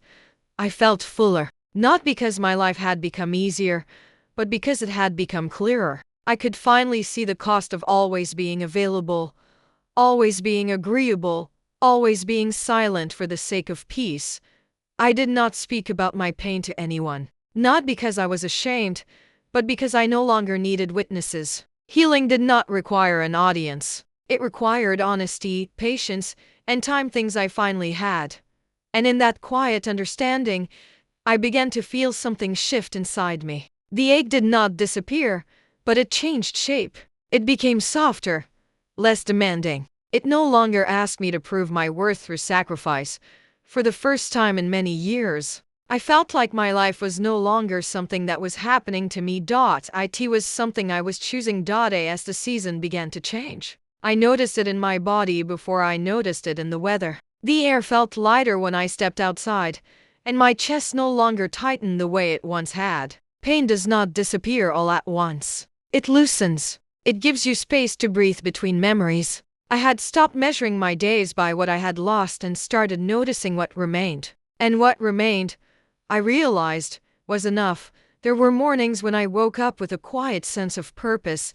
I felt fuller. Not because my life had become easier, but because it had become clearer. I could finally see the cost of always being available, always being agreeable, always being silent for the sake of peace. I did not speak about my pain to anyone. Not because I was ashamed, but because I no longer needed witnesses. Healing did not require an audience. It required honesty, patience, and time, things I finally had. And in that quiet understanding, I began to feel something shift inside me. The ache did not disappear, but it changed shape. It became softer, less demanding. It no longer asked me to prove my worth through sacrifice. For the first time in many years, I felt like my life was no longer something that was happening to me. It was something I was choosing. As the season began to change, I noticed it in my body before I noticed it in the weather. The air felt lighter when I stepped outside, and my chest no longer tightened the way it once had. Pain does not disappear all at once. It loosens. It gives you space to breathe between memories. I had stopped measuring my days by what I had lost and started noticing what remained. And what remained, I realized, was enough. There were mornings when I woke up with a quiet sense of purpose,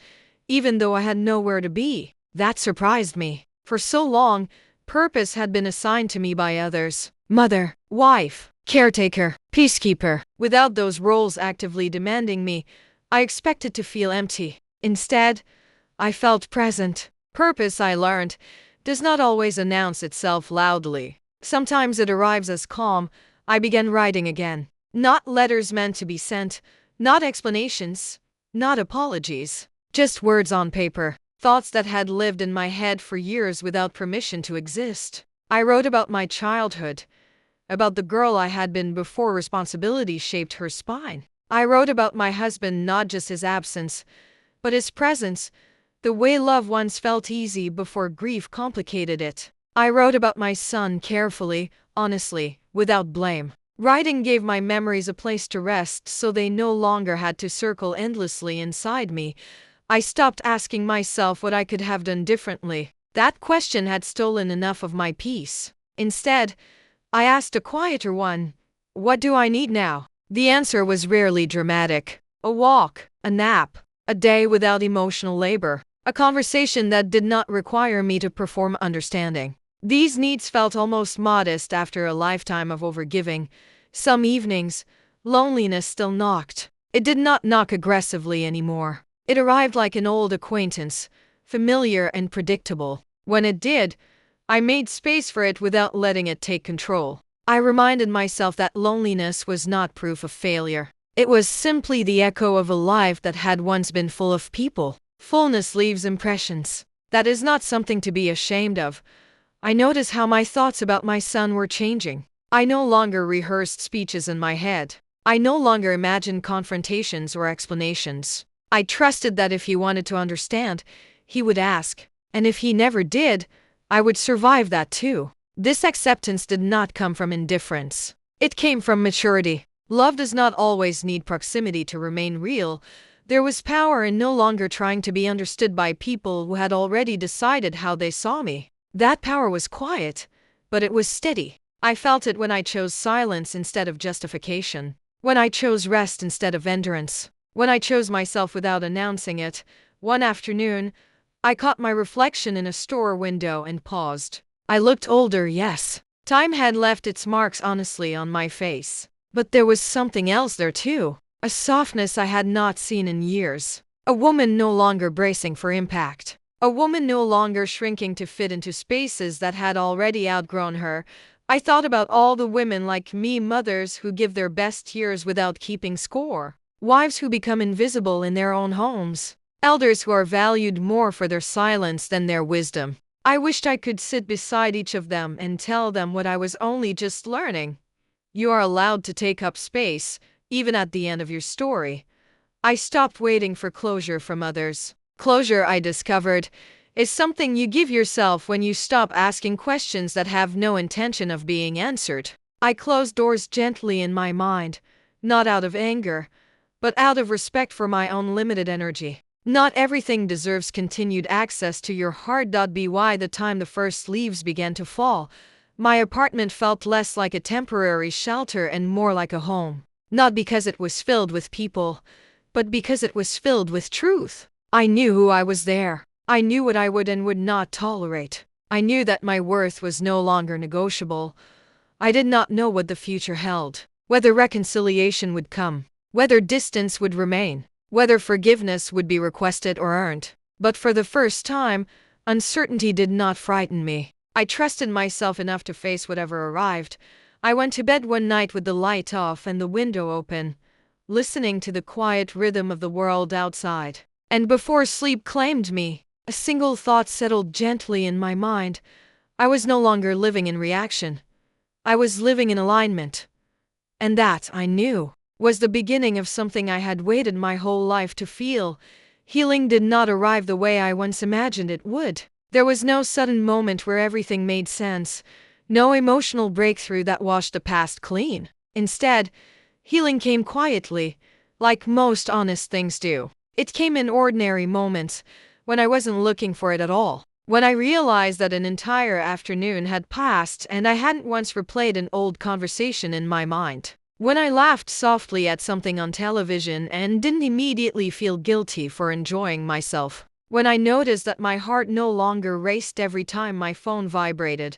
even though I had nowhere to be. That surprised me. For so long, purpose had been assigned to me by others: mother, wife, caretaker, peacekeeper. Without those roles actively demanding me, I expected to feel empty. Instead, I felt present. Purpose, I learned, does not always announce itself loudly. Sometimes it arrives as calm. I began writing again. Not letters meant to be sent, not explanations, not apologies. Just words on paper. Thoughts that had lived in my head for years without permission to exist. I wrote about my childhood, about the girl I had been before responsibility shaped her spine. I wrote about my husband, not just his absence, but his presence, the way love once felt easy before grief complicated it. I wrote about my son carefully, honestly, without blame. Writing gave my memories a place to rest so they no longer had to circle endlessly inside me. I stopped asking myself what I could have done differently. That question had stolen enough of my peace. Instead, I asked a quieter one: what do I need now? The answer was rarely dramatic. A walk, a nap, a day without emotional labor, a conversation that did not require me to perform understanding. These needs felt almost modest after a lifetime of overgiving. Some evenings, loneliness still knocked. It did not knock aggressively anymore. It arrived like an old acquaintance, familiar and predictable. When it did, I made space for it without letting it take control. I reminded myself that loneliness was not proof of failure. It was simply the echo of a life that had once been full of people. Fullness leaves impressions. That is not something to be ashamed of. I noticed how my thoughts about my son were changing. I no longer rehearsed speeches in my head. I no longer imagined confrontations or explanations. I trusted that if he wanted to understand, he would ask. And if he never did, I would survive that too. This acceptance did not come from indifference. It came from maturity. Love does not always need proximity to remain real. There was power in no longer trying to be understood by people who had already decided how they saw me. That power was quiet, but it was steady. I felt it when I chose silence instead of justification, when I chose rest instead of endurance, When I chose myself without announcing it, one afternoon, I caught my reflection in a store window and paused. I looked older, yes. Time had left its marks honestly on my face. But there was something else there too. A softness I had not seen in years. A woman no longer bracing for impact. A woman no longer shrinking to fit into spaces that had already outgrown her. I thought about all the women like me, mothers who give their best years without keeping score. Wives who become invisible in their own homes. Elders who are valued more for their silence than their wisdom. I wished I could sit beside each of them and tell them what I was only just learning. You are allowed to take up space, even at the end of your story. I stopped waiting for closure from others. Closure, I discovered, is something you give yourself when you stop asking questions that have no intention of being answered. I closed doors gently in my mind, not out of anger, but out of respect for my own limited energy. Not everything deserves continued access to your heart. By the time the first leaves began to fall, my apartment felt less like a temporary shelter and more like a home. Not because it was filled with people, but because it was filled with truth. I knew who I was there. I knew what I would and would not tolerate. I knew that my worth was no longer negotiable. I did not know what the future held, whether reconciliation would come, whether distance would remain, whether forgiveness would be requested or earned. But for the first time, uncertainty did not frighten me. I trusted myself enough to face whatever arrived. I went to bed one night with the light off and the window open, listening to the quiet rhythm of the world outside. And before sleep claimed me, a single thought settled gently in my mind. I was no longer living in reaction. I was living in alignment. And that, I knew, was the beginning of something I had waited my whole life to feel. Healing did not arrive the way I once imagined it would. There was no sudden moment where everything made sense, no emotional breakthrough that washed the past clean. Instead, healing came quietly, like most honest things do. It came in ordinary moments, when I wasn't looking for it at all. When I realized that an entire afternoon had passed and I hadn't once replayed an old conversation in my mind. When I laughed softly at something on television and didn't immediately feel guilty for enjoying myself. When I noticed that my heart no longer raced every time my phone vibrated.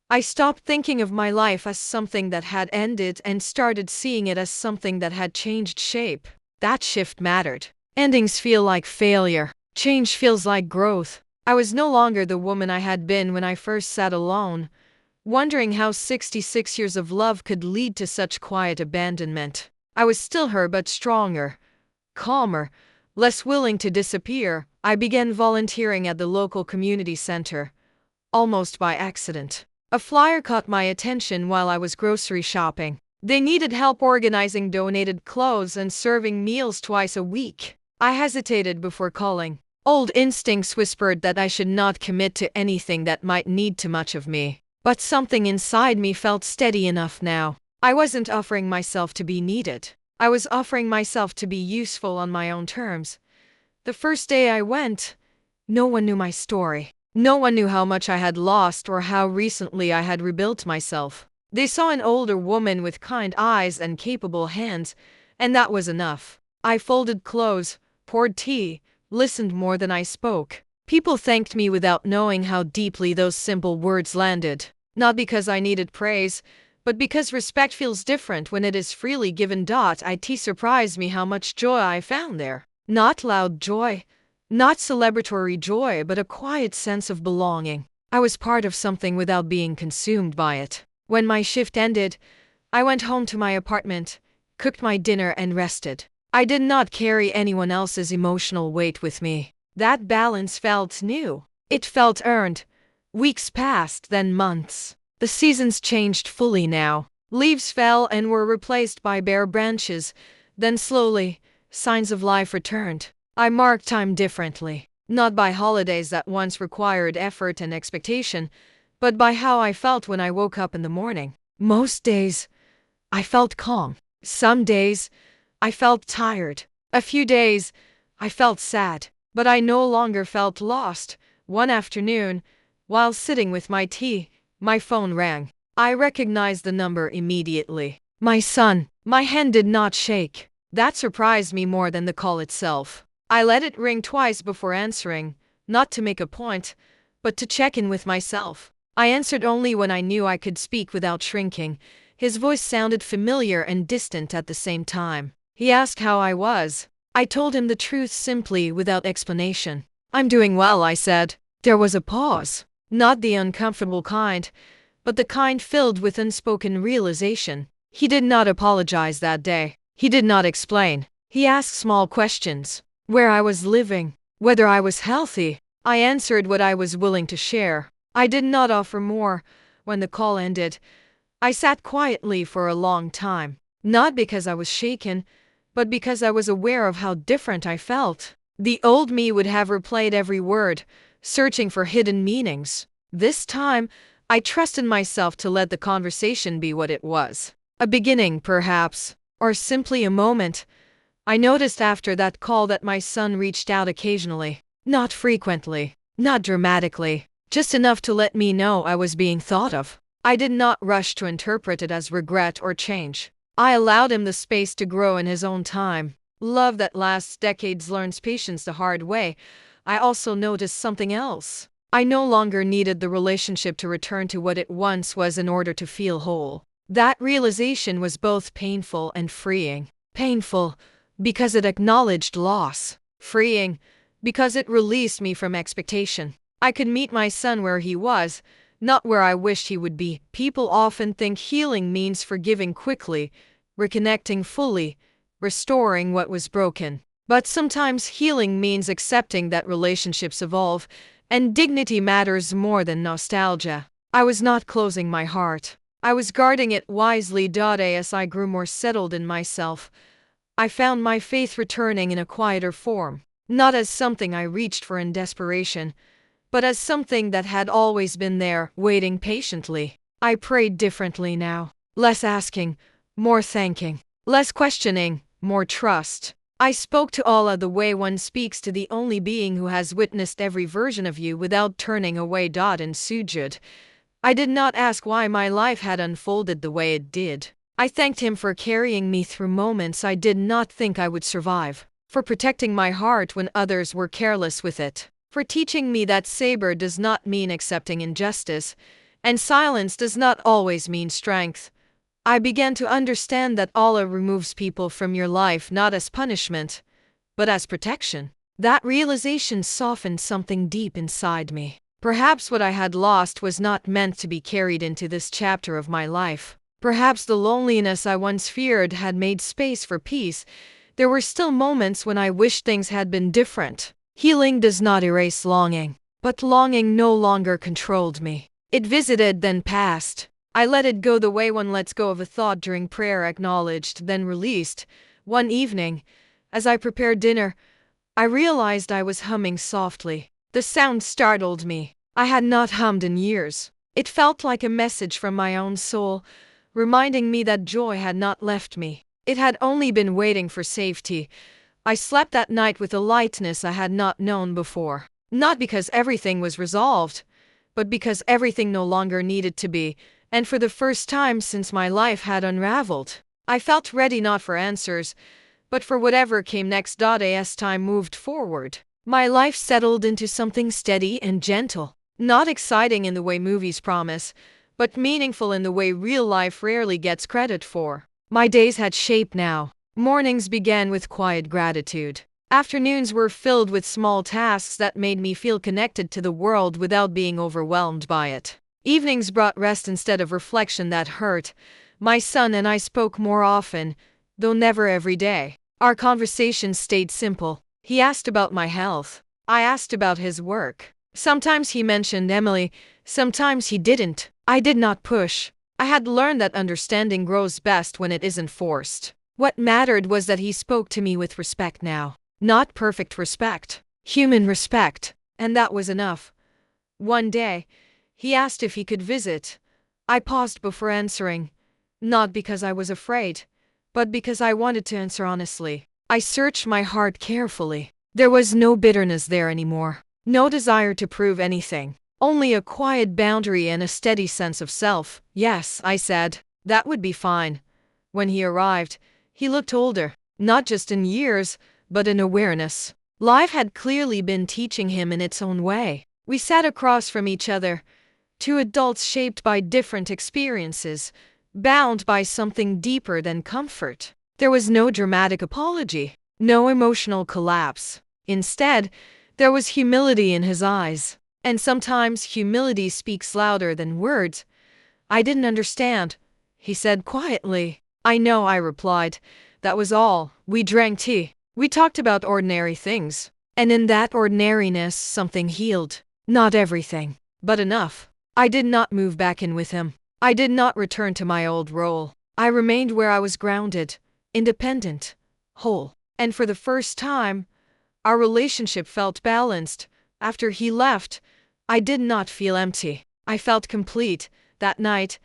I stopped thinking of my life as something that had ended and started seeing it as something that had changed shape. That shift mattered. Endings feel like failure. Change feels like growth. I was no longer the woman I had been when I first sat alone, wondering how 66 years of love could lead to such quiet abandonment. I was still her, but stronger, calmer, less willing to disappear. I began volunteering at the local community center, almost by accident. A flyer caught my attention while I was grocery shopping. They needed help organizing donated clothes and serving meals twice a week. I hesitated before calling. Old instincts whispered that I should not commit to anything that might need too much of me. But something inside me felt steady enough now. I wasn't offering myself to be needed. I was offering myself to be useful on my own terms. The first day I went, no one knew my story. No one knew how much I had lost or how recently I had rebuilt myself. They saw an older woman with kind eyes and capable hands, and that was enough. I folded clothes, poured tea, listened more than I spoke. People thanked me without knowing how deeply those simple words landed. Not because I needed praise, but because respect feels different when it is freely given. It surprised me how much joy I found there. Not loud joy, not celebratory joy, but a quiet sense of belonging. I was part of something without being consumed by it. When my shift ended, I went home to my apartment, cooked my dinner and rested. I did not carry anyone else's emotional weight with me. That balance felt new. It felt earned. Weeks passed, then months. The seasons changed fully now. Leaves fell and were replaced by bare branches. Then slowly, signs of life returned. I marked time differently. Not by holidays that once required effort and expectation, but by how I felt when I woke up in the morning. Most days, I felt calm. Some days, I felt tired. A few days, I felt sad. But I no longer felt lost. One afternoon, while sitting with my tea, my phone rang. I recognized the number immediately. My son. My hand did not shake. That surprised me more than the call itself. I let it ring twice before answering, not to make a point, but to check in with myself. I answered only when I knew I could speak without shrinking. His voice sounded familiar and distant at the same time. He asked how I was. I told him the truth simply, without explanation. "I'm doing well," I said. There was a pause. Not the uncomfortable kind, but the kind filled with unspoken realization. He did not apologize that day. He did not explain. He asked small questions. Where I was living, whether I was healthy. I answered what I was willing to share. I did not offer more. When the call ended, I sat quietly for a long time. Not because I was shaken, but because I was aware of how different I felt. The old me would have replayed every word, searching for hidden meanings. This time, I trusted myself to let the conversation be what it was. A beginning, perhaps, or simply a moment. I noticed after that call that my son reached out occasionally. Not frequently, not dramatically, just enough to let me know I was being thought of. I did not rush to interpret it as regret or change. I allowed him the space to grow in his own time. Love that lasts decades learns patience the hard way. I also noticed something else. I no longer needed the relationship to return to what it once was in order to feel whole. That realization was both painful and freeing. Painful, because it acknowledged loss. Freeing, because it released me from expectation. I could meet my son where he was, not where I wished he would be. People often think healing means forgiving quickly, reconnecting fully, restoring what was broken. But sometimes healing means accepting that relationships evolve, and dignity matters more than nostalgia. I was not closing my heart. I was guarding it wisely. As I grew more settled in myself, I found my faith returning in a quieter form, not as something I reached for in desperation, but as something that had always been there, waiting patiently. I prayed differently now. Less asking, more thanking. Less questioning, more trust. I spoke to Allah the way one speaks to the only being who has witnessed every version of you without turning away. In sujud, I did not ask why my life had unfolded the way it did. I thanked him for carrying me through moments I did not think I would survive, for protecting my heart when others were careless with it, for teaching me that sabr does not mean accepting injustice, and silence does not always mean strength. I began to understand that Allah removes people from your life not as punishment, but as protection. That realization softened something deep inside me. Perhaps what I had lost was not meant to be carried into this chapter of my life. Perhaps the loneliness I once feared had made space for peace. There were still moments when I wished things had been different. Healing does not erase longing, but longing no longer controlled me. It visited, then passed. I let it go the way one lets go of a thought during prayer, acknowledged, then released. One evening, as I prepared dinner, I realized I was humming softly. The sound startled me. I had not hummed in years. It felt like a message from my own soul, reminding me that joy had not left me. It had only been waiting for safety. I slept that night with a lightness I had not known before. Not because everything was resolved, but because everything no longer needed to be. And for the first time since my life had unraveled, I felt ready not for answers, but for whatever came next. As time moved forward, my life settled into something steady and gentle. Not exciting in the way movies promise, but meaningful in the way real life rarely gets credit for. My days had shape now. Mornings began with quiet gratitude. Afternoons were filled with small tasks that made me feel connected to the world without being overwhelmed by it. Evenings brought rest instead of reflection that hurt. My son and I spoke more often, though never every day. Our conversations stayed simple. He asked about my health. I asked about his work. Sometimes he mentioned Emily, sometimes he didn't. I did not push. I had learned that understanding grows best when it isn't forced. What mattered was that he spoke to me with respect now. Not perfect respect, human respect, and that was enough. One day, he asked if he could visit. I paused before answering, not because I was afraid, but because I wanted to answer honestly. I searched my heart carefully. There was no bitterness there anymore, no desire to prove anything, only a quiet boundary and a steady sense of self. Yes, I said, that would be fine. When he arrived, he looked older. not just in years, but in awareness. Life had clearly been teaching him in its own way. We sat across from each other, two adults shaped by different experiences, bound by something deeper than comfort. There was no dramatic apology, no emotional collapse. Instead, there was humility in his eyes. And sometimes humility speaks louder than words. "I didn't understand," he said quietly. "I know," I replied. That was all. We drank tea. We talked about ordinary things. And in that ordinariness, something healed. Not everything, but enough. I did not move back in with him. I did not return to my old role. I remained where I was grounded, independent, whole. And for the first time, our relationship felt balanced. After he left, I did not feel empty. I felt complete. That night,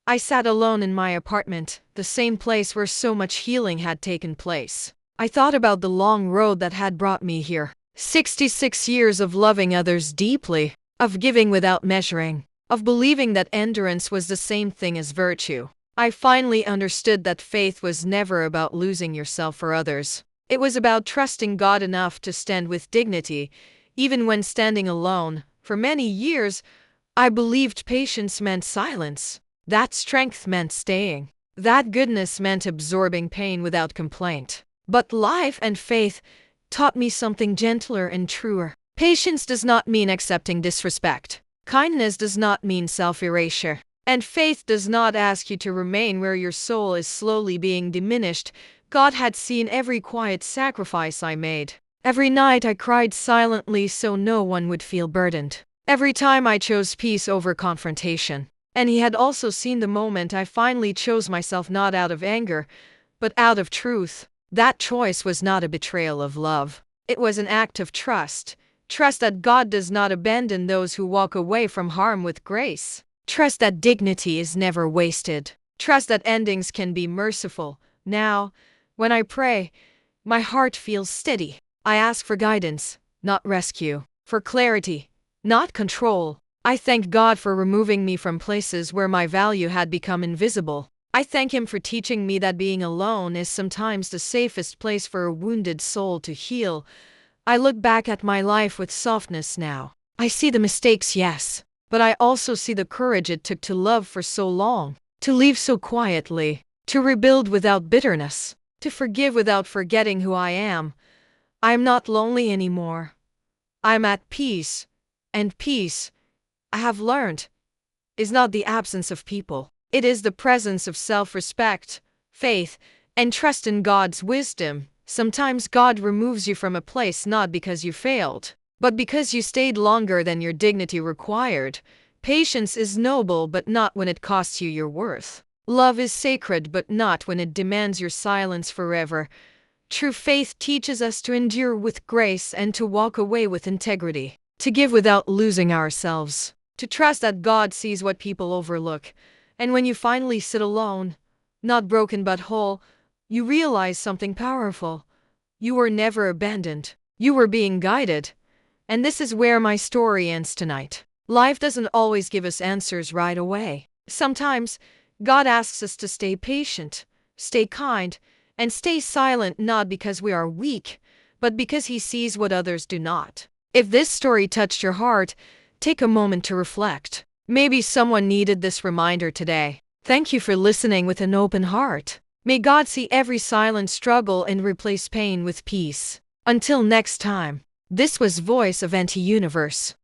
I sat alone in my apartment, the same place where so much healing had taken place. I thought about the long road that had brought me here. 66 years of loving others deeply, of giving without measuring, of believing that endurance was the same thing as virtue. I finally understood that faith was never about losing yourself for others. It was about trusting God enough to stand with dignity, even when standing alone. For many years, I believed patience meant silence, that strength meant staying, that goodness meant absorbing pain without complaint. But life and faith taught me something gentler and truer. Patience does not mean accepting disrespect. Kindness does not mean self-erasure. And faith does not ask you to remain where your soul is slowly being diminished. God had seen every quiet sacrifice I made. Every night I cried silently so no one would feel burdened. Every time I chose peace over confrontation. And he had also seen the moment I finally chose myself, not out of anger, but out of truth. That choice was not a betrayal of love. It was an act of trust. Trust that God does not abandon those who walk away from harm with grace. Trust that dignity is never wasted. Trust that endings can be merciful. Now, when I pray, my heart feels steady. I ask for guidance, not rescue. For clarity, not control. I thank God for removing me from places where my value had become invisible. I thank Him for teaching me that being alone is sometimes the safest place for a wounded soul to heal. I look back at my life with softness now. I see the mistakes, yes, but I also see the courage it took to love for so long, to leave so quietly, to rebuild without bitterness, to forgive without forgetting who I am. I am not lonely anymore. I am at peace, and peace, I have learned, is not the absence of people. It is the presence of self-respect, faith, and trust in God's wisdom. Sometimes God removes you from a place not because you failed, but because you stayed longer than your dignity required. Patience is noble, but not when it costs you your worth. Love is sacred, but not when it demands your silence forever. True faith teaches us to endure with grace and to walk away with integrity, to give without losing ourselves, to trust that God sees what people overlook. And when you finally sit alone, not broken but whole, you realize something powerful. You were never abandoned. You were being guided. And this is where my story ends tonight. Life doesn't always give us answers right away. Sometimes, God asks us to stay patient, stay kind, and stay silent, not because we are weak, but because He sees what others do not. If this story touched your heart, take a moment to reflect. Maybe someone needed this reminder today. Thank you for listening with an open heart. May God see every silent struggle and replace pain with peace. Until next time, this was Voice of Auntie Universe.